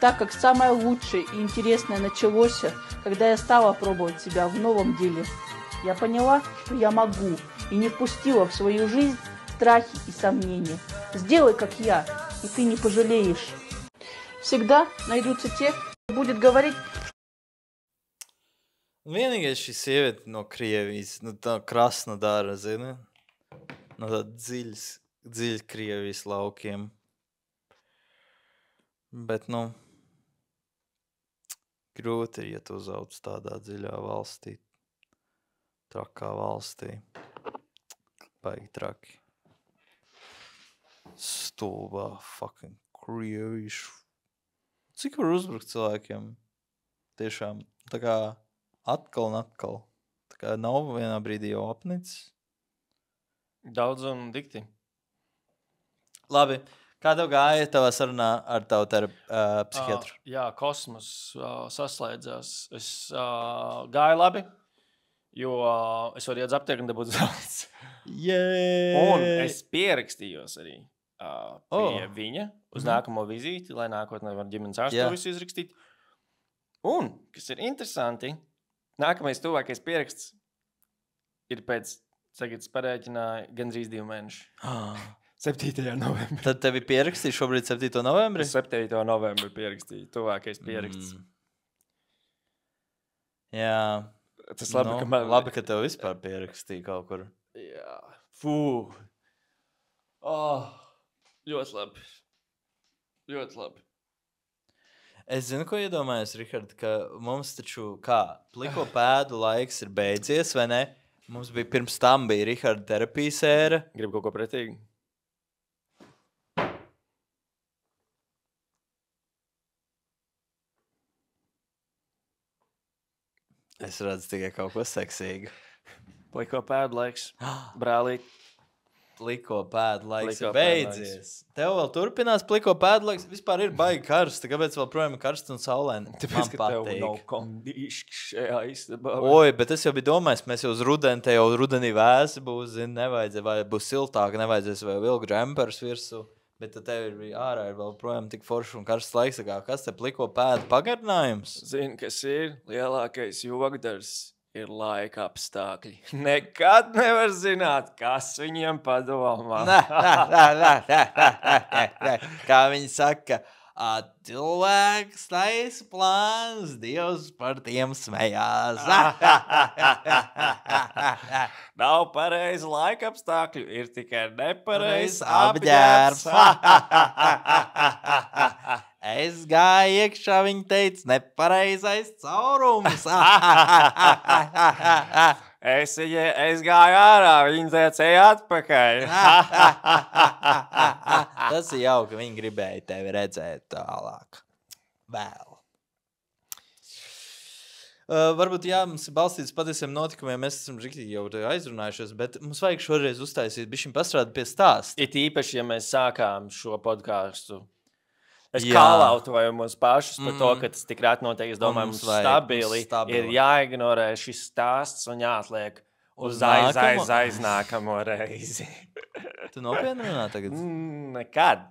C: Так как самое лучшее и интересное началось, когда я стала пробовать себя в новом деле. Я поняла, что я могу, и не впустила в свою жизнь страхи и сомнения. Сделай, как я, и ты не пожалеешь. Всегда найдутся те, кто будет говорить.
A: Vienīgais šī sieviete no Krievijas, tā Krasnodara, zini, no tā dziļi Krievijas laukiem. Bet, grūti ir, ja tu uzauc tādā dziļā valstī, trakā valstī. Baigi traki. Stulbā fucking Krieviešu. Cik var uzbrukt cilvēkiem? Tiešām, tā kā atkal un atkal. Tā kā nav vienā brīdī jau apnicis.
B: Daudz un dikti.
A: Labi, kā tev gāja tavā sarunā ar tavu psihiatru?
B: Jā, kosmos saslēdzās. Es gāju labi, jo es varu iet uz aptieku un dabūt zelts. Un es pierakstījos arī pie viņa uz nākamo vizīti, lai nākotnē var ģimenes ārstu visu izrakstīt. Un, kas ir interesanti, nākamais tuvākais pieraksts ir pēc, tagad es parēķināju, gandrīz 2 mēneši. 7. novembrī.
A: Tad tevi pierakstīja šobrīd 7. novembrī?
B: 7. novembrī pierakstīja, tuvākais pieraksts.
A: Jā.
B: Tas labi, ka man...
A: Labi, ka tev vispār pierakstīja kaut kur.
B: Jā. Ļoti labi. Ļoti labi.
A: Es zinu, ko iedomājos, Rihard, ka mums taču, pliko pēdu laiks ir beidzies, vai ne? Mums bija pirms tam bija Riharda terapijas ēra.
B: Gribu kaut ko pretīgi?
A: Es redzu tikai kaut ko seksīgu.
B: Pliko pēdu laiks, brālīt.
A: Pliko pēdu laiks ir beidzies. Tev vēl turpinās pliko pēdu laiks. Vispār ir baigi karsti. Kāpēc vēl projām ir karsts un saulēni?
B: Tāpēc, ka tev nav kondīški šajā istabā.
A: Oi, bet es jau biju domājis, mēs jau uz rudeni, te jau rudenī vēsi būs, nevajadzēs, vai būs siltāk, nevajadzēs vai vilku džemperus virsū. Bet tad tev ir ārā ir vēl projām tik forši un karsts laiks. Kas te pliko pēdu pagarinājums?
B: Zini, kas ir lielākais jogdars? Ir laika apstākļi. Nekad nevar zināt, kas viņiem padomā.
A: Kā viņi saka, cilvēks taisa plāns, Dievs par tiem smējās.
B: Nav pareizi laika apstākļi, ir tikai nepareizs apģērbs.
A: Es gāju iekšā, viņa teica, nepareizais caurums.
B: Es gāju ārā, viņa teica, ej atpakaļ.
A: Tas ir jauki, viņi gribēja tevi redzēt tālāk. Vēl. Varbūt, mums ir balstīts patiesiem notikumiem, mēs esam riktīgi jau aizrunājušies, bet mums vajag šoreiz uztaisīt, bišķiņ pastrādāt pie stāsta.
B: It īpaši, ja mēs sākām šo podcastu. Es kālautoju mūs pašus par to, ka tas tik rēt notiek. Es domāju, mums stabili ir jāignorē šis stāsts un jāatliek uz aiznākamo reizi.
A: Tu nopietni runā tagad?
B: Nekad.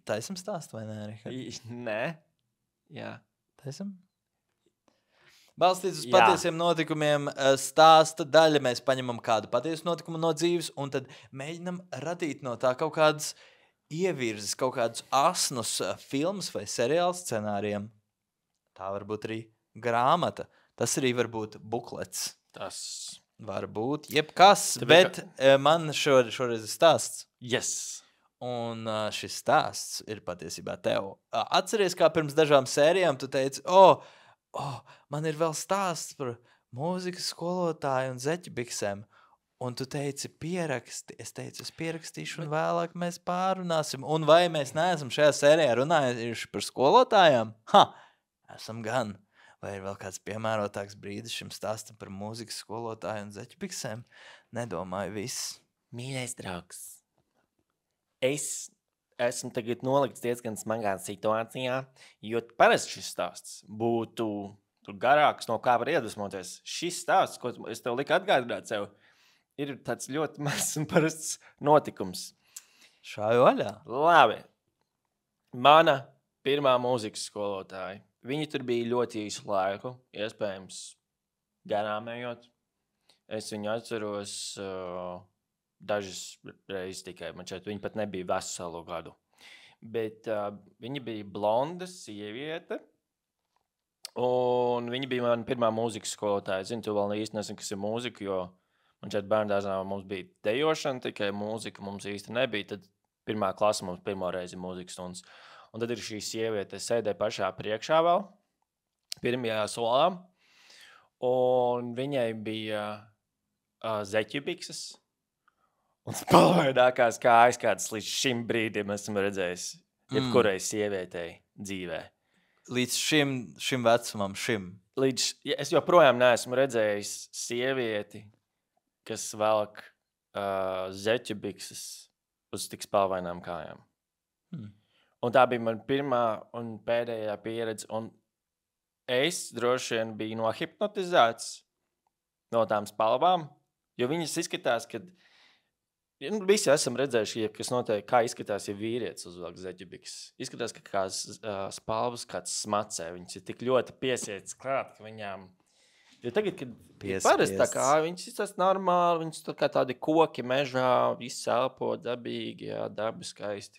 A: Taisam stāstu vai nē, Rihard?
B: Nē. Jā.
A: Taisam? Balstīts uz patiesiem notikumiem stāsta daļa. Mēs paņemam kādu patiesu notikumu no dzīves un tad mēģinam radīt no tā kaut kādas ievirzis, kaut kādus asnus filmas vai seriālu scenārijiem. Tā var būt arī grāmata. Tas arī var būt buklets.
B: Tas
A: var būt jebkas, bet man šoreiz ir stāsts.
B: Yes.
A: Un šis stāsts ir patiesībā tev. Atceries, kā pirms dažām sērijām tu teici, man ir vēl stāsts par mūzikas skolotāju un zeķibiksēm. Un tu teici, pieraksti. Es teicu, es pierakstīšu un vēlāk mēs pārunāsim. Un vai mēs neesam šajā sērijā runājuši par skolotājām? Esam gan. Vai ir vēl kāds piemērotāks brīdis šim stāstam par mūzikas skolotāju un zeķubiksēm? Nedomāju viss.
B: Mīļais draugs, es esmu tagad nolikts diezgan smagā situācijā, jo parasti šis stāsts būtu garāks, no kā var iedvesmoties. Šis stāsts, ko es tev liku atgādināt sev, ir tāds ļoti mazs un parasts notikums.
A: Šāju vaļā.
B: Labi. Mana pirmā mūzikas skolotāja. Viņi tur bija ļoti īsu laiku, iespējams, garām ejot. Es viņu atceros dažas reizes tikai. Man šeit viņa pat nebija veselu gadu. Bet viņa bija blonda sieviete. Un viņa bija mana pirmā mūzikas skolotāja. Zinu, tu vēl īsti nezinu, kas ir mūzika, jo man šeit bērndārzā mums bija dejošana, tikai mūzika mums īsti nebija. Tad pirmā klasa mums pirmo reizi mūzikas stundas. Un tad ir šī sieviete, sēdēja pašā priekšā vēl, pirmajā solā. Un viņai bija zeķibikses. Un spalvainākās kājas, kādas līdz šim brīdim esmu redzējis jebkurai sievietei dzīvē.
A: Līdz šim vecumam,
B: Es joprojām neesmu redzējis sievieti, kas velk zeķibikses uz tik spalvainām kājām. Un tā bija mana pirmā un pēdējā pieredze. Un es droši vien biju nohipnotizēts no tām spalvām, jo viņas izskatās, ka visi esam redzējuši, kas notiek, kā izskatās, ja vīrietis uzvelk zeķibikses. Izskatās, ka kāds spalvas kāds smacē. Viņas ir tik ļoti piesietas klāt, ka viņām... Jo tagad, kad parasti tā kā, viņas izskatās normāli, viņas tā kā tādi koki mežā, viss elpo dabīgi, jā, dabi skaisti.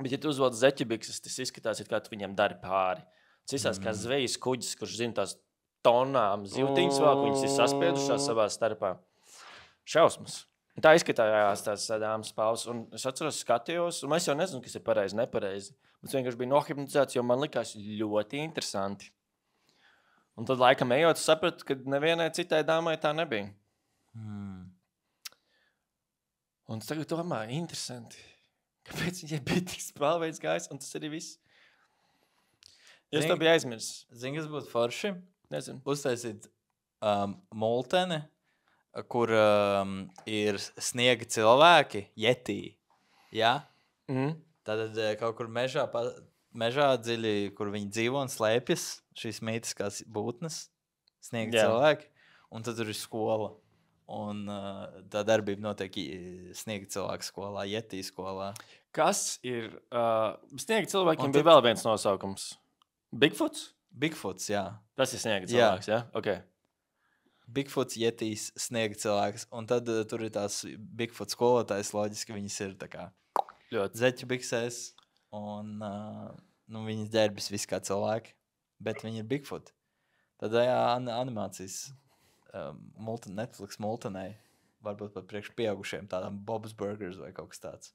B: Bet, ja tu uzvelc zeķibikses, tas izskatās, kā tu viņiem dari pāri. Tas izskatās kā zvejas kuģis, kurš zina tās tonām zivtiņas vēl, viņas ir saspiedušās savā starpā. Šausmas. Tā izskatājās tās dāmas spalvas, un es atceros, skatījos, un es jau nezinu, kas ir pareizi, nepareizi. Bet vienkārši bija nohipnotizēts, jo man likās ļoti interesanti. Un tad laikam ejot, sapratu, ka nevienai citai dāmai tā nebija. Un tagad domāju, interesanti. Kāpēc viņai bija tik spēlveids gājis, un tas arī viss. Es to biju aizmirsis.
A: Zini, kas būtu forši?
B: Nezinu.
A: Uztaisīt multeni, kur ir sniega cilvēki, jetī. Ja? Tad kaut kur mežā dziļi, kur viņi dzīvo un slēpjas, šīs mītiskās būtnes, sniega cilvēki, un tad tur ir skola. Un tā darbība notiek sniega cilvēku skolā, jetī skolā.
B: Kas ir... sniega cilvēkiem bija vēl viens nosaukums. Bigfoots?
A: Bigfoots, jā.
B: Tas ir sniega cilvēks, jā? Ok.
A: Bigfoots, jetīs, sniega cilvēks. Un tad tur ir tās Bigfoot skolotājs, loģiski viņas ir tā kā zeķu biksēs. Un viņas ģērbjas viss kā cilvēki. Bet viņi ir Bigfoot. Tad animācijas... Netflix multenei, varbūt pat priekš pieaugušiem, tādām Bob's Burgers vai kaut kas tāds.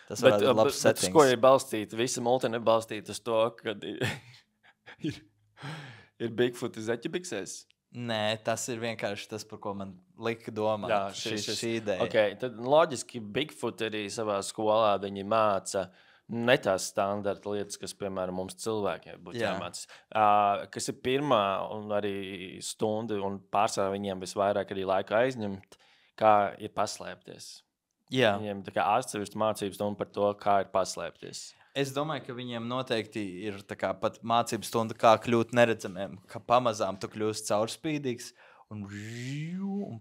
A: Tas varētu būt labs settings.
B: Bet ko ir balstīta? Visa multene ir balstīta uz to, kad ir Bigfoot zeķibiksēs?
A: Nē, tas ir vienkārši tas, par ko man lika domāt.
B: Jā,
A: šī ideja.
B: Okay, tad loģiski Bigfoot arī savā skolā viņi māca ne tās standarta lietas, kas, piemēram, mums cilvēkiem būtu jāmācās. Kas ir pirmā un arī stunda, un pārsvarā viņiem visvairāk arī laiku aizņemt, kā ir paslēpties.
A: Jā.
B: Viņiem tā kā atsevišķa mācības stunda par to, kā ir paslēpties.
A: Es domāju, ka viņiem noteikti ir tā kā pat mācības stunda, kā kļūt neredzamiem, ka pamazām tu kļūst caurspīdīgs un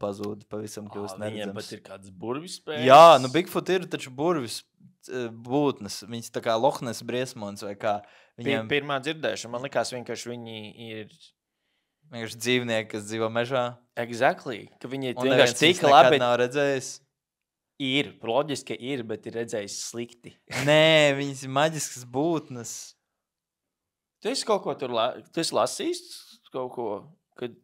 A: pazūd pavisam kļūst neredzams.
B: Viņiem pat ir kāds burvis spējas.
A: Jā, Bigfoot ir taču burvis būtnes, viņas tā kā Lohnes briesmons vai kā.
B: Viņiem... Pirmā dzirdēšana, man likās vienkārši viņi ir...
A: Vienkārši dzīvnieki, kas dzīvo mežā.
B: Exactly, ka viņi
A: un vienkārši tik labi nav redzējis.
B: Ir, loģiski ir, bet ir redzējis slikti.
A: Nē, viņas ir maģiskas būtnes.
B: Tu esi kaut ko tur tu esi lasījis kaut ko, kad...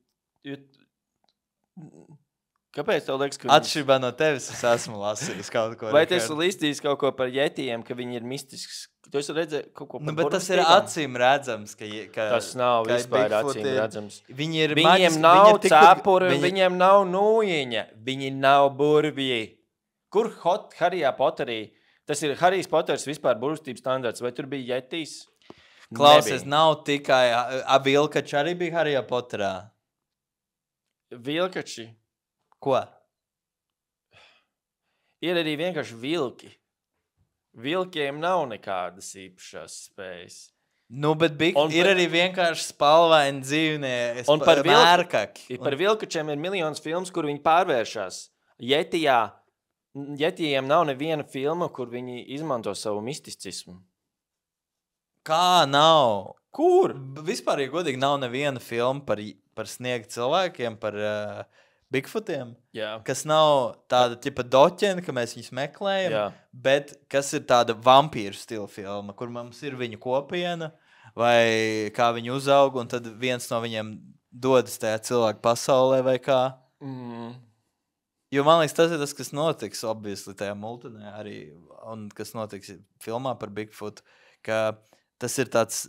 B: Kāpēc tev liekas, ka...
A: Atšķirībā no tevis es esmu lasījis kaut ko.
B: Vai tu esi lasījis kaut ko par jetijiem, ka viņi ir mistisks? Tu esi redzējis kaut ko par
A: bet tas ir acīm redzams, ka
B: tas nav vispār acīm redzams.
A: Viņiem
B: nav cepuri, viņiem nav nūjiņa, viņi nav burvji. Kur Harijā Potterī? Tas ir Harijs Potters vispār burvstības standarts, vai tur bija jetīs?
A: Klausies, nav tikai vilkači arī bija Harijā Poterā.
B: Vilkači.
A: Ko?
B: Ir arī vienkārši vilki. Vilkiem nav nekādas īpašās spējas.
A: Nu, bet ir arī vienkārši spalvaini dzīvnieki.
B: Un par
A: mērkaki.
B: Par vilkačiem ir miljonas filmas, kur viņi pārvēršas. Jetijiem nav neviena filma, kur viņi izmanto savu misticismu.
A: Kā nav?
B: Kur?
A: Vispār, ja godīgi, nav neviena filma par sniega cilvēkiem, par Bigfootiem, kas nav tāda tipa doķena, ka mēs viņus meklējam, bet kas ir tāda vampīru stila filma, kur mums ir viņu kopiena, vai kā viņi uzaug, un tad viens no viņiem dodas tajā cilvēku pasaulē, vai kā. Jo man liekas, tas ir tas, kas notiks, obviously, tajā multinē arī, un kas notiks filmā par Bigfoot, ka tas ir tāds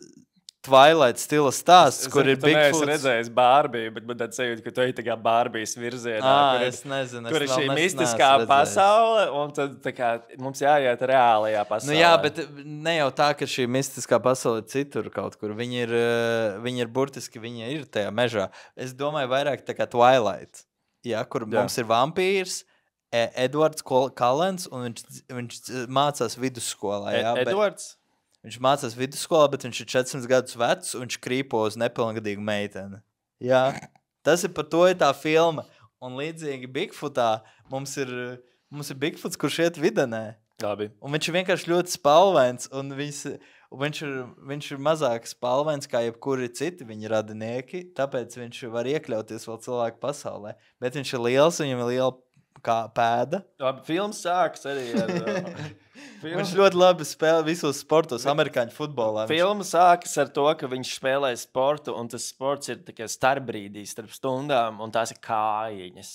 A: Twilight stila stāsts, kur ir Bigfoot.
B: Es redzēju Barbie, bet man tāds sajūta, ka tu ej tā kā Barbies virzienā.
A: Es nezinu.
B: Kur ir šī mistiskā pasaule, un tad tā kā mums jāiet reālajā pasaulē.
A: Nu jā, bet ne jau tā, ka šī mistiskā pasaule citur kaut kur. Viņi ir burtiski, viņi ir tajā mežā. Es domāju vairāk tā kā Twilight, kur mums ir vampīrs, Edvards Cullen, un viņš mācās vidusskolā.
B: Edvards?
A: Viņš mācās vidusskolā, bet viņš ir 400 gadus vecs, un viņš krīpo uz nepilngadīgu meiteni. Jā, tas ir par to tā filma. Un līdzīgi Bigfootā mums ir Bigfoots, kurš iet videnē.
B: Labi.
A: Un viņš ir vienkārši ļoti spalvains, un viņš ir mazāk spalvains kā jebkuri citi viņa radinieki, tāpēc viņš var iekļauties vēl cilvēku pasaulē. Bet viņš ir liels, viņam ir liela pēda.
B: Labi, filmas sākas arī ar...
A: Viņš ļoti labi spēlē visos sportos, amerikāņu futbolā.
B: Filma sākas ar to, ka viņš spēlē sportu, un tas sports ir tikai starpbrīdī, starp stundām, un tās ir kājiņas.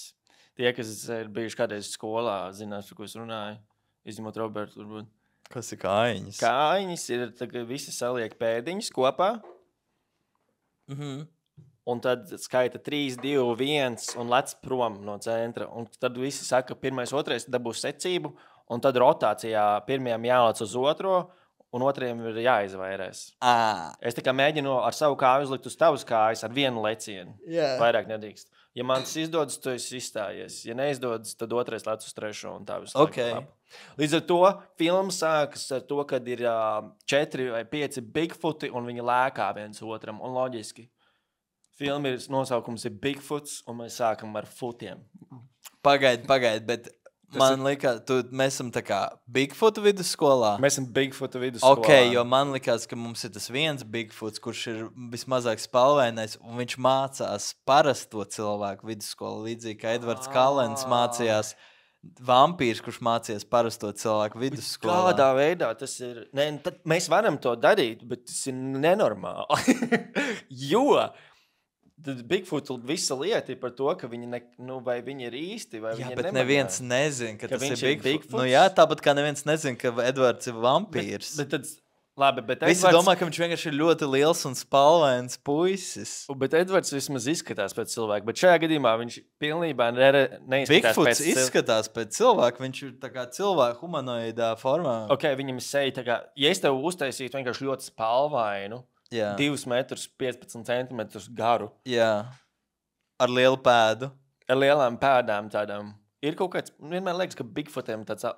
B: Tie, kas ir bijuši kādreiz skolā, zinās, par ko es runāju, izņemot Robertu, varbūt.
A: Kas ir kājiņas?
B: Kājiņas ir, ka visi saliek pēdiņas kopā, un tad skaita 3, 2, 1 un lec prom no centra. Un tad visi saka, pirmais, otrais dabūs secību, un tad rotācijā pirmajam jālec uz otro, un otrajam ir jāizvairās. Es tā kā mēģinu ar savu kāju uzlikt uz tavas kājas ar vienu lecienu. Vairāk nedrīkst. Ja man tas izdodas, tu esi izstājies. Ja neizdodas, tad otrais lec uz trešo un tā visu laiku. Līdz ar to filma sākas ar to, kad ir 4 vai 5 Bigfooti, un viņi lēkā viens otram, un loģiski. Filma nosaukums ir Bigfoots, un mēs sākam ar futiem.
A: Pagaid, bet man likās, mēs esam tā kā Bigfootu vidusskolā.
B: Mēs esam Bigfootu vidusskolā.
A: Ok, jo man likās, ka mums ir tas viens Bigfoots, kurš ir vismazāk spalvainais, un viņš mācās parasto cilvēku vidusskolā, līdzīgi kā Edvards Cullen mācījās vampīrs, kurš mācījās parasto cilvēku vidusskolā.
B: Kādā veidā tas ir? Ne, tad mēs varam to darīt, bet tas ir nenormāli. Jo... Tad Bigfoot visa lieta ir par to, ka viņi, vai viņi ir īsti, vai viņi
A: bet neviens nezin, ka tas ir Bigfoot. Nu jā, tāpat kā neviens nezin, ka Edvards ir vampīrs.
B: Bet Edvards...
A: Visi domā, ka viņš vienkārši ir ļoti liels un spalvains puisis.
B: Bet Edvards vismaz izskatās pēc cilvēka, bet šajā gadījumā viņš pilnībā neizskatās
A: Bigfoots izskatās pēc cilvēka, viņš ir tā kā cilvēka humanoidā formā.
B: Ok, viņam ir seja tā kā, ja es tev uztaisītu vienkārši ļoti spalvainu, 2 metrus 15 centimetrus garu.
A: Jā, ar lielu pēdu.
B: Ar lielām pēdām tādām. Ir kaut kāds, vienmēr liekas, ka Bigfootiem tāds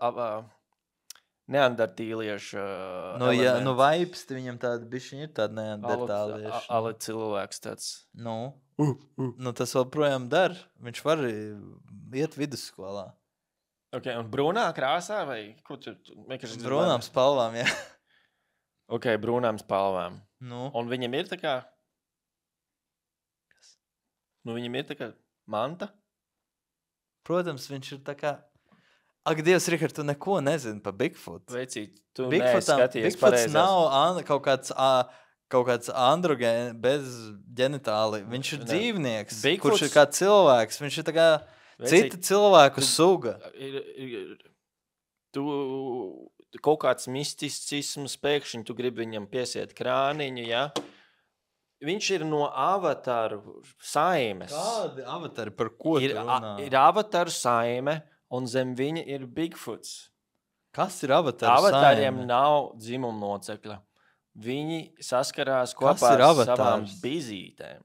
B: neandertīliešu elements.
A: Nu vaipsti viņam tādi bišķiņi ir tādi neandertālieši.
B: Ale cilvēks tāds.
A: Nu tas vēl projām dar. Viņš var iet vidusskolā.
B: Ok, un brūnā krāsā vai?
A: Brūnām spalvām, jā.
B: Ok, brūnām spalvām.
A: Nu.
B: Un viņam ir tā kā... viņam ir tā kā manta?
A: Protams, viņš ir tā kā... Ak, Dievs, Rihard, tu neko nezini par Bigfoot.
B: Veicīt, tu neskaties
A: pareizās. Bigfoots nav kaut kāds androgēns bez ģenitāli. Viņš ir dzīvnieks, kurš ir kā cilvēks. Viņš ir tā kā cita cilvēku suga.
B: Tu kaut kāds misticisms pēkšņi, tu gribi viņam piesiet krāniņu, ja? Viņš ir no avataru saimes.
A: Kādi avatari, par ko tu runā?
B: Ir avataru saime, un zem viņa ir Bigfoots.
A: Kas ir avataru saime?
B: Avatariem nav dzimuma locekļa. viņi saskarās
A: Kas
B: kopā
A: ir
B: ar
A: Avatārs?
B: savām bizītēm.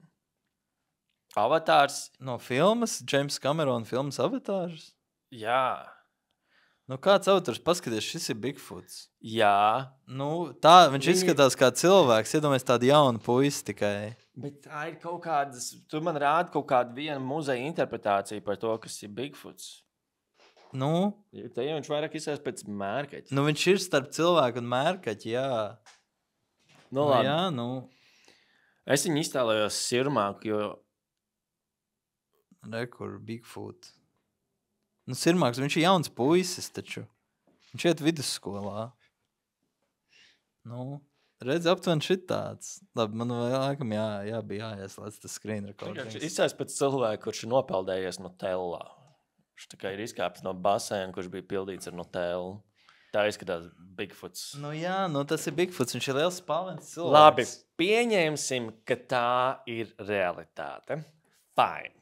B: Avatārs,
A: No filmas, James Cameron filmas Avatārs.
B: jā,
A: Nu, kāds autors paskaties, šis ir Bigfoots.
B: jā,
A: Nu, tā, viņš
B: Viņi-
A: izskatās kā cilvēks, iedomājies tādu jaunu puisi tikai.
B: bet tā ir kaut kādas, tu man rādi kaut kādu vienu muzeja interpretāciju par to, kas ir Bigfoots.
A: Nu,
B: Te jau viņš vairāk izsēs pēc mērkaķa.
A: nu, viņš ir starp cilvēku un mērkaķi, jā.
B: Nu,
A: Nu,
B: labi.
A: jā, nu,
B: Es viņu iztēlojos sirmāku, jo
A: rekur, Bigfoot. Nu, Sirmāks, viņš ir jauns puisis taču. Viņš iet vidusskolā. Nu, redz, aptuveni šitāds. Labi, man laikam jābija jāieslēdz tas screen recordings.
B: izsēs pēc cilvēka, kurš ir nopeldējies no tellā. Viņš tā kā ir izkāpis no basēna, kurš bija pildīts ar Nutellu. Tā izskatās Bigfoots.
A: Nu, jā, nu, tas ir Bigfoots, viņš ir liels spalvens cilvēks.
B: Labi, pieņemsim, ka tā ir realitāte. Fine.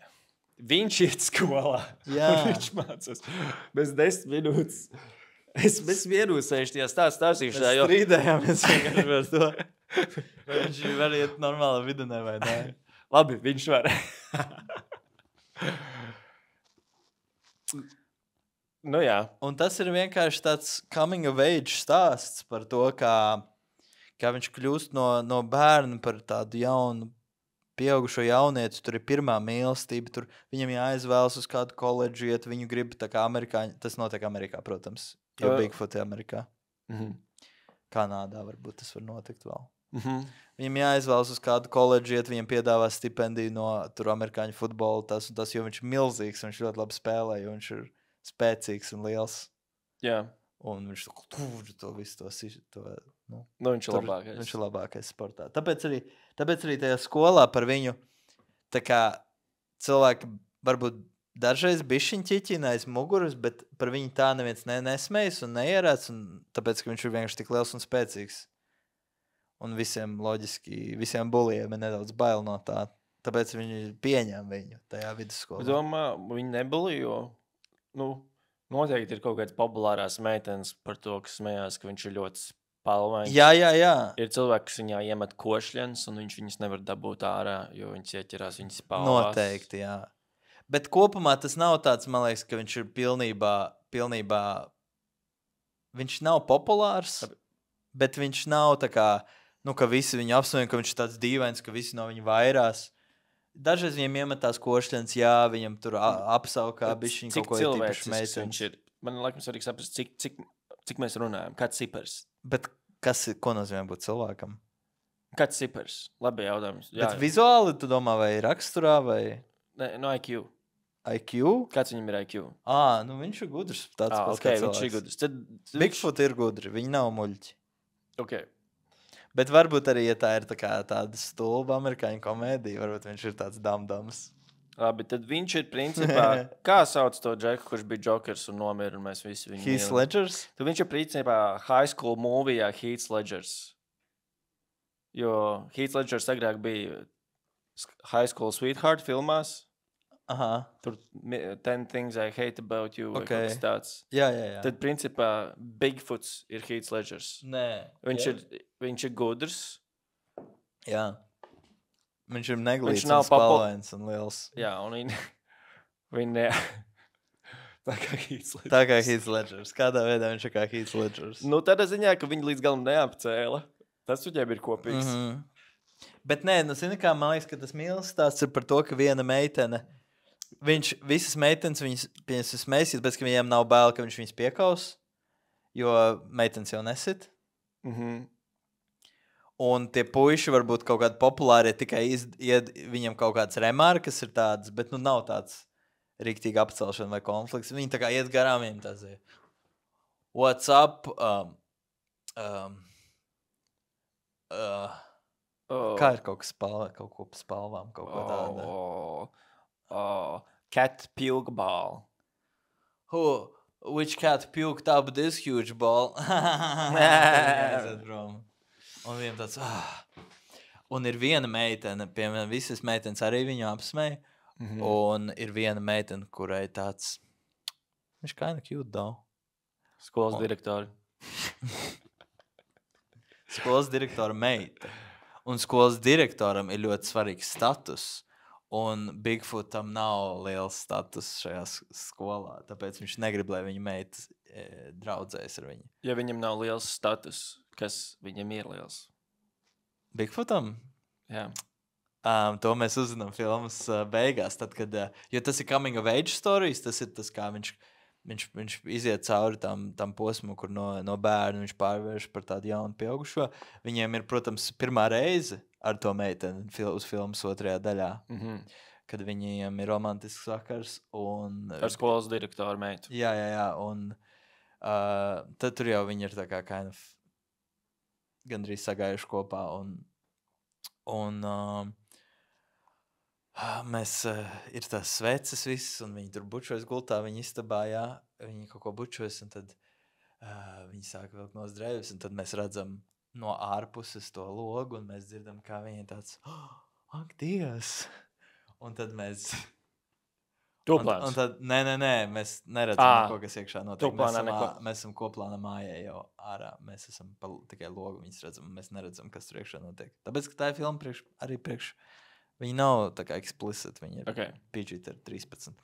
B: Viņš iet skolā.
A: Jā.
B: Un viņš mācās. Bez 10 minūtes. Es vienusēšu tajā stāstīšu.
A: Mēs strīdējāmies vienkārši par to. Vai viņš var iet normāli vidunē vai nē?
B: Labi, viņš var. Nu jā.
A: Un tas ir vienkārši tāds coming of age stāsts par to, kā viņš kļūst no bērna par tādu jaunu, pieaugušo jaunieti. Tur ir pirmā mīlestība, tur viņam jāizvēlas uz kādu koledžu, iet viņu grib tā kā amerikāņi. Tas notiek Amerikā, protams, jo Bigfoot ir Amerikā.
B: Mhm.
A: Kanādā varbūt tas var notikt vēl.
B: Mhm.
A: Viņam jāizvēlas uz kādu koledžu, iet, viņam piedāvā stipendiju no tur amerikāņu futbola, tas un tas, jo viņš ir milzīgs, viņš ļoti labi spēlē, jo viņš ir spēcīgs un liels.
B: Jā.
A: Un viņš to visu to nu,
B: Nu, viņš ir
A: tur,
B: labākais.
A: viņš ir labākais sportā. Tāpēc arī tajā skolā par viņu tā kā cilvēki varbūt dažreiz bišķiņ ķiķina aiz muguras, bet par viņu tā neviens nesmējas un neierāds, un tāpēc, ka viņš ir vienkārši tik liels un spēcīgs. Un visiem loģiski, visiem bulijiem ir nedaudz bail no tā. Tāpēc viņi pieņem viņu tajā vidusskolā.
B: Es domāju, viņi nebulīja, jo nu, noteikti ir kaut kādas populārās meitenes par to, kas smējās, ka viņš ir ļoti spalvains.
A: Jā.
B: Ir cilvēki, kas viņā iemet košļens, un viņš viņus nevar dabūt ārā, jo viņas ieķerās viņas spalvās.
A: Noteikti, jā. Bet kopumā tas nav tāds, man liekas, ka viņš ir pilnībā viņš nav populārs, bet viņš nav tā kā, nu, ka visi viņu apsvien, ka viņš ir tāds dīvains, ka visi no viņa vairās. Dažreiz viņiem iemetās košļens, jā, viņam tur apsaukā bišķiņ kaut ko īpaši
B: meitenes viņš ir. Man laikam svarīgi saprast, cik mēs runājam. Kāds cipars?
A: Bet ko nozīmē būt cilvēkam?
B: Kāds cipars? Labi jautājums. Jā.
A: Bet vizuāli, tu domā, vai raksturā, vai
B: Ne, no IQ.
A: IQ?
B: Kāds viņam ir IQ?
A: Nu viņš ir gudrs. Tāds pats
B: Ok,
A: kā
B: viņš ir
A: cilvēks.
B: gudrs. Tad
A: Bigfoot ir gudri, viņi nav muļķi.
B: Ok.
A: Bet varbūt arī, ja tā ir tā kā tāda stulba amerikāņu komēdija, varbūt viņš ir tāds damdams.
B: Labi, tad viņš ir principā, kā sauc to džeku, kurš bija Jokers un nomira, un mēs visi viņu
A: Heath
B: mīlam?
A: Ledgers?
B: Tad viņš ir principā High School movijā Heath Ledgers. Jo Heath Ledgers agrāk bija High School Sweetheart filmās.
A: Aha,
B: Tur 10 Things I Hate About You.
A: Ok.
B: Vai kaut kas tāds.
A: jā.
B: Tad principā Bigfoots ir Heath Ledgers.
A: Nē.
B: Viņš ir gudrs.
A: Jā. Viņš ir neglīts
B: Viņš nav
A: un spalvains un liels.
B: Jā, un viņi tā kā Heath Ledgers.
A: Tā kā Heath Ledgers. Kādā veidā viņš ir kā Heath Ledgers?
B: Nu, tādā ziņā, ka viņi līdz galam neapcēla. Tas viņiem ir kopīgs.
A: Bet nē, nu zini kā, man liekas, ka tas mīlestības stāsts ir par to, ka viena meitene, visas meitenes, viņas pieņems smēsīs, bet ka viņiem nav bail, ka viņš viņas piekaus, jo meitenes jau nesit. Un tie puiši varbūt kaut kādi populāri, tikai viņam kaut kāds remarkas ir tādas, bet nu nav tāds rīktīgi apcelšana vai konflikts. Viņi tā kā iet garām, viņiem tas ir. What's up? Kā ir kaut kas kaut ko pa spalvām, kaut ko tādu?
B: Cat puke ball.
A: Which cat puked up this huge ball? Un viņam tāds, Un ir viena meitene, piemēram, visas meitenes arī viņu apsmēja. Un ir viena meitene, kurai tāds, viņš kinda cute, though.
B: Skolas direktori.
A: skolas direktora meita. Un skolas direktoram ir ļoti svarīgs status. Un Bigfootam nav liels status šajā skolā. Tāpēc viņš negrib, lai viņa meita draudzējas ar viņu.
B: Ja viņam nav liels status, kas viņam ir liels?
A: Bigfootam?
B: Jā.
A: To mēs uzzinām filmas beigās. Tad, kad, jo tas ir coming of age stories, tas ir tas, kā viņš iziet cauri tam posmu, kur no bērna viņš pārvērš par tādu jaunu pieaugušo. Viņiem ir, protams, pirmā reize ar to meiteni uz filmas otrajā daļā, kad viņiem ir romantisks vakars.
B: Ar skolas direktoru meitu.
A: Jā, un tad tur jau viņi ir tā kā gandrīz sagājuši kopā. Un mēs ir tās sveces visas, un viņi tur bučojas gultā, viņi istabā, jā, viņi kaut ko bučojas, un tad viņi sāk vilkt no drēvis, un tad mēs redzam no ārpuses to logu, un mēs dzirdam, kā viņi tāds, ak, Dievs! Un tad mēs...
B: Toplāns?
A: Un tad, nē, mēs neredzam neko, kas iekšā notiek. Mēs esam koplāna mājā jau ārā, mēs esam tikai logu, viņas redzam, un mēs neredzam, kas tur iekšā notiek. Tāpēc, ka tā ir filma arī priekš viņi nav tā kā explicit, viņi ir PG-13.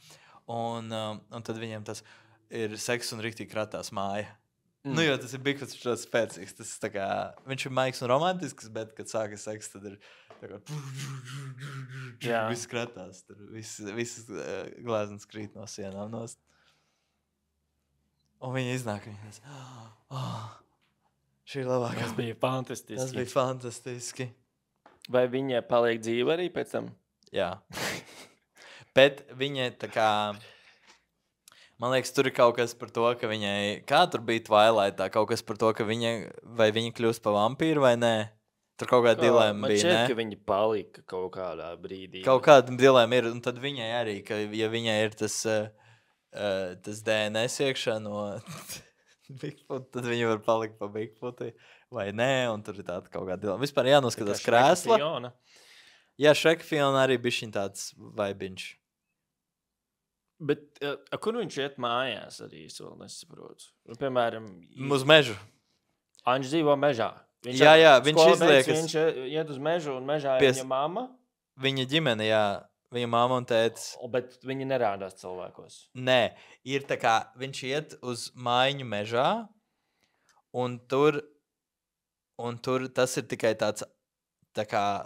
A: Un tad viņiem tas ir seks un riktīgi kratās māja. Nu, jo tas ir Bigfoots ļoti spēcīgs. Tas tā kā, viņš ir maigs un romantisks, bet, kad sākas seks, tad ir tā kā viss kratās. Tur viss glāzens krīt no sienām nost. Un viņi iznāk, viņi tās, šī ir labākā.
B: Tas bija fantastiski.
A: Tas bija fantastiski.
B: Vai viņa paliek dzīva arī pēc tam?
A: Jā. Bet viņa tā kā... Man liekas, tur ir kaut kas par to, ka viņai... Kā tur bija Twilightā? Kaut kas par to, ka vai viņa kļūst par vampīru vai nē? Tur kaut kāda dilemma bija, ne?
B: Man šķiet, ka viņa palika kaut kādā brīdī.
A: Kaut kāda dilemma ir, un tad viņai arī, ka ja viņai ir tas DNS iekšā no Bigfoot, tad viņa var palikt pa Bigfootu vai nē, un tur ir tāda kaut kāda dilemma. Vispār jānoskatās krēsla. Jā, Shrek Fiona arī bišķiņ tāds vaibiņš.
B: Bet kur viņš iet mājās arī, es vēl nesaprotu? Piemēram...
A: Uz mežu.
B: Viņš dzīvo mežā.
A: Jā, viņš izliekas...
B: Viņš iet uz mežu un mežā ir viņa mamma?
A: Viņa ģimene, jā. Viņa mamma un tētis.
B: Bet viņi nerādās cilvēkos?
A: Nē, ir tā kā viņš iet uz mājiņu mežā un tur tas ir tikai tāds tā kā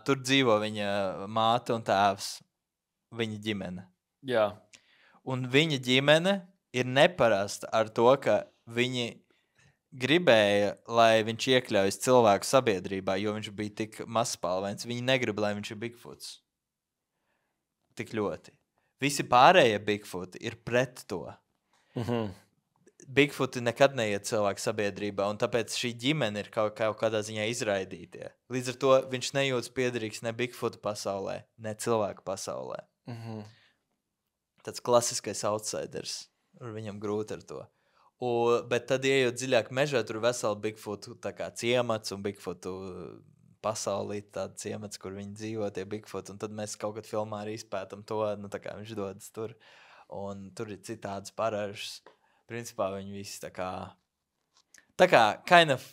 A: tur dzīvo viņa māte un tēvs. Viņa ģimene.
B: Jā.
A: Un viņa ģimene ir neparasta ar to, ka viņi gribēja, lai viņš iekļaujas cilvēku sabiedrībā, jo viņš bija tik mazspalvains. Viņi negrib, lai viņš ir Bigfoots. Tik ļoti. Visi pārējie Bigfooti ir pret to. Bigfooti nekad neiet cilvēku sabiedrībā, un tāpēc šī ģimene ir kaut kādā ziņā izraidītie. Līdz ar to viņš nejūtas piederīgs ne Bigfootu pasaulē, ne cilvēku pasaulē. Tāds klasiskais outsiders. Viņam grūti ar to. Bet tad, ejot dziļāk mežā, tur veseli Bigfootu ciemats un Bigfootu pasaulī tāda ciemats, kur viņi dzīvo, tie Bigfoot. Un tad mēs kaut kad filmā arī izpētam to, tā kā viņš dodas tur. Un tur ir citādas paražas. Principā viņi visi tā kā kind of...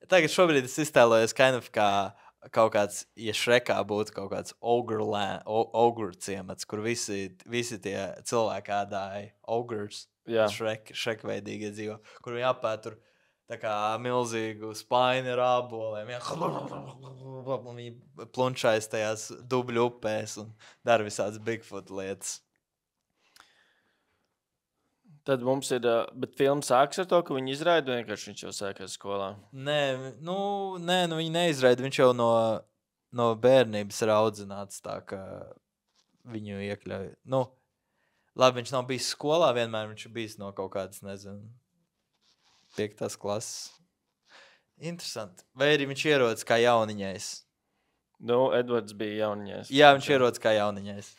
A: Tagad šobrīd es iztēlojos kind of kā kaut kāds, ja Shrekā būtu kaut kāds ogre ciemats, kur visi tie cilvēki ādāja ogres, Shrek veidīgi dzīvo, kur viņi apēt tur tā kā milzīgu spaini ar āboliem, viņi plunčājas tajās dubļu upēs un dara visādas Bigfoot lietas.
B: Tad mums ir, bet filma sāks ar to, ka viņi izraida, vienkārši viņš jau sākās skolā.
A: Nē, viņi neizraida, viņš jau no bērnības ir audzināts tā, ka viņu iekļauj. Labi, viņš nav bijis skolā vienmēr, viņš ir bijis no kaut kādas, 5. klases. Interesanti. Vai arī viņš ierodas kā jauniņais?
B: Edvards bija jauniņais.
A: Jā, viņš ierodas kā jauniņais.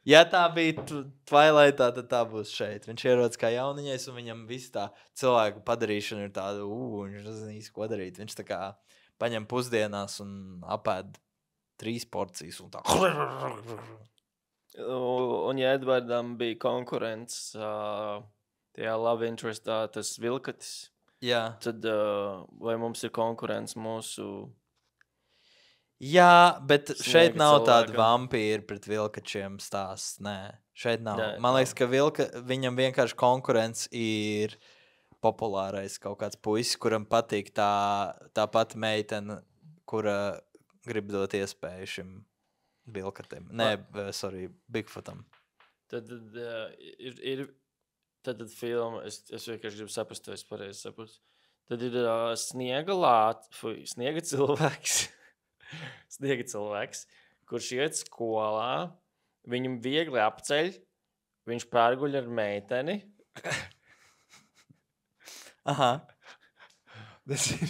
A: Ja tā bija Twilightā, tad tā būs šeit. Viņš ierodas kā jauniņais, un viņam viss tā cilvēku padarīšana ir tāda, viņš nezinu īsti, ko darīt. Viņš tā kā paņem pusdienās un apēd 3 porcijas un tā.
B: Un ja Edvardam bija konkurence tajā love interestā tas vilkatis,
A: Jā.
B: tad vai mums ir konkurence mūsu...
A: Jā, bet šeit
B: Sniega
A: nav tāda
B: cilvēkam.
A: vampīra pret vilkačiem stāsts. Nē, šeit nav.
B: Nē,
A: Man liekas,
B: nav.
A: ka viņam vienkārši konkurence ir populārais kaut kāds puisis, kuram patīk tā pati meitene, kura grib dot iespēju šim vilkatim. Nē, sorry, Bigfootam.
B: Tad ir tad filma, es vienkārši gribu saprast, to es pareizi saprotu. Tad ir sniega cilvēks. Sniega cilvēks, kurš iet skolā, viņam viegli apceļ, viņš pārguļ ar meiteni.
A: Aha.
B: Tas ir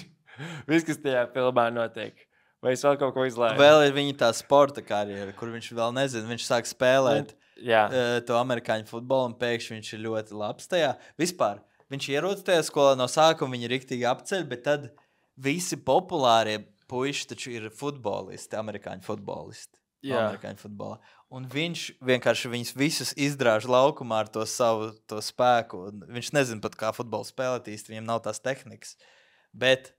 B: viss, kas tajā filmā notiek. Vai es vēl kaut ko izlaidu?
A: Vēl ir viņa tā sporta karjera, kur viņš vēl nezina. Viņš sāk spēlēt
B: Jā.
A: to amerikāņu futbolu, un pēkšņi viņš ir ļoti labs tajā. Vispār, viņš ierodas tajā skolā no sākuma, viņa riktīgi apceļ, bet tad visi populārie puiši taču ir futbolisti, amerikāņu futbolisti.
B: Jā.
A: Amerikāņu futbolā. Un viņš vienkārši viņus visus izdrāž laukumā ar to savu spēku. Un viņš nezina pat, kā futbolu spēlēt īsti, viņam nav tās tehnikas. Bet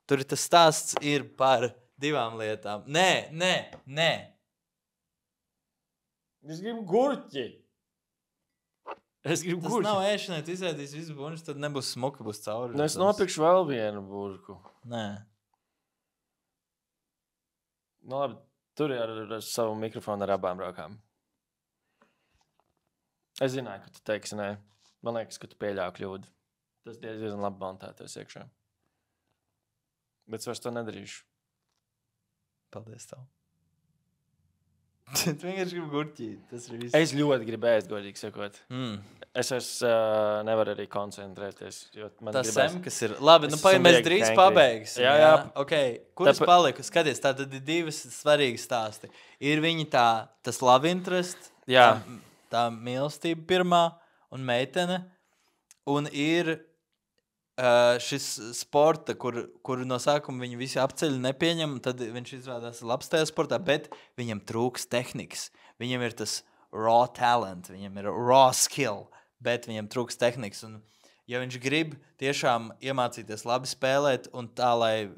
A: tur ir tas stāsts ir par divām lietām. Nē.
B: Es gribu gurķi. Es gribu
A: Tas
B: gurķi.
A: nav ēšanai, tu izēdīs visu bunžu, tad nebūs smuka, būs cauri.
B: Nu, es nopirkšu vēl vienu burku.
A: Nē.
B: Nu, labi, tur ir ar savu mikrofonu ar abām rokām. Es zināju, ka tu teiksi nē. Man liekas, ka tu pieļāvi kļūdu. Tas diezgan labi montētos iekšā. Bet es vairs to nedarīšu.
A: Paldies tev. Tu vienkārši gribi gurķīt. Tas ir viss.
B: Es ļoti gribu ēst, godīgi sakot. Es vairs nevaru arī koncentrēties.
A: Tas sem, kas ir. Labi,
B: Es
A: nu pagaid,
B: esmu
A: mēs
B: viegli
A: drīz
B: hangry.
A: pabeigsim.
B: Jā.
A: Okay. Kur es paliku? Skaties, tā tad ir divas svarīgi stāsti. Ir viņi tas love interest,
B: Jā.
A: tā mīlestība pirmā un meitene. Un ir šis sporta, kur no sākuma viņi visi apceļ nepieņem, tad viņš izrādās labs tajā sportā, bet viņam trūks tehnikas. Viņam ir tas raw talent, viņam ir raw skill, bet viņam trūks tehnikas. Un ja viņš grib tiešām iemācīties labi spēlēt un tā, lai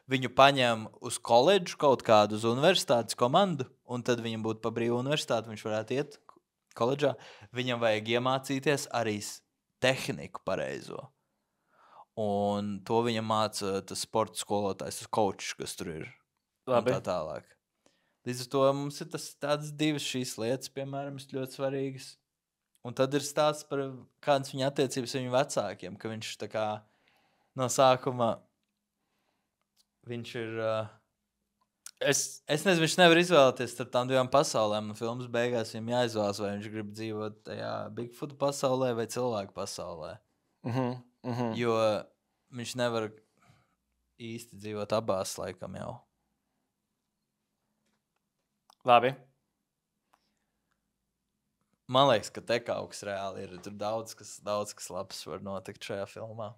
A: viņu paņem uz koledžu kaut kādu, uz universitātes komandu, un tad viņam būtu pa brīvu universitāti, viņš varētu iet koledžā, viņam vajag iemācīties arī tehniku pareizo. Un to viņam māca tas sporta skolotājs, tas coach, kas tur ir.
B: Labi.
A: Un tā tālāk. Līdz ar to mums ir tādas divas šīs lietas, piemēram, ļoti svarīgas. Un tad ir stāsts par kādas viņa attiecības ar viņu vecākiem, ka viņš tā kā no sākuma viņš ir... Es nezinu, viņš nevar izvēlēties starp tām divām pasaulēm, un filmas beigās viņam jāizvēlas, vai viņš grib dzīvot tajā Bigfoot pasaulē vai cilvēku pasaulē. Jo viņš nevar īsti dzīvot abās laikam jau.
B: Labi.
A: Man liekas, ka te kaut kas reāli ir. Tur daudz kas labs var notikt šajā filmā.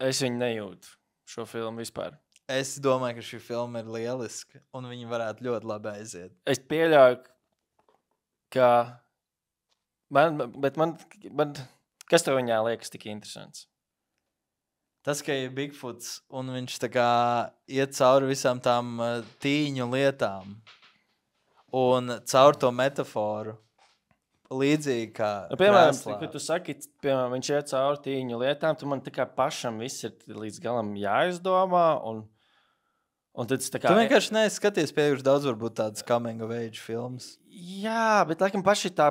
B: Es viņu nejūtu, šo filmu vispār.
A: Es domāju, ka šī filma ir lieliska, un viņa varētu ļoti labi aiziet.
B: Es pieļauju, ka man kas tev viņā liekas tik interesants?
A: Tas, ka ir Bigfoots, un viņš tā kā iet cauri visām tām tīņu lietām, un caur to metaforu, līdzīgi kā
B: Piemēram,
A: krēslā.
B: kad tu saki, piemēram, viņš iet cauri tīņu lietām, tu man tā kā pašam viss ir līdz galam jāizdomā, un tad es tā kā...
A: Tu vienkārši neskaties pieejuši daudz varbūt tādas coming of age filmas.
B: Jā, bet laikam paši tā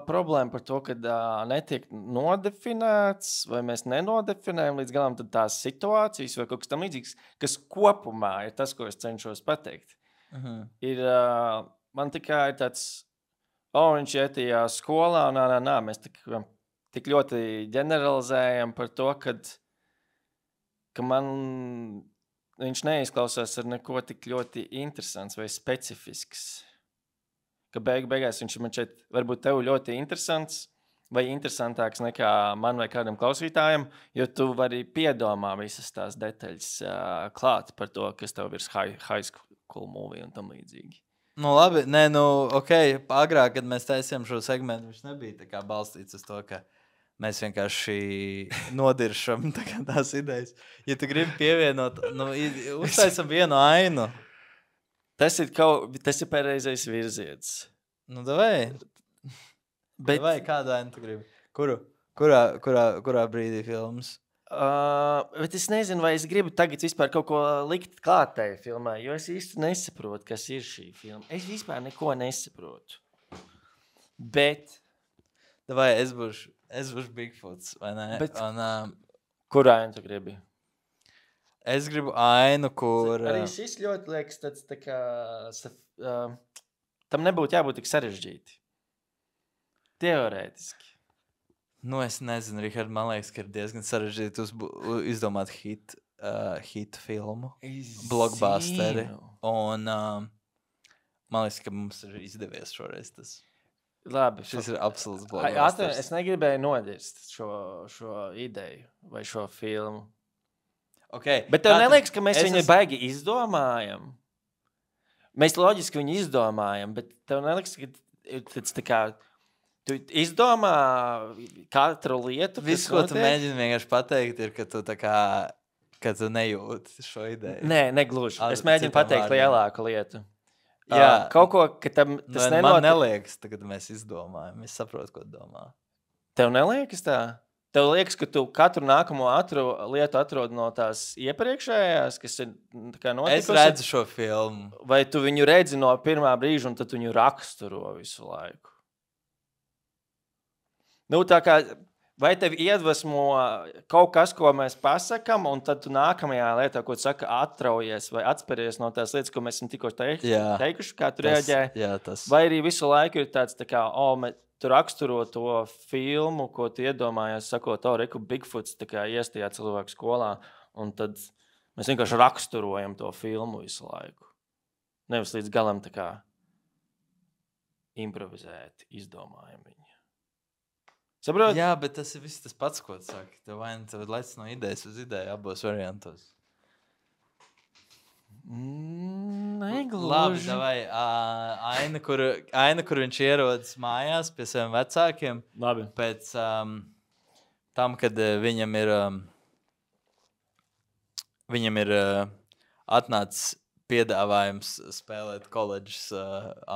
B: problēma par to, ka netiek nodefinēts, vai mēs nenodefinējam līdz galam tad tās situācijas, vai kaut kas tam līdzīgs, kas kopumā ir tas, ko es cenšos pateikt. Ir, man tikai ir tāds, viņš iet tajā skolā, mēs tik ļoti ģeneralizējam par to, ka man viņš neizklausās ar neko tik ļoti interesants vai specifisks. Ka beigās viņš man šeit varbūt tev ļoti interesants vai interesantāks nekā man vai kādam klausītājam, jo tu vari piedomā visas tās detaļas klāt par to, kas tev ir high school movie un tam līdzīgi.
A: Nu, labi, nē, ok, agrāk, kad mēs taisījām šo segmentu, viņš nebija tā kā balstīts uz to, ka mēs vienkārši nodiršam tās idejas. Ja tu gribi pievienot, uztaisam vienu ainu.
B: Tas ir pareizais virziens.
A: Nu, davai.
B: Bet...
A: Vai kādu ainu tu gribi? Kurā brīdī filmas?
B: Bet es nezinu, vai es gribu tagad vispār kaut ko likt klāt tajā filmā, jo es īsti nesaprotu, kas ir šī filma. Es vispār neko nesaprotu. Bet...
A: Vai es būšu Bigfoots, vai ne?
B: Bet...
A: Un,
B: kur ainu tu gribi?
A: Es gribu ainu, kur...
B: Arī šis ļoti liekas tāds tā kā... tam nebūtu jābūt tik sarežģīti. Teorētiski.
A: Nu, es nezinu, Richard, man liekas, ka ir diezgan sarežģīti izdomāt hitu filmu. Blockbusteri. Un man liekas, ka mums ir izdevies šoreiz tas.
B: Labi.
A: Šis ir absolūts blockbusters.
B: Es negribēju nodirst šo ideju vai šo filmu.
A: Okay.
B: Bet tev neliekas, ka mēs viņu baigi izdomājam? Mēs loģiski viņu izdomājam, bet tev neliekas, ka tas tā kā... Tu izdomā katru lietu,
A: viss, ko tu mēģini vienkārši pateikt, ir, ka tu tā kā, ka tu nejūti šo ideju.
B: Nē, negluži. Es mēģinu pateikt lielāku lietu.
A: Jā.
B: Kaut ko, ka tam tas
A: man neliekas, kad mēs izdomājam. Es saprotu, ko domā.
B: Tev neliekas tā? Tev liekas, ka tu katru nākamo lietu atrod no tās iepriekšējās, kas ir tā kā notikusi?
A: Es redzu šo filmu.
B: Vai tu viņu redzi no pirmā brīža un tad viņu raksturo visu laiku? Nu, tā kā, vai tev iedvesmo kaut kas, ko mēs pasakam, un tad tu nākamajā lietā, ko tu saka, atraujies vai atspēries no tās lietas, ko mēs esam tikko teikuši, kā tu reaģēji?
A: Jā, tas.
B: Vai arī visu laiku ir tāds, tā kā, tu raksturo to filmu, ko tu iedomājies, sakot, reku Bigfoots tā kā iestājā cilvēku skolā, un tad mēs vienkārši raksturojam to filmu visu laiku. Nevis līdz galam tā kā improvizēt, izdomājam viņu. Saprot?
A: Jā, bet tas ir viss tas pats, ko tu saki. Tev lec no idejas uz ideju abos variantos.
B: Negluži.
A: Labi, davai. Aina, kur viņš ierodas mājās pie saviem vecākiem.
B: Labi.
A: Pēc tam, kad viņam ir atnācis piedāvājums spēlēt koledžas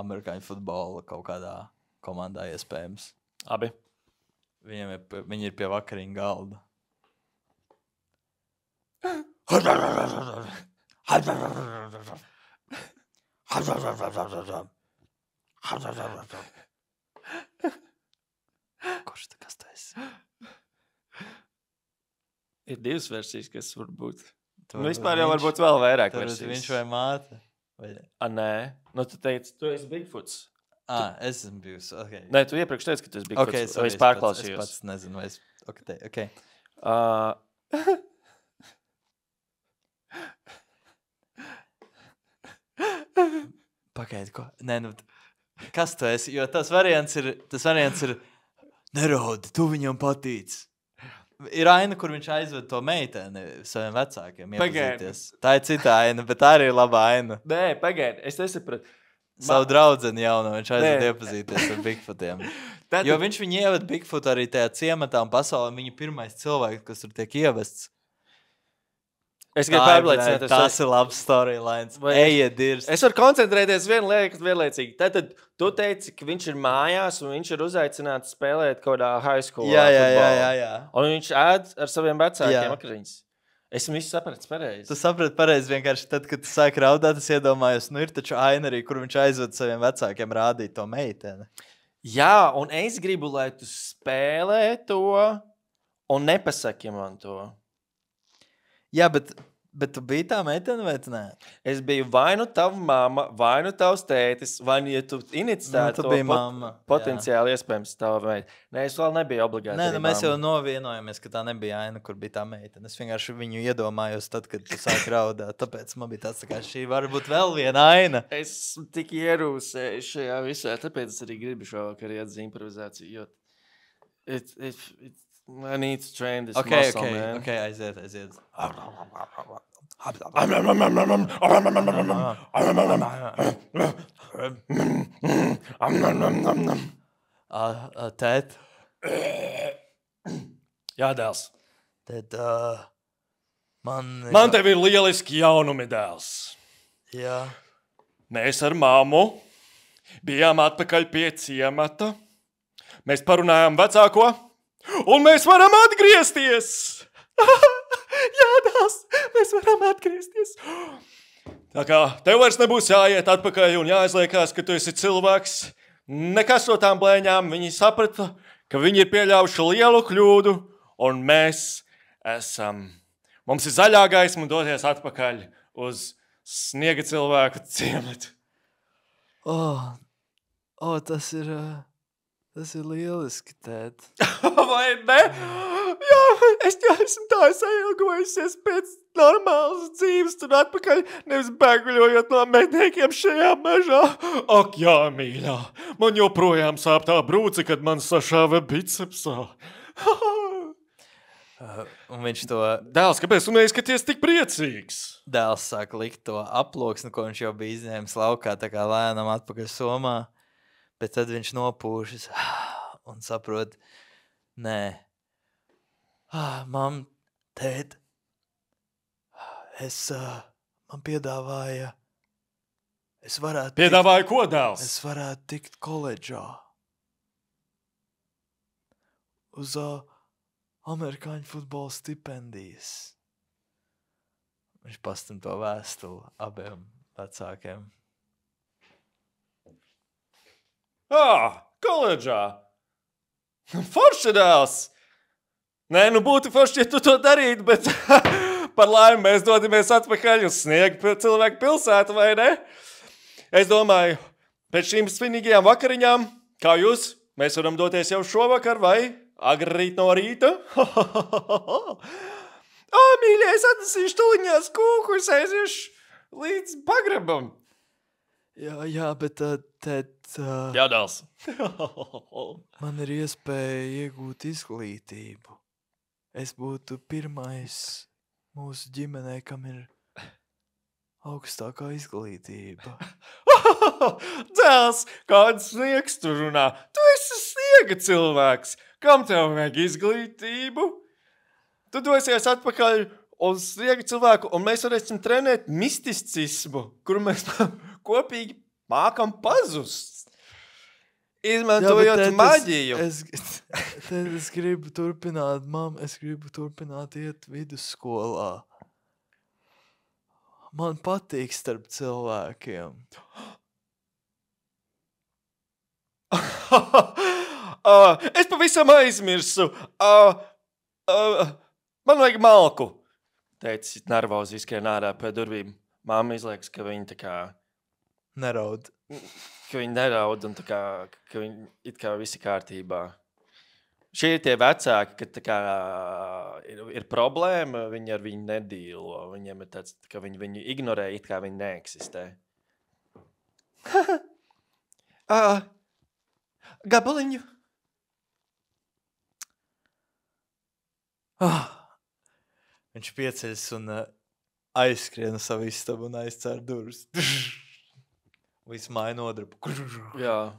A: amerikāņu futbolu kaut kādā komandā iespējams.
B: Abi.
A: Viņi ir pie vakariņu galda. Kurš tā kas tas ir?
B: Ir divas versijas, kas var būt. Vispār jau varbūt vēl vairāk versijas.
A: Viņš vai māte?
B: Nē. Nu, tu teici, tu esi Bigfoots.
A: Es esmu bijusi. Okay.
B: Nē, tu iepriekš teici, ka tu esi Bigfoots.
A: Okay, sorry,
B: es pārklausījos.
A: Es pats nezinu, vai es... Okay. Pagaidi, ko? Nē, kas tu esi? Jo tas variants ir neraudi, tu viņam patīc. Ir aina, kur viņš aizved to meiteni saviem vecākiem iepazīties. Tā ir cita aina, bet tā arī ir laba aina.
B: Nē, pagaidi, es nesapratu.
A: Savu draudzeni jaunu viņš aizved iepazīties ar Bigfootiem. Jo viņš viņu ieved Bigfoot arī tajā ciematā un pasaulē. Viņa pirmais cilvēks, kas tur tiek ievests.
B: Es gribu pārliecināt.
A: Tas ir labs storylines. Ejiet dirst.
B: Es varu koncentrēties vienlaicīgi. Tad tu teici, ka viņš ir mājās un viņš ir uzaicināts spēlēt kaut kādā high school.
A: Jā.
B: Un viņš ēd ar saviem vecākiem vakariņas. Es visu sapratu pareizi.
A: Tu saprati pareizi vienkārši tad, kad tu sāki raudāt, es iedomājos, ir taču aina arī, kur viņš aizved saviem vecākiem rādīt to meiteni.
B: Jā, un es gribu, lai tu spēlē to un nepasaki man to.
A: Jā, bet tu biji tā meitene vai tu nē?
B: Es biju vai nu tava mamma, vai nu tavs tētis, vai nu, ja tu inicitētu
A: to
B: potenciāli iespējams tava meita. Nē, es vēl nebiju obligāti.
A: Nē, mēs jau novienojamies, ka tā nebija aina, kur bija tā meitene. Es vienkārši viņu iedomājos tad, kad tu sāki raudāt. Tāpēc man bija tāds, ka šī var būt vēl viena aina.
B: Es tik ierūsēju šajā visā, tāpēc es arī gribu šovakar iet uz improvizāciju, jo I need to train this muscle, man.
A: Okay, aiziet. Tēt,
B: Jā, dēls.
A: tad man...
B: Man tev ir lieliski jaunumi, dēls.
A: Jā.
B: Mēs ar māmu bijām atpakaļ pie ciemata. Mēs parunājām vecāko, un mēs varam atgriezties. Jā, dēls, mēs varam atgriezties. Tā kā tev vairs nebūs jāiet atpakaļ un jāizliekās, ka tu esi cilvēks. Nekas no tām blēņām. Viņi saprata, ka viņi ir pieļāvuši lielu kļūdu, un mēs esam. Mums ir zaļā gaisma doties atpakaļ uz sniega cilvēku ciematu.
A: Tas ir lieliski, tēt.
B: Vai ne? Jā, es esmu tā sailgojusies pēc normālas dzīves tur atpakaļ, nevis bēguļojot no medniekiem šajā mežā. Ak, jā, mīļā, man joprojām sāp tā brūce, kad man sašāva bicepsā.
A: Un viņš to...
B: Dēls, kāpēc tu neizskaties tik priecīgs?
A: Dēls sāk likt to aploksni, ko viņš jau bija izņēmis laukā, tā kā lēnam atpakaļ somā. Bet tad viņš nopūšas un saprot, nē, mam, tēt, man piedāvāja, es varētu...
B: Piedāvāja ko, dēls?
A: Es varētu tikt koledžā. Uz amerikāņu futbola stipendijas. Viņš pastam to vēstuli abiem vecākiem.
B: Koledžā. Forši, dēls. Nē, būtu forši, ja tu to darītu, bet par laimi mēs dodamies atpakaļ uz sniega cilvēku pilsētu, vai ne? Es domāju, pēc šīm svinīgajām vakariņām, kā jūs, mēs varam doties jau šovakar, vai agrīt no rīta? Mīļie, es atnesīšu tuliņās kūkus, aiziešu līdz pagrabam.
A: Jā, bet tēt...
B: Jā, dēls.
A: Man ir iespēja iegūt izglītību. Es būtu pirmais mūsu ģimenē, kam ir augstākā izglītība.
B: Dēls, kāds sniegs tu runā? Tu esi sniega cilvēks. Kam tev vajag izglītību? Tu dosies atpakaļ uz sniega cilvēku, un mēs varēsim trenēt misticismu, kuru mēs kopīgi mākam pazust. Izmantojot maģiju.
A: Es gribu turpināt, es gribu turpināt iet vidusskolā. Man patīk starp cilvēkiem.
B: Es pavisam aizmirsu. Man vajag malku. Teicis, nervozi izskrien ārā pie durvīm. Māma izliekas, ka viņa tā kā...
A: Neraud.
B: Ka viņi neraud un tā kā, ka viņi it kā visi kārtībā. Šie ir tie vecāki, ka tā kā ir problēma, viņi ar viņu nedīlo. Viņiem ir tāds, ka viņi ignorē, it kā viņi neeksistē. Gabaliņu.
A: Viņš pieceļas un aizskrien savu istabu un aizcēr durvis. Visu māju nodrapu.
B: Jā.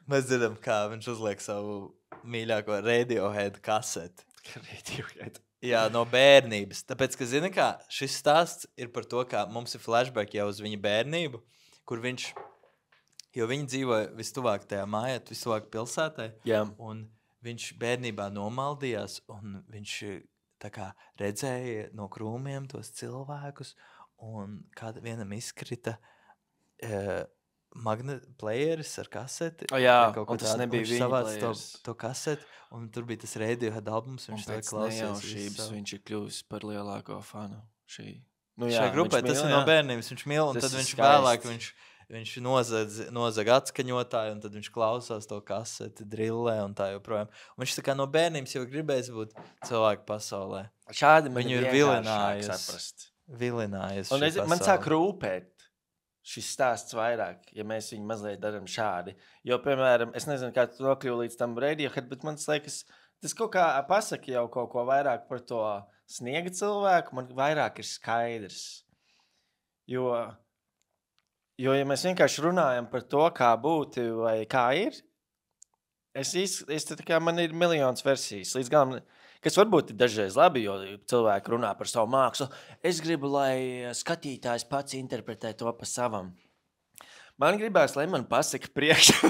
A: Mēs dzirdam, kā viņš uzliek savu mīļāko Radiohead kaseti.
B: Radiohead.
A: Jā, no bērnības. Tāpēc, ka zini kā, šis stāsts ir par to, kā mums ir flashback jau uz viņa bērnību, kur viņš, jo viņi dzīvoja vistuvāk tajā mājā, vistuvāk pilsētai.
B: Jā.
A: Un viņš bērnībā nomaldījās, un viņš tā kā redzēja no krūmiem tos cilvēkus, un kāda vienam izkrita magnetplayeris ar kaseti.
B: Jā,
A: un
B: tas nebija viņa players.
A: To kaseti, un tur bija tas Radiohead albums, viņš tā klausījās.
B: Viņš ir kļuvis par lielāko fanu
A: šai grupai. Tas ir no bērnības, viņš mīl, un tad viņš vēlāk, viņš nozag atskaņotāju, un tad viņš klausās to kaseti, drillē un tā joprojām. Un viņš tā kā no bērnības jau gribēs būt cilvēku pasaulē.
B: Šādi man
A: viņu ir vilinājies
B: un man sāk rūpēt šis stāsts vairāk, ja mēs viņu mazliet daram šādi. Jo, piemēram, es nezinu, kā tu nokļuvi līdz tam Radiohead, bet man liekas, Tas kaut kā pasaka jau kaut ko vairāk par to sniega cilvēku, man vairāk ir skaidrs. Jo, ja mēs vienkārši runājam par to, kā būtu vai kā ir, man ir miljons versijas. Līdz galam, kas varbūt ir dažreiz labi, jo cilvēki runā par savu mākslu. Es gribu, lai skatītājs pats interpretē to pa savam. Man gribās, lai man pasaka priekšā.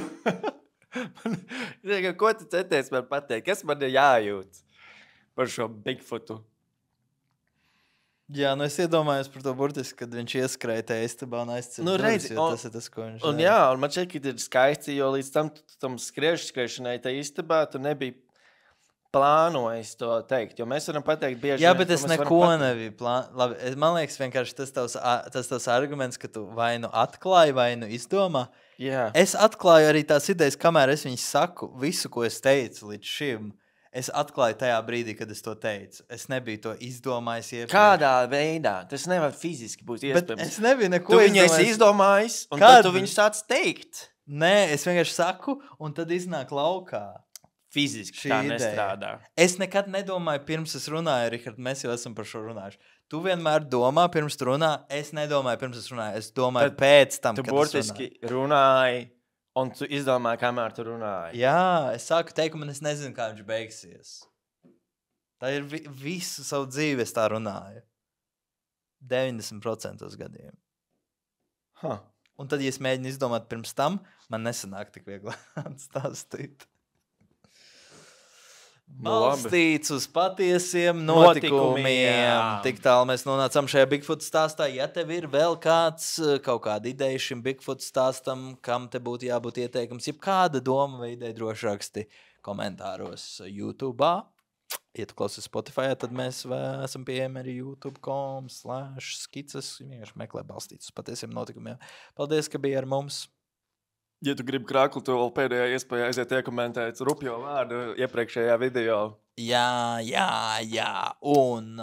B: Ko tu centies man pateikt? Kas man ir jājūt par šo Bigfootu?
A: Jā, es iedomājos par to burtiski, kad viņš ieskrēja tajā istabā un aizcēla
B: redzi,
A: tas ir tas, ko viņš
B: un man šeit, ka ir skaisti, jo līdz tam skriešanai tajā istabā tu nebija plānojis to teikt, jo mēs varam pateikt bieži.
A: Jā, bet es neko nebiju plānojis. Man liekas, vienkārši tas tavs arguments, ka tu vai nu atklāji, vai nu izdomā.
B: Jā.
A: Es atklāju arī tās idejas, kamēr es viņas saku, visu, ko es teicu līdz šim. Es atklāju tajā brīdī, kad es to teicu. Es nebiju to izdomājis iepriekš.
B: Kādā veidā? Tas nevar fiziski būt iespējams.
A: Bet es nebiju neko
B: izdomājis. Tu viņu esi izdomājis, un tad tu viņu sāc teikt.
A: Nē, es vienkārši saku, un tad iznāk laukā.
B: Fiziski tā nestrādā.
A: Es nekad nedomāju, pirms es runāju, Rihard, mēs jau esam par šo runājuši. Tu vienmēr domā, pirms tu runā. Es nedomāju, pirms es runāju. Es domāju tad pēc tam, kad es runāju. Tu
B: burtiski runāji, un tu izdomāji, kamēr tu runāji.
A: Jā, es sāku teikumu, un es nezinu, kā viņš beigsies. Tā ir visu savu dzīvi, es tā runāju. 90% gadiem. Un tad, ja es mēģinu izdomāt pirms tam, man nesanāk tik viegli atstāstīt. Balstīts uz patiesiem notikumiem. Tik tālu mēs nonācam šajā Bigfoot stāstā. Ja tev ir vēl kaut kāda ideja šim Bigfoot stāstam, kam te būtu jābūt ieteikums, jeb kāda doma vai ideja, droši raksti komentāros YouTube. Ja tu klausies Spotify, tad mēs esam pieejami arī youtube.com/skicas. Vienkārši meklē Balstīts uz patiesiem notikumiem. Paldies, ka bija ar mums.
B: Ja tu gribi krāklu, to vēl pēdējā iespēja aiziet iekomentēt rupjo vārdu iepriekšējā video.
A: Jā. Un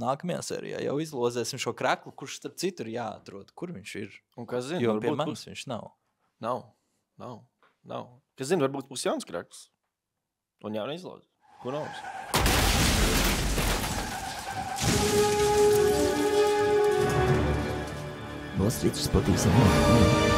A: nākamajā sērijā jau izlozēsim šo kraklu, kurš starp citu ir jāatrod. Kur viņš ir?
B: Un kas zina,
A: jo pie manis viņš nav.
B: Nav. Kas zina, varbūt būs jauns krakls. Un jauna izloze. Who knows?
D: Balstīts uz patiesiem notikumiem.